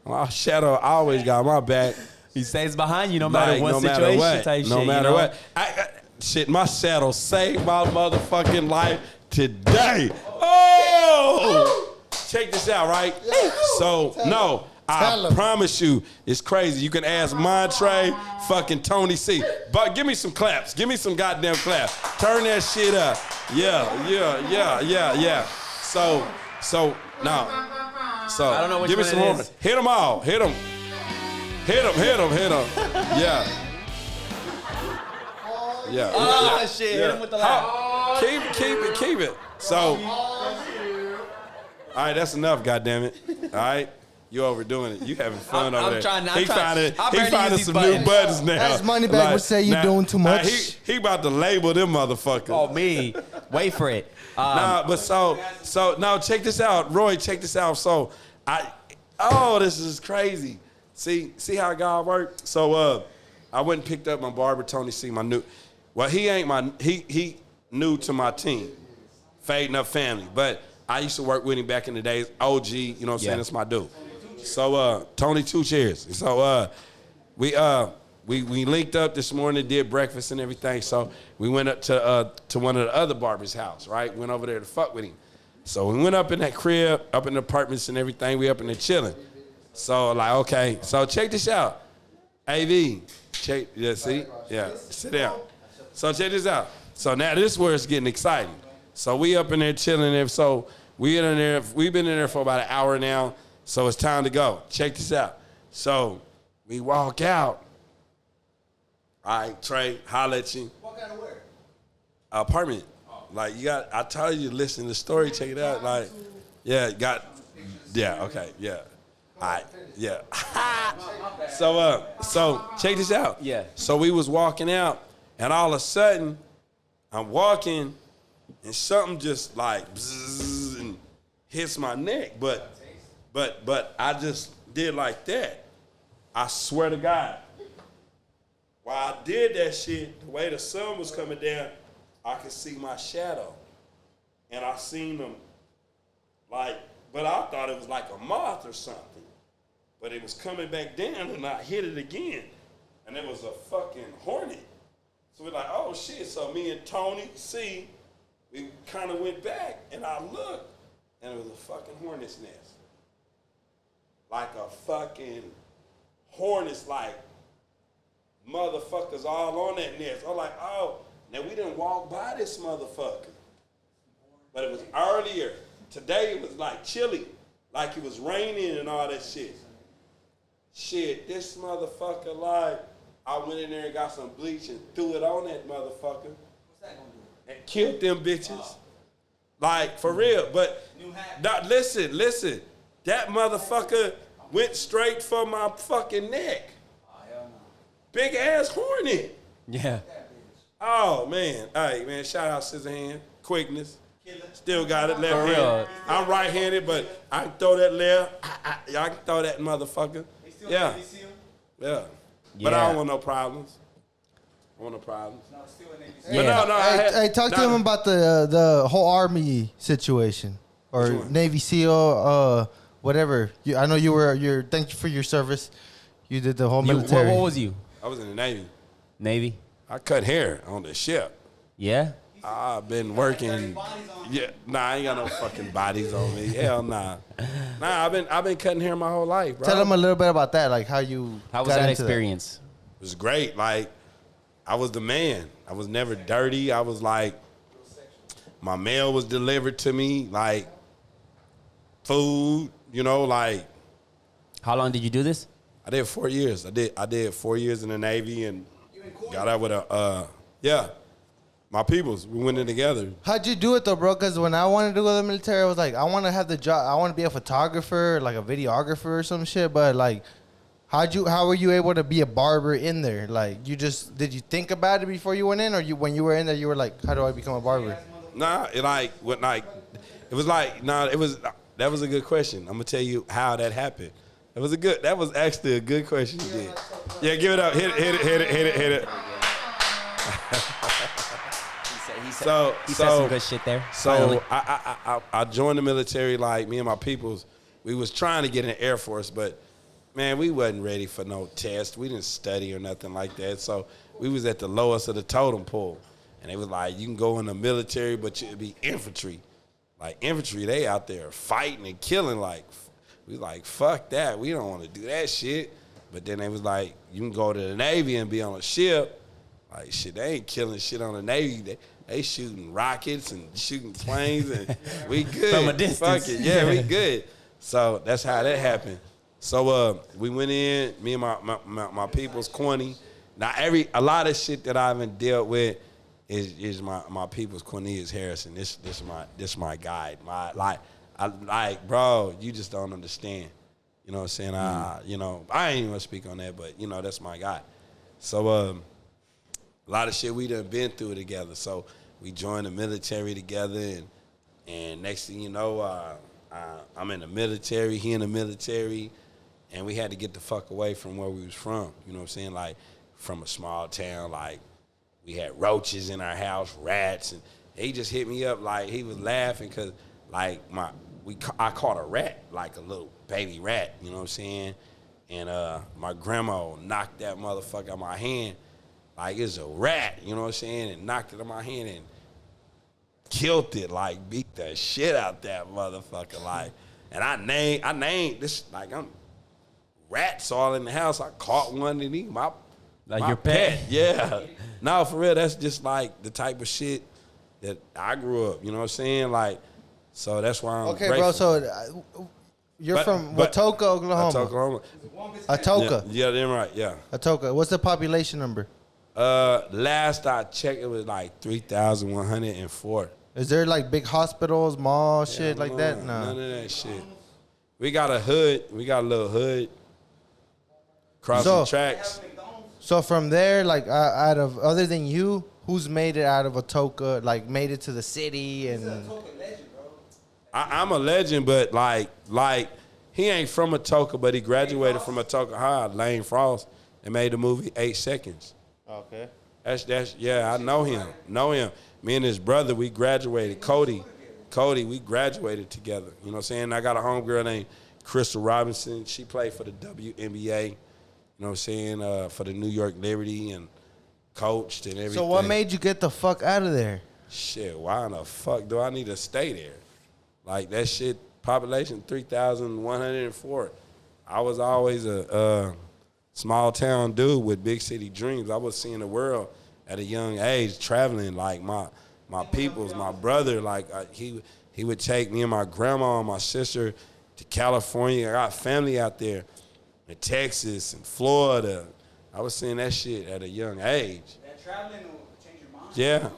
My shadow always got my back. He stays behind you no matter what no situation. Matter what. Type no shit, matter what. Shit, my shadow saved my motherfucking life today. Oh! Check this out, right? So, no. I promise you, it's crazy. You can ask Montre, fucking Tony C. But give me some claps. Give me some goddamn claps. Turn that shit up. Yeah. So, no. So, I don't know which give me one some it horns. is. Hit them all. Hit them. Yeah. Yeah. Oh, shit. Hit him with the laugh. Keep it. So, all right, that's enough, goddammit. All right? You overdoing it. You having fun over there. He finding some new buttons now. As Moneybag would say, you doing too much. He about to label them motherfuckers. Oh, me. Wait for it. No, check this out. Roy, check this out. So, this is crazy. See how God worked? So, I went and picked up my barber, Tony C, he new to my team, Fading Up Family. But I used to work with him back in the days, OG, you know what I'm saying? That's my dude. So, Tony Two Chairs. So, we linked up this morning, did breakfast and everything. So we went up to one of the other barbers' house, right? Went over there to fuck with him. So we went up in that crib, up in the apartments and everything. We up in there chilling. So okay. So check this out. AV, sit down. So check this out. So now this is where it's getting exciting. So we up in there chilling there. So we've been in there for about an hour now. So it's time to go. Check this out. So we walk out. All right, Trey, holla at you. Walk out of where? Apartment. Like I told you to listen to the story, check it out. Like, okay. All right, yeah. So check this out. Yeah. So we was walking out, and all of a sudden, I'm walking, and something just like bzzz, and hits my neck. But I just did like that. I swear to God. While I did that shit, the way the sun was coming down, I could see my shadow. And I seen them but I thought it was like a moth or something. But it was coming back down and I hit it again. And it was a fucking hornet. So we're like, oh shit. So me and Tony C, we kind of went back and I looked and it was a fucking hornet's nest. Like a fucking hornet's motherfuckers all on that nest. I'm like, oh, now we didn't walk by this motherfucker. But it was earlier. Today it was chilly. Like it was raining and all that shit. Shit, this motherfucker, I went in there and got some bleach and threw it on that motherfucker. What's that gonna do? And killed them bitches. For real. But listen. That motherfucker went straight for my fucking neck. Big ass hornet. Yeah. Oh man. All right, man. Shout out Scissor hand. Quickness. Still got it left For hand. real. I'm right handed, but I can throw that left. I can throw that motherfucker. Yeah. Yeah. But I don't want no problems. I want no problems. No, still a Navy But SEAL. Yeah. no, I had, Hey, talk to him about the whole Army situation or Which one? Navy SEAL, whatever. I know you were. Thank you for your service. You did the whole You, military. what was you? I was in the Navy. Navy? I cut hair on the ship. Yeah? I've been working. Yeah, nah, I ain't got no fucking bodies on me. Hell nah. Nah, I've been cutting hair my whole life, bro. Tell him a little bit about that, like how you. How was got that into experience? It was great. Like, I was the man. I was never dirty. I was like, my mail was delivered to me, like, food, you know, like. How long did you do this? I did 4 years. I did 4 years in the Navy and got out with my peoples. We went in together. How'd you do it though, bro? Because when I wanted to go to the military, I was like, I want to have the job. I want to be a photographer, like a videographer or some shit. But like, how were you able to be a barber in there? Like, did you think about it before you went in, or when you were in there, you were like, how do I become a barber? Nah, that was a good question. I'm gonna tell you how that happened. That was actually a good question you did. Yeah, give it up. Hit it. He said some good shit there. So I joined the military, like me and my peoples. We was trying to get in the Air Force, but man, we wasn't ready for no test. We didn't study or nothing like that. So we was at the lowest of the totem pole. And they was like, you can go in the military, but you'd be infantry. Like infantry, they out there fighting and killing. Like, we like, fuck that. We don't want to do that shit. But then they was like, you can go to the Navy and be on a ship. Like, shit, they ain't killing shit on the Navy. They shooting rockets and shooting planes, and we good. From a distance. Fuck it. Yeah, we good. So that's how that happened. So we went in, me and my people's corny. Now a lot of shit that I haven't dealt with is my people's Cornelius Harrison. This my guide. Bro, you just don't understand. You know what I'm saying? I ain't even gonna speak on that, but that's my guy. So a lot of shit we done been through together. So we joined the military together, and next thing you know, I'm in the military, he in the military, and we had to get the fuck away from where we was from. You know what I'm saying? Like, from a small town, like, we had roaches in our house, rats, and he just hit me up like he was laughing because, like, I caught a rat, like a little baby rat, you know what I'm saying? And my grandma knocked that motherfucker out of my hand like it's a rat, you know what I'm saying? And knocked it in my hand and killed it, like beat the shit out that motherfucker, like. And I named this, like, I'm rats all in the house. I caught one and he my your pet. Yeah. No, for real, that's just like the type of shit that I grew up, you know what I'm saying? Like, so that's why I'm Okay, grateful. bro. So you're from Watoka, Oklahoma. Atoka. Yeah, they're right, yeah. Atoka. What's the population number? Last I checked, it was like 3,104. Is there like big hospitals, malls, shit like that? No. None of that shit. We got a hood. We got a little hood. Crossing the tracks. So from there, like out of other than you, who's made it out of Atoka? Like made it to the city and. I'm a legend, but like he ain't from Atoka, but he graduated from Atoka High. Lane Frost, and made the movie 8 Seconds. Okay. That's yeah, I know him. Me and his brother, we graduated. Cody, we graduated together. You know what I'm saying? I got a homegirl named Crystal Robinson. She played for the WNBA. You know what I'm saying? For the New York Liberty and coached and everything. So what made you get the fuck out of there? Shit, why in the fuck do I need to stay there? Like, that shit, population 3,104. I was always a small town dude with big city dreams. I was seeing the world at a young age, traveling. Like, my peoples, my brother, like, he would take me and my grandma and my sister to California. I got family out there in Texas and Florida. I was seeing that shit at a young age. That traveling will change your mind. Yeah,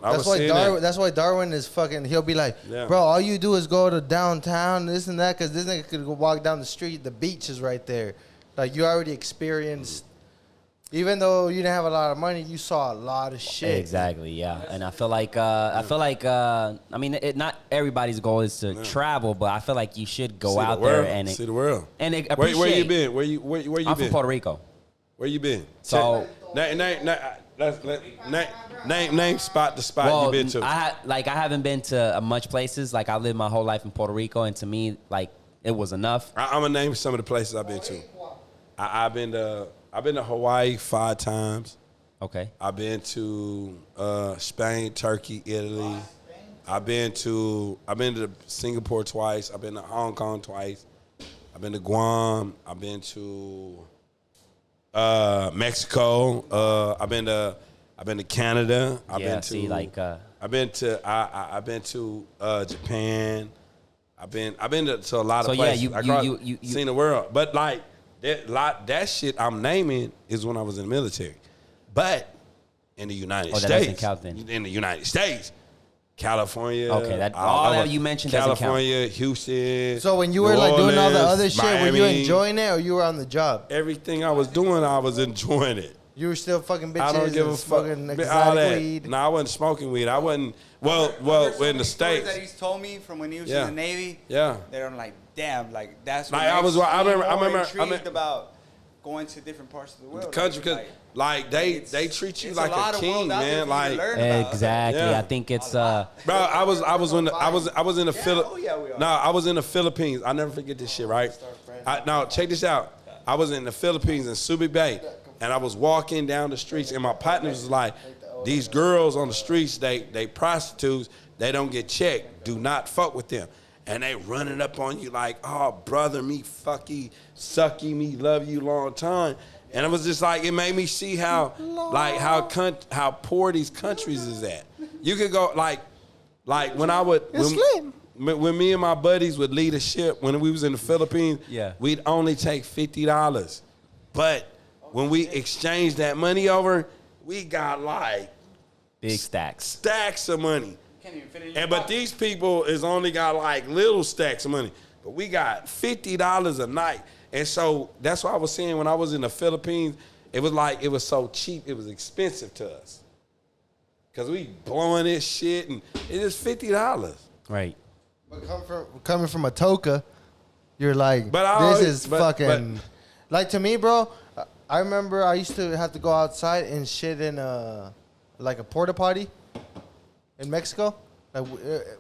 That's why Darwin is fucking. He'll be like, bro, all you do is go to downtown, this and that, because this nigga could go walk down the street. The beach is right there. Like, you already experienced. Even though you didn't have a lot of money, you saw a lot of shit. Exactly, yeah. And I feel like I mean, not everybody's goal is to travel, but I feel like you should go out there and see the world. And where you been? Where you I'm been? from Puerto Rico. Where you been? So now, Name spot the spot you been to. I haven't been to much places. Like I lived my whole life in Puerto Rico, and to me, like it was enough. I'm gonna name some of the places I've been to. I've been to Hawaii 5 times. Okay. I've been to Spain, Turkey, Italy. I've been to Singapore twice. I've been to Hong Kong twice. I've been to Guam. I've been to Mexico. I've been to Canada. I've been to Japan. I've been to a lot of places. You seen the world. But like that shit I'm naming is when I was in the military. But in the United States, doesn't count then. In the United States, California. Okay, all that you mentioned doesn't count. California, Houston. So when you were New like doing all the Orleans, other shit, Miami, were you enjoying it or you were on the job? Everything I was doing, I was enjoying it. You were still fucking bitches I don't give a and fuck. smoking All exotic that. weed. No, I wasn't smoking weed. I wasn't. Well, There's so in many the stories States. that he's told me from when he was Yeah. in the Navy. Yeah. That I'm like, damn, like that's what Like, I makes was- I me remember- more I intrigued mean- about going to different parts of the world. The country, because like they it's- treat you it's like a lot a of king, world out there man. for you to Like, learn about. Exactly. Yeah. I think it's bro, I was in the Philippines. oh yeah, we are. No, I was in the Philippines. I never forget this shit, right? Now check this out. I was in the Philippines in Subic Bay, and I was walking down the streets, and my partner was like, "These girls on the streets, they prostitutes. They don't get checked. Do not fuck with them." And they running up on you like, "Oh, brother, me fucky, sucky, me love you long time." And it was just like, it made me see how poor these countries is at. You could go like when I would when me and my buddies would lead a ship when we was in the Philippines, Yeah. we'd only take $50. But when we exchanged that money over, we got like big stacks. stacks of money. Can't even fit it in your But pocket. these people is only got like little stacks of money. But we got $50 a night. And so that's what I was saying when I was in the Philippines, it was like it was so cheap, it was expensive to us. Cause we blowing this shit and it is $50. Right. But coming from a toka, you're like, But fucking. Like to me, bro, I remember I used to have to go outside and shit in like a porta potty in Mexico. Like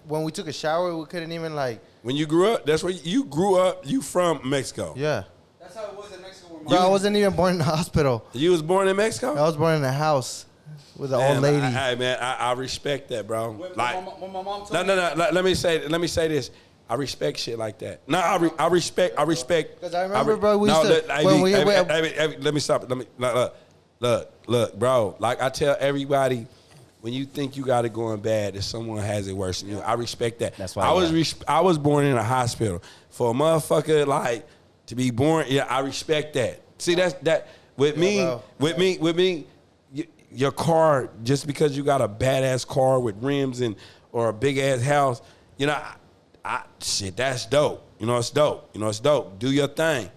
when we took a shower, we couldn't even like. When you grew up, that's where you grew up. You from Mexico? Yeah. That's how it was in Mexico. Bro, I wasn't even born in the hospital. You was born in Mexico? I was born in a house with an Damn, old lady. Hey man, I respect that, bro. When Like, my mom told no. me, Let me say this. I respect shit like that. No, I respect. Because I remember, bro, we used to let me stop. Let me look, bro. Like I tell everybody, when you think you got it going bad, if someone has it worse than you, I respect that. That's why I was born in a hospital. For a motherfucker like to be born, yeah, I respect that. See, that's that with me. Your car, just because you got a badass car with rims or a big ass house, you know, shit, that's dope. You know, it's dope. Do your thing.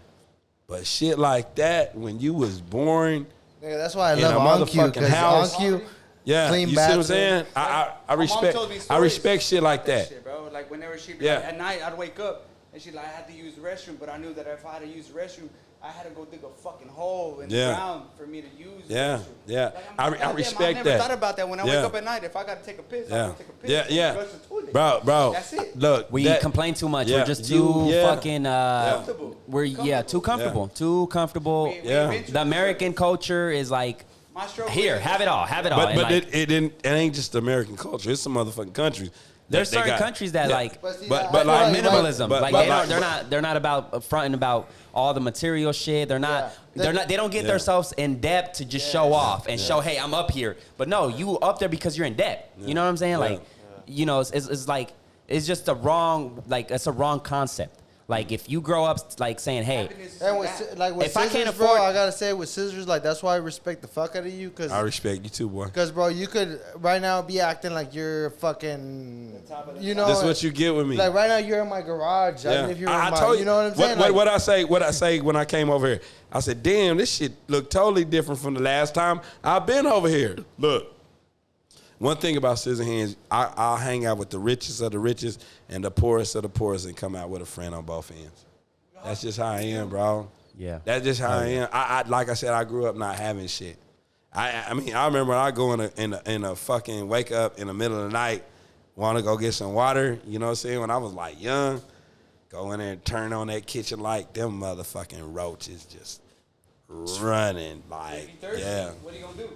But shit like that, when you was born, Nigga, that's why I in love a OnQ, motherfucking house. OnQ, yeah, clean you see what I'm bathroom. saying? I my mom respect. told me I stories respect shit like about that. shit, bro. Like whenever she'd be Yeah. like, at night, I'd wake up and she'd like, I had to use the restroom, but I knew that if I had to use the restroom, I had to go dig a fucking hole in the Yeah. ground for me to use the Yeah, restroom. yeah. Like, I goddamn, respect I've never that. thought about that when I Yeah. wake up at night. If I got to take a piss, Yeah, I'm take a piss. yeah, yeah. Flush the toilet. Bro. That's it. Look, We that- complain too much. yeah. We're just too Yeah. fucking. Comfortable. We're too comfortable. Yeah. Too comfortable. We Yeah. eventually- The American culture is like, My stroke here, was- have it all. But And like, it ain't just American culture. It's some motherfucking countries. there's that they certain got- countries that Yeah. like But see, I But feel like minimalism. but- like but they like- don't, they're not about fronting about all the material shit. They're not. Yeah. They don't get Yeah. themselves in debt to just show off and show, hey, I'm up here. But no, you up there because you're in debt. You know what I'm saying? Yeah. Like, you know, it's like it's just a wrong it's a wrong concept. Like if you grow up like saying, hey, Happiness is And that. with, like with If I scissors, can't bro, afford- I gotta say with scissors, like that's why I respect the fuck out of you, I respect you too, boy. because bro, you could right now be acting like you're fucking, you know, That's what you get with me. like right now you're in my garage. I mean, if you're in my, told you know what I'm saying? What I say when I came over here. I said, damn, this shit look totally different from the last time I've been over here. Look, one thing about Scissor Hands, I'll hang out with the richest of the richest and the poorest of the poorest and come out with a friend on both ends. That's just how I am, bro. Yeah. That's just how I am. I like I said, I grew up not having shit. I mean, I remember I go in a fucking wake up in the middle of the night, want to go get some water. You know what I'm saying? When I was like young, go in there and turn on that kitchen light. Them motherfucking roaches just running like, yeah. What are you gonna do?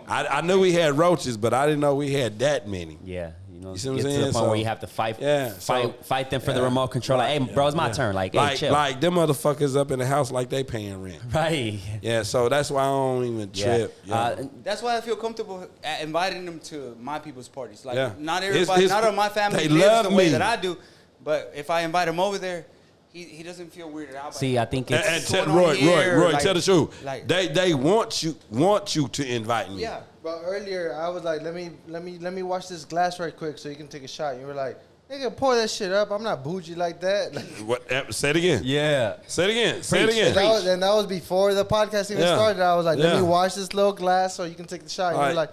I knew we had roaches, but I didn't know we had that many. Yeah, you know, You see what get I'm to the saying? point So- where you have to fight them for the yeah. remote control. Like, hey, bro, it's my turn. Like, hey, chill. Like them motherfuckers up in the house like they paying rent. Right. Yeah, so that's why I don't even trip. Yeah. That's why I feel comfortable at inviting them to my people's parties. Like, Yeah. not everybody, not all my family they lives love the way me. that I do. But if I invite him over there, he doesn't feel weirded out. By See, it. I think And it's tell going on here, Roy, like- tell the truth. like- They want you to invite me. Yeah. But earlier I was like, let me wash this glass right quick so you can take a shot. You were like, nigga, pour that shit up. I'm not bougie like that. Like, What? Say it again. yeah. Say it again. Say it Preach. again. that was before the podcast even Yeah. started. I was like, let Yeah. me wash this little glass so you can take the shot. You were Right. like,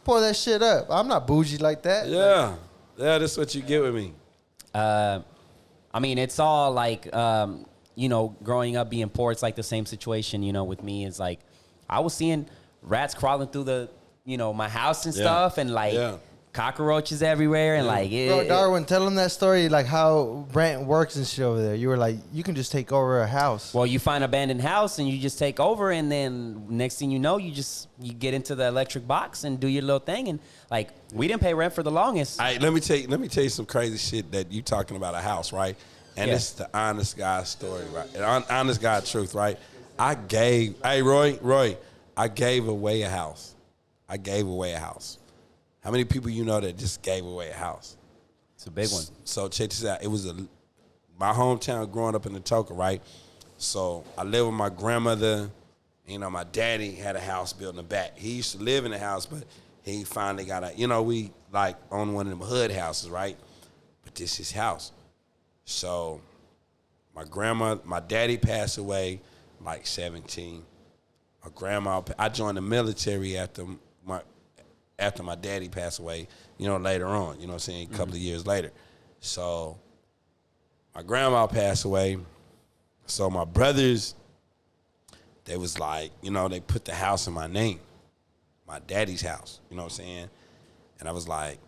pour that shit up. I'm not bougie like that. Yeah. Yeah, that's what you get with me. I mean, it's all like, you know, growing up being poor, it's like the same situation, you know, with me. It's like, I was seeing rats crawling through the, you know, my house and Yeah. stuff, and like Yeah. cockroaches everywhere, and like, Bro, Darwin, tell them that story, like how rent works and shit over there. You were like, you can just take over a house. well, you find an abandoned house and you just take over, and then next thing you know, you get into the electric box and do your little thing, and like, we didn't pay rent for the longest. All right, let me tell you some crazy shit that you talking about a house, right? And Yeah. this is the honest guy story, right? And honest guy truth, right? Roy, I gave away a house. I gave away a house. How many people you know that just gave away a house? It's a big one. So check this out. It was my hometown growing up in Atoka, right? So I lived with my grandmother. You know, my daddy had a house built in the back. He used to live in the house, but he finally got we like on one of them hood houses, right? But this is his house. So my daddy passed away like 17. My grandma, I joined the military after my daddy passed away, you know, later on, you know what I'm saying, a couple of years later. So my grandma passed away. So my brothers, they was like, you know, they put the house in my name, my daddy's house, you know what I'm saying? And I was like,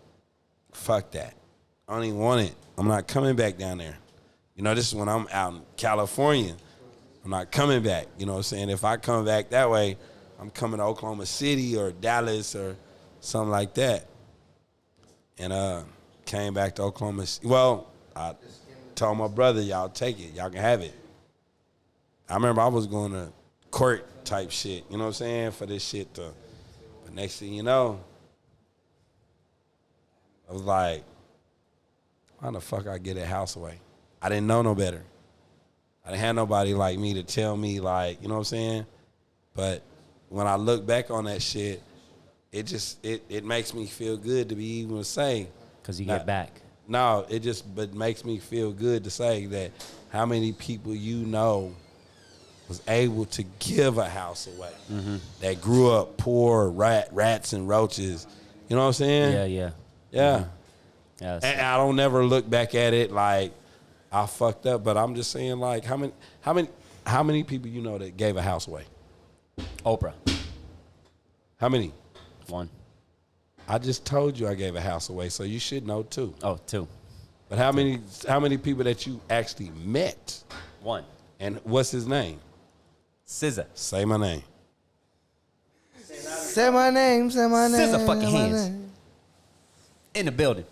fuck that. I don't even want it. I'm not coming back down there. You know, this is when I'm out in California. I'm not coming back. You know what I'm saying? If I come back that way, I'm coming to Oklahoma City or Dallas or something like that. And came back to Oklahoma City. Well, I told my brother, y'all take it. Y'all can have it. I remember I was going to court type shit, you know what I'm saying, for this shit. But next thing you know, I was like, how the fuck I get that house away? I didn't know no better. I didn't have nobody like me to tell me, like, you know what I'm saying? But when I look back on that shit, it makes me feel good to be even to say. Because you get back. No, but makes me feel good to say that how many people you know was able to give a house away that grew up poor, rats and roaches. You know what I'm saying? Yeah. Yeah. Yes. And I don't never look back at it like I fucked up, but I'm just saying, like, how many people you know that gave a house away? Oprah. How many? One. I just told you I gave a house away, so you should know too. Oh, two. But how many people that you actually met? One. And what's his name? Scissor. Say my name. Say my name, say my name. Scissor fucking say my hands. name. In the building.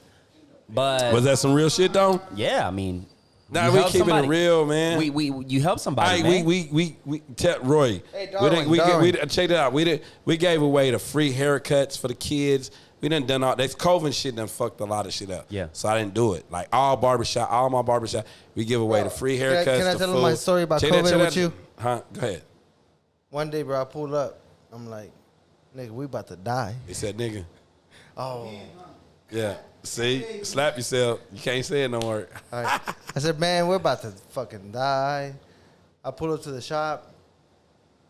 But Was that some real shit though? yeah, I mean, Nah, you we help keeping somebody. it real, man. You help somebody, All right, man. we tell Roy. Hey, Darwin, we Darwin. check it out. We gave away the free haircuts for the kids. We done all that COVID shit done fucked a lot of shit up. Yeah. So I didn't do it. Like all my barbershop, we give away the free haircuts. Can I the tell them food. my story about Check COVID check with you? Huh? Go ahead. One day, bro, I pulled up. I'm like, nigga, we about to die. He said, nigga. Oh. Yeah. See? Slap yourself. You can't say it no more. All right. I said, man, we're about to fucking die. I pull up to the shop,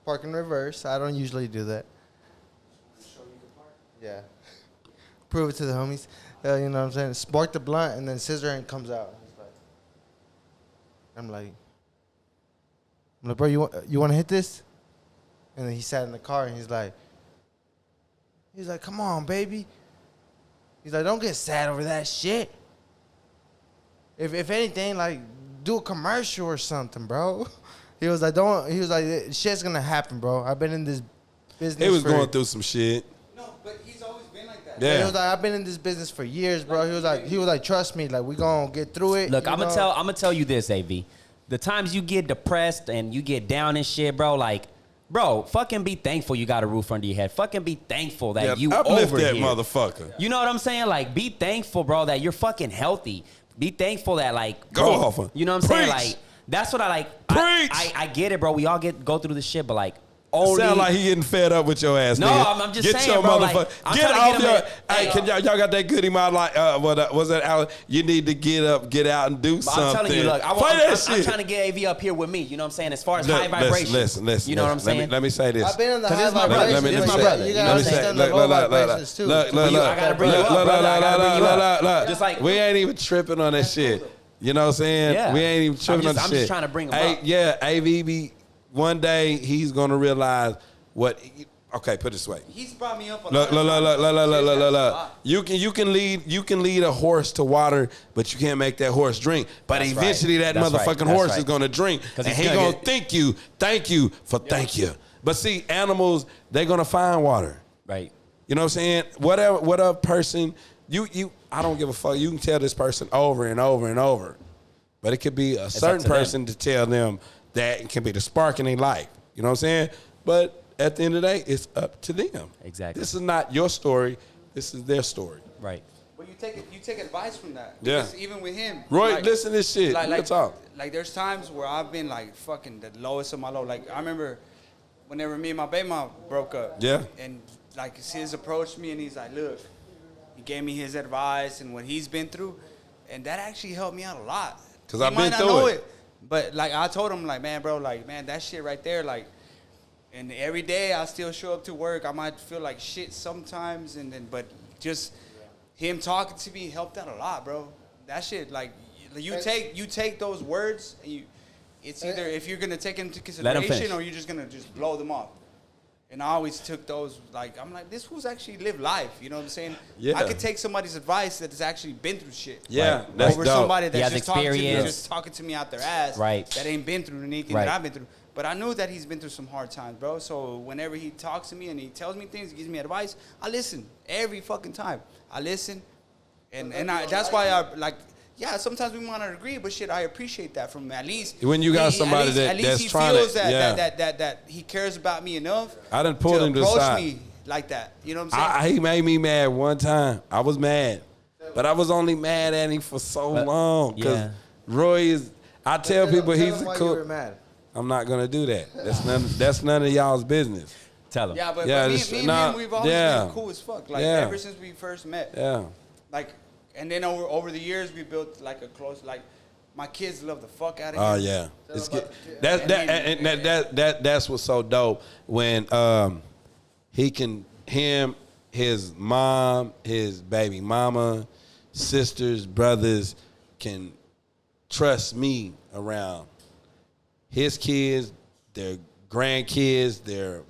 park in reverse. I don't usually do that. Yeah. Prove it to the homies. You know what I'm saying? Spark the blunt, and then Scissor hand comes out. He's like, I'm like, bro, you want to hit this? And then he sat in the car, and he's like, He's like, come on, baby. He's like, don't get sad over that shit. If anything, like, do a commercial or something, bro. He was like, shit's gonna happen, bro. I've been in this business. He was going through some shit. No, but he's always been like that. Yeah. He was like, I've been in this business for years, bro. He was like, trust me, like, we gonna get through it. Look, I'm gonna tell you this, AV. The times you get depressed and you get down and shit, bro, like, bro, fucking be thankful you got a roof under your head. Fucking be thankful that you uplift over that here. motherfucker. You know what I'm saying? Like, be thankful, bro, that you're fucking healthy. Be thankful that, like, Go bro, off. you know what I'm saying? Preach. Like, that's what I like. Preach. I get it, bro. We all go through this shit, but like, only. Sound like he getting fed up with your ass. No, nigga. I'm just get saying, your bro, like, motherfucker. I'm Get trying to off get your. him Hey, in- can y'all got that goodie mouth like was that Alex? You need to get up, get out, and do something. I'm telling you, look, Play that I'm shit. trying to get AV up here with me. You know what I'm saying? As far as Look, high vibration. Listen. You know what I'm saying? Let me say this. I've been in the 'Cause high it's my brother. vibrations. Let me It's say- my brother. You let gotta me say- understand the look, low look, vibrations too. Look, I gotta bring you up, brother. I gotta bring you up. Just like- we ain't even tripping on that shit. You know what I'm saying? Yeah. We ain't even tripping on that I'm shit. just trying to bring him up. Yeah, AVB. One day he's gonna realize what. Okay, put it this way. He's brought me up a Look. lot. You can lead a horse to water, but you can't make that horse drink. But That's eventually right. that That's motherfucking right. horse That's is right. gonna drink, 'Cause and he's he gonna gonna thank you for thank you. But see, animals, they gonna find water. Right. You know what I'm saying? Whatever person I don't give a fuck. You can tell this person over and over and over, but it could be a certain to them. person to tell them that it can be the spark in their life. You know what I'm saying? But at the end of the day, it's up to them. Exactly. This is not your story. This is their story. Right. But you take advice from that. Yeah. Because even with him. Roy, like, listen to this shit. Real talk. Like there's times where I've been like fucking the lowest of my low. Like I remember whenever me and my baby mom broke up. Yeah. And like Sis approached me and he's like, look, he gave me his advice and what he's been through, and that actually helped me out a lot. 'Cause He I've might been not through know it. But like I told him, like, man, bro, like, man, that shit right there, like, and every day I still show up to work. I might feel like shit sometimes, but just him talking to me helped out a lot, bro. That shit, like, you take those words and it's either if you're gonna take them into consideration or you're just gonna just blow them off. And I always took those, like, I'm like, this fool's actually live life, you know what I'm saying? Yeah. I could take somebody's advice that has actually been through shit. Yeah, Right. that's Over dope. somebody He that's has just experience. talking to me out their ass. Right. That ain't been through anything Right. that I've been through. But I knew that he's been through some hard times, bro. So whenever he talks to me and he tells me things, gives me advice, I listen every fucking time. I listen, and that's why I like. Yeah, sometimes we might not agree, but shit, I appreciate that from him. At least When you got somebody at least that's he trying to- feels yeah. that he cares about me enough. I done pulled him to the approach side. me like that. You know what I'm saying? He made me mad one time. I was mad, but I was only mad at him for so long because yeah. Roy is. I tell people Tell he's him a why you cool. were mad. I'm not gonna do that. That's none of y'all's business. Tell him. Yeah, but Yeah, me just- and nah, him, we've always yeah. been cool as fuck. Like Yeah. ever since we first met. Yeah. Like, and then over the years we built like a close, like, my kids love the fuck out of Oh him. yeah. It's about good. the That's what's so dope when his mom, his baby mama, sisters, brothers can trust me around his kids, their grandkids, their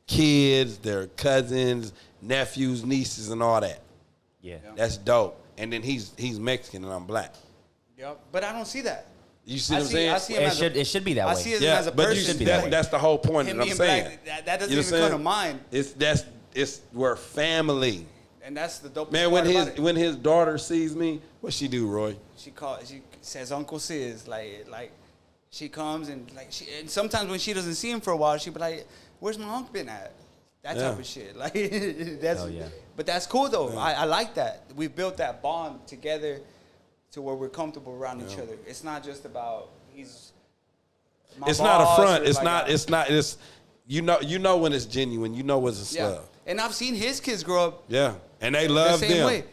kids, their cousins, nephews, nieces, and all that. Yeah. That's dope. And then he's Mexican and I'm black. Yep. But I don't see that. You see what I'm saying? I see him It should be that I way. see him Yeah, as a but person. that's the whole point Him that I'm being saying. black, that doesn't You know even what I'm come to mind. It's we're family. And that's the dope Man, part about it. when his daughter sees me, what she do, Roy? She says Uncle Sis, like she comes and and sometimes when she doesn't see him for a while, she be like, "Where's my uncle been at?" That Yeah. type of shit. Like that's Hell yeah. But that's cool though. I like that. We built that bond together to where we're comfortable around each other. It's not just about he's my It's not a boss front. or It's like not. It's not. It's you know when it's genuine. You know when it's yeah. love. And I've seen his kids grow up Yeah, and they love the same them. way.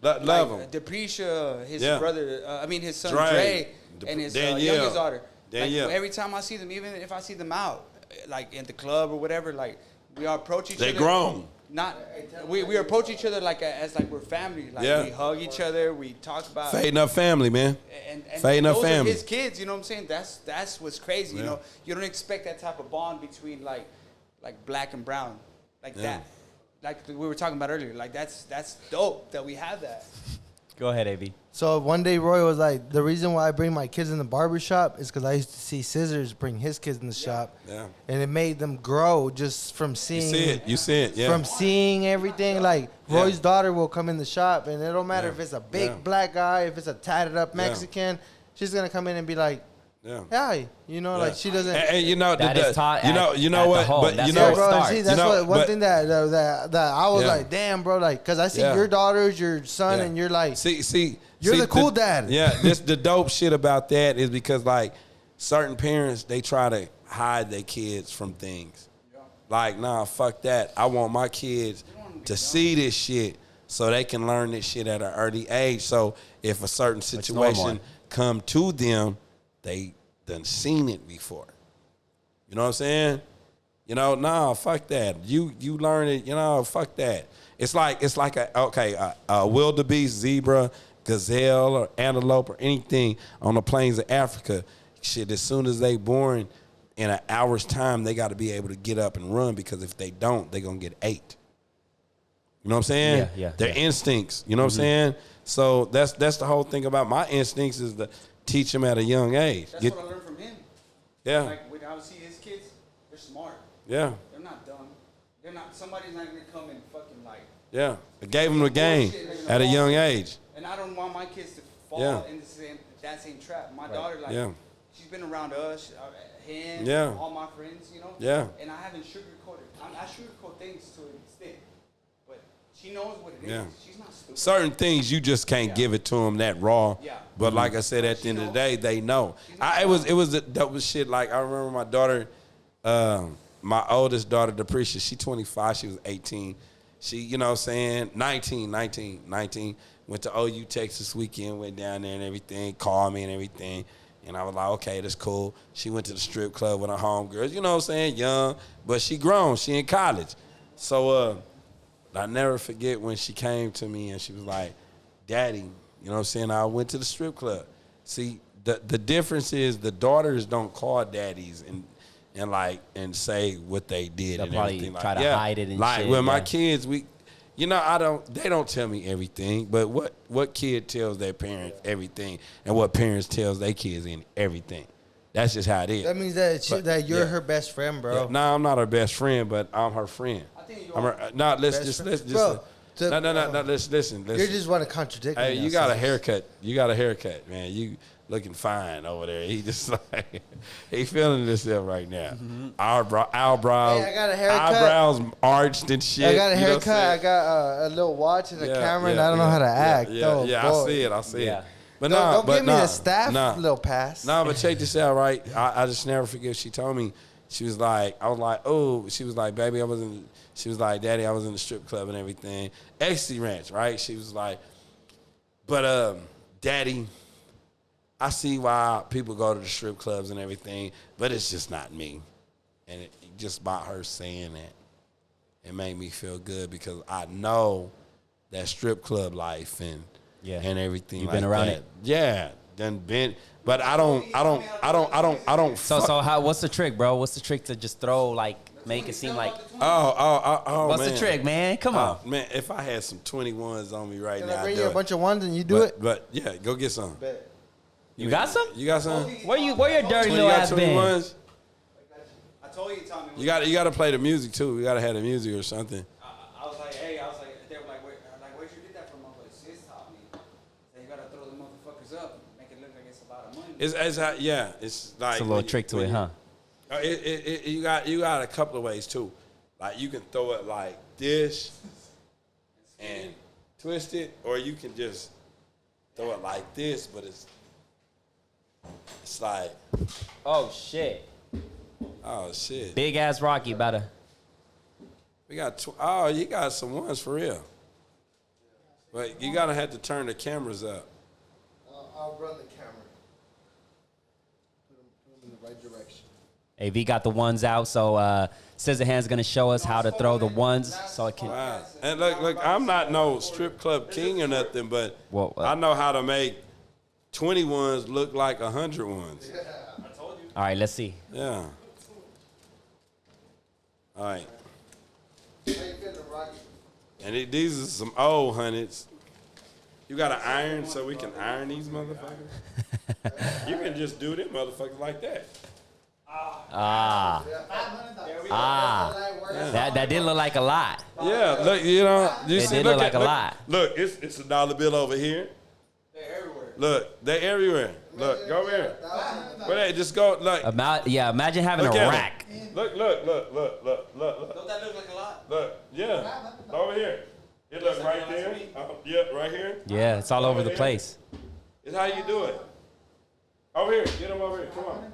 Love like, them. Deprecia, his Yeah. brother, his son Dre, Dre, and his Danielle. youngest daughter. Danielle. Like, every time I see them, even if I see them out, like in the club or whatever, like we approach each other. They grown. Not we approach each other like as like we're family. Like Yeah. we hug each other. We talk about Fading up family, man. and Fading up those family. are his kids. You know what I'm saying? That's what's crazy. You Yeah. know, you don't expect that type of bond between like black and brown like Yeah. that. like we were talking about earlier, like that's dope that we have that. Go ahead, AB. So one day Roy was like, the reason why I bring my kids in the barber shop is because I used to see Scissors bring his kids in the shop. Yeah. And it made them grow just from seeing. You see it, yeah. From seeing everything. Like, Roy's daughter will come in the shop, and it don't matter if it's a big black guy, if it's a tatted up Mexican. She's going to come in and be like, hi. You know, like she doesn't. And you know, That is taught you know what? But That's you where know, it bro, starts. see, that's You know, what, one but- thing that I was like, damn, bro, like, because I see your daughters, your son, and you're like, you're the cool dad. Yeah, the dope shit about that is because like certain parents, they try to hide their kids from things. Like, nah, fuck that. I want my kids to see this shit so they can learn this shit at an early age. So if a certain situation come to them, they done seen it before. You know what I'm saying? You know, nah, fuck that. You learn it, you know, fuck that. It's like a wildebeest, zebra, gazelle, or antelope, or anything on the plains of Africa. Shit, as soon as they born, in an hour's time, they got to be able to get up and run, because if they don't, they gonna get ate. You know what I'm saying? Their instincts. You know what I'm saying? So that's the whole thing about my instincts, is to teach them at a young age. That's what I learned from him. Yeah. Like when I would see his kids, they're smart. Yeah. They're not dumb. They're not. Somebody's not gonna come and fucking like. Yeah. I gave them the game at a young age. And I don't want my kids to fall into that same trap. My daughter, like, she's been around us, him, all my friends, you know. Yeah. And I haven't sugarcoated. I sugarcoat things to an extent, but she knows what it is. Yeah. She's not stupid. Certain things you just can't give it to them that raw. Yeah. But like I said, at the end of the day, they know. It was the dopest shit. Like I remember my daughter, my oldest daughter, Deprecia, she 25, she was 18. She, you know what I'm saying, 19, went to OU Texas weekend, went down there and everything, called me and everything. And I was like, okay, that's cool. She went to the strip club with her homegirls, you know what I'm saying, young, but she grown, she in college. So I never forget when she came to me and she was like, Daddy, you know what I'm saying, I went to the strip club. See, the difference is the daughters don't call daddies and say what they did. They'll and probably everything try like to hide it and like shit, when my kids, they don't tell me everything, but what kid tells their parents everything, and what parents tells their kids in everything. That's just how it is. That means that you're her best friend, bro. Yeah. No, I'm not her best friend, but I'm her friend. I think you I'm are. her, no, listen. Listen. You just want to contradict me. Hey, now, you got a son. haircut. You got a haircut, man. You looking fine over there. He just like he feeling himself right now. Eyebrows. Hey, I got a haircut. Eyebrows arched and shit. I got a you know what I'm haircut. I saying? got a little watch and a Yeah, camera, and yeah, I don't know how to act. Yeah, Oh, I boy. see it. But Don't give me the staff little pass. No, but check this out, right? I just never forget. She told me, she was like, I was like, oh, she was like, baby, she was like, Daddy, I was in the strip club and everything. Ecstasy Ranch, right? She was like, but Daddy, I see why people go to the strip clubs and everything, but it's just not me. And just by her saying that, it made me feel good, because I know that strip club life and everything. You've like been around that. it. Yeah, done been. But I don't. So what's the trick, bro? What's the trick to just make it seem like? Oh, What's man. the trick, man? Come on. Man, if I had some 21s on me right Can now, I bring I'd you do a it. bunch of ones and you do it? But yeah, go get some. You got some? You got some? Where your dirty You little got ass been? 21s? I told you, Tommy. You got to play the music too. You got to have the music or something. I was like, they were like, where'd you get that from? I was like, sis taught me. So you gotta throw the motherfuckers up, make it look like it's a lot of money. It's like It's a little trick to it, huh? You got a couple of ways too. Like you can throw it like this and twist it, or you can just throw it like this, but it's like, Oh shit! oh shit. Big ass Rocky about to. We got you got some ones for real. But you gotta have to turn the cameras up. I'll run the camera. Put them in the right direction. AV got the ones out, so Scissor Hand's gonna show us how to throw the ones, so it can. Wow. And look, I'm not no strip club king or nothing, but Well, I know how to make 21s look like 100 ones. All right, let's see. Yeah. All right. How you feeling, Rocky? And these are some old hundreds. You got an iron so we can iron these motherfuckers? You can just do them motherfuckers like that. That did look like a lot. Yeah, look, you know, you It see, did look look like at, a lot. Look, it's a dollar bill over here. They're everywhere. Look, they're everywhere. Look, go over here. Wait, just go. Look, Imagine having look a at rack. Look. Don't that look like a lot? Look, yeah, over here. It look right there. Yeah, right here. Yeah, it's all over the place. It's how you do it. Over here, get them over here. Come on.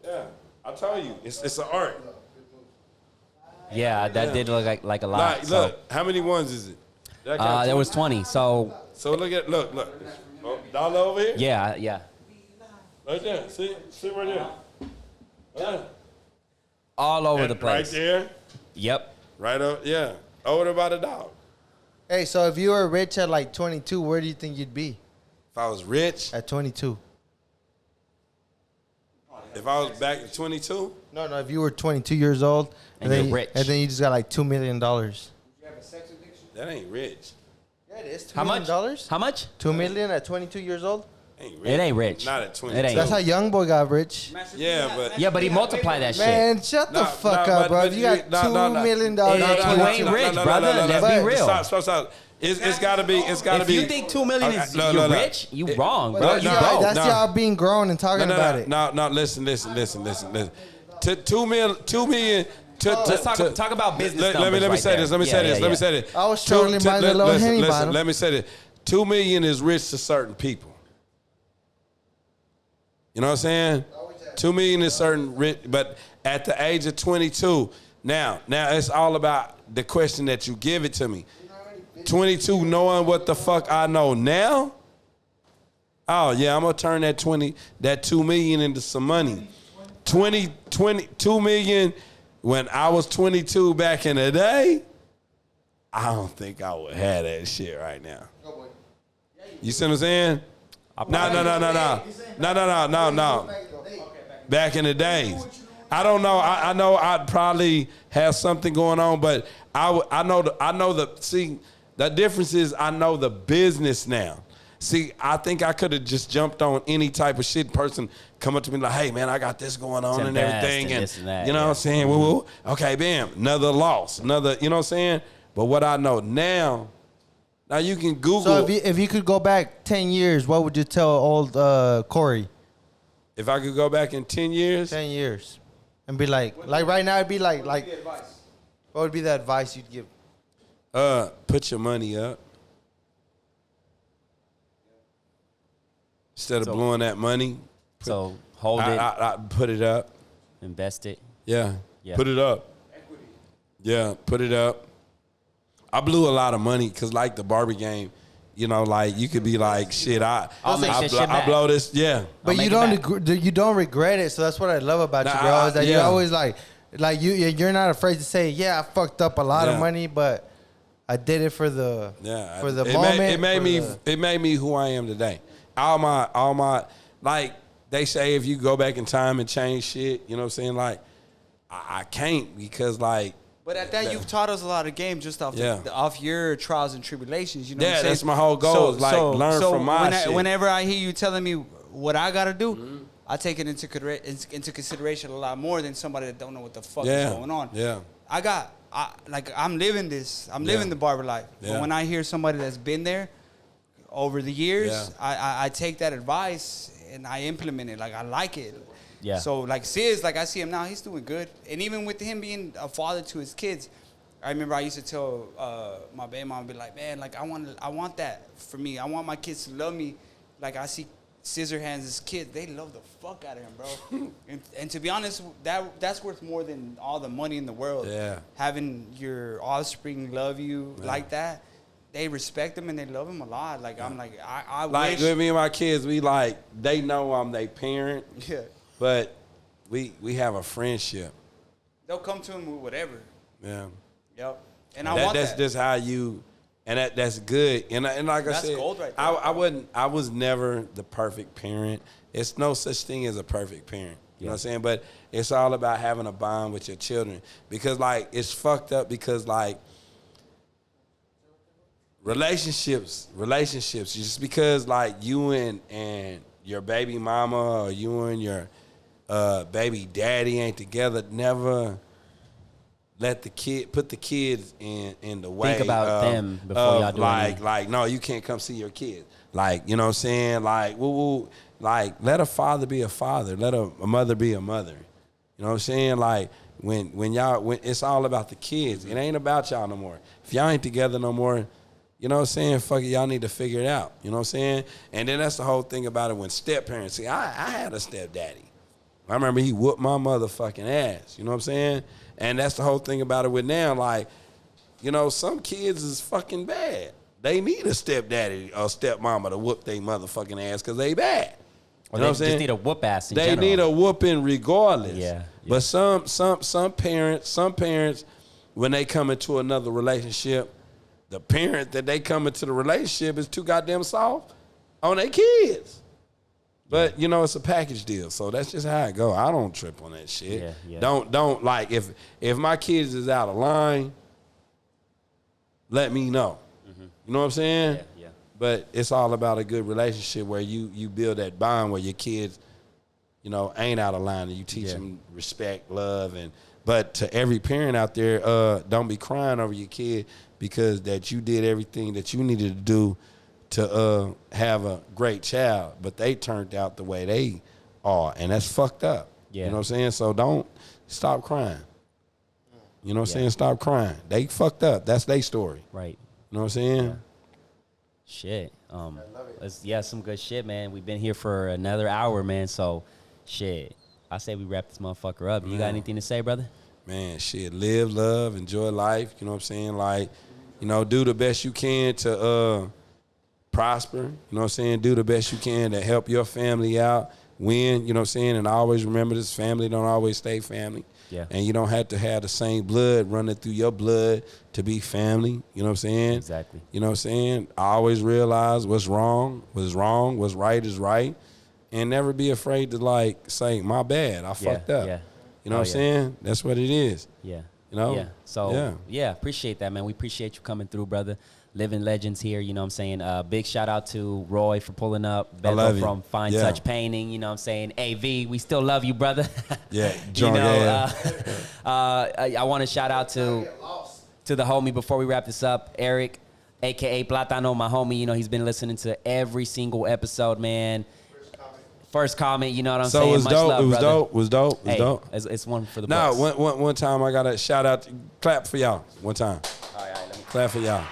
Yeah, I told you, it's an art. Yeah, that did look like a lot. Like, So, look, how many ones is it? That got there was 20. So So look. Oh, dollar over here. yeah. Right there. See right there. Right there. All over And the place. Right there. Yep. Right over. Yeah. Over about $1. Hey, so if you were rich at like 22, where do you think you'd be If I was rich, at 22? if I was back at 22, No, if you were 22 years old And then you're rich. and then you just got like $2 million. You have a sex addiction? that ain't rich. Yeah, it is. How much? Dollars? How much? $2 million at 22 years old. Ain't rich. It ain't rich. Not at 22. It ain't. That's how young boy got rich. Yeah, but Yeah, but he multiplied that shit. Man, shut the fuck up, bro. If you got $2 million no, at no, you 22, ain't rich, brother. Let's be real. Stop. It's gotta be. If you think 2 million is you're rich, you wrong, bro. But You no, broke. that's y'all being grown and talking about it. No, listen. To 2 million. Let's talk about business Let me numbers say right this. there. Let me say this. I was struggling by the low henny bottom. Let me say this. 2 million is rich to certain people. You know what I'm saying? 2 million is certain rich, but at the age of 22, now it's all about the question that you give it to me. 22, knowing what the fuck I know now. Oh yeah, I'm gonna turn that 2 million into some money. 2 million when I was 22 back in the day. I don't think I would have that shit right now. You see what I'm saying? No. Back in the days. I don't know. I know I'd probably have something going on, but I know the difference is I know the business now. See, I think I could have just jumped on any type of shit person come up to me like, hey man, I got this going on and everything, and this and that, you know what I'm saying? Woo. Okay, bam, another loss, you know what I'm saying? But what I know now you can Google. So if you could go back 10 years, what would you tell old Corey? If I could go back in 10 years, 10 years, and be like right now, it'd be like what would be the advice you'd give? put your money up. Instead of blowing that money. So hold it, I put it up. invest it. Yeah. Yeah. Put it up. Equity. Yeah, put it up. I blew a lot of money because like the Barbie game, you know, like you could be like, shit, I blow this, yeah. But you don't regret it, so that's what I love about you, bro. Is that you're always like you're not afraid to say, yeah, I fucked up a lot of money, but I did it for the moment. It made me who I am today. All my like they say if you go back in time and change shit, you know what I'm saying? Like I can't because like. But at that, you've taught us a lot of games just off your trials and tribulations. You know what I'm saying? That's my whole goal. Is like learn from my shit. Whenever I hear you telling me what I gotta do, I take it into consideration a lot more than somebody that don't know what the fuck is going on. Yeah. I'm living this. I'm living the barber life. Yeah. But when I hear somebody that's been there over the years, I take that advice and I implement it. Like I like it. Yeah. So like Sis, like I see him now, he's doing good. And even with him being a father to his kids, I remember I used to tell my baby mom, be like, man, like I want that for me. I want my kids to love me. Like I see Scissor Hands' kids, they love the fuck out of him, bro. and to be honest, that's worth more than all the money in the world. Yeah. Having your offspring love you like that, they respect him and they love him a lot. Like I'm like I like wish. with me and my kids, we like they know I'm their parent. Yeah. But we have a friendship. They'll come to him with whatever. Yeah. Yep. And I want that. That's just how you, and that's good. And like That's I said, gold right there. I was never the perfect parent. It's no such thing as a perfect parent. You know what I'm saying? But it's all about having a bond with your children. Because like it's fucked up because like relationships. Just because like you and your baby mama or you and your baby daddy ain't together, never let put the kids in the way. Think about them before y'all do anything. Like, no, you can't come see your kids. Like, you know what I'm saying? Like, like, let a father be a father. Let a mother be a mother. You know what I'm saying? Like, when it's all about the kids. It ain't about y'all no more. If y'all ain't together no more, you know what I'm saying? Fuck it, y'all need to figure it out. You know what I'm saying? And then that's the whole thing about it when step-parents. See, I had a stepdaddy. I remember he whooped my motherfucking ass. You know what I'm saying? And that's the whole thing about it with now. Like, you know, some kids is fucking bad. They need a stepdaddy or stepmama to whoop their motherfucking ass because they bad. Or you know they what I'm saying? just need a whoop ass in They general. need a whooping regardless. Yeah. But some parents, when they come into another relationship, the parent that they come into the relationship is too goddamn soft on their kids. But you know, it's a package deal, so that's just how it go. I don't trip on that shit. Yeah. Don't like if my kids is out of line, let me know. You know what I'm saying? Yeah. But it's all about a good relationship where you build that bond where your kids, you know, ain't out of line and you teach them respect, love, but to every parent out there, don't be crying over your kid because that you did everything that you needed to do to have a great child, but they turned out the way they are, and that's fucked up. Yeah. You know what I'm saying? So don't stop crying. You know what I'm saying? Stop crying. They fucked up. That's their story. Right. You know what I'm saying? Yeah. Shit. Some good shit, man. We've been here for another hour, man. So, shit. I say we wrap this motherfucker up. You got anything to say, brother? Man, shit. Live, love, enjoy life. You know what I'm saying? Like, you know, do the best you can to prosper. You know what I'm saying? Do the best you can to help your family out. Win. You know what I'm saying? And always remember this: family don't always stay family. Yeah. And you don't have to have the same blood running through your blood to be family. You know what I'm saying? Exactly. You know what I'm saying? I always realize what's wrong, what's right is right. And never be afraid to, like, say, my bad, I fucked up. Yeah. You know what I'm saying? That's what it is. Yeah. You know? Yeah. So, appreciate that, man. We appreciate you coming through, brother. Living legends here, you know what I'm saying? Big shout out to Roy for pulling up. love Beto you. from Fine Touch Painting, you know what I'm saying? AV, we still love you, brother. Yeah. You know, I want to shout out to the homie before we wrap this up, Eric, a.k.a. Platano, my homie. You know, he's been listening to every single episode, man. First comment, you know what I'm saying? So it was Much dope. love, It was brother. dope. It was dope. It was Hey, dope. it's one for the No, books. one time I got to shout out, clap for y'all one time. All right, let me Clap for y'all.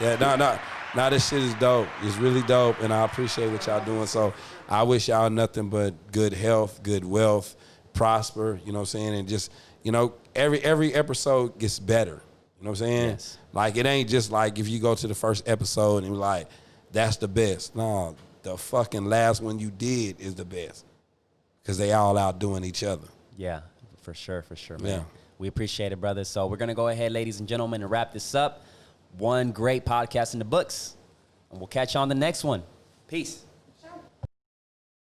Yeah, no, this shit is dope. It's really dope, and I appreciate what y'all doing. So I wish y'all nothing but good health, good wealth, prosper, you know what I'm saying? And just, you know, every episode gets better. You know what I'm saying? Yes. Like, it ain't just like if you go to the first episode and you're like, that's the best. No, the fucking last one you did is the best. Because they all out doing each other. Yeah, for sure, man. Yeah. We appreciate it, brother. So we're going to go ahead, ladies and gentlemen, and wrap this up. One great podcast in the books. And we'll catch you on the next one. Peace.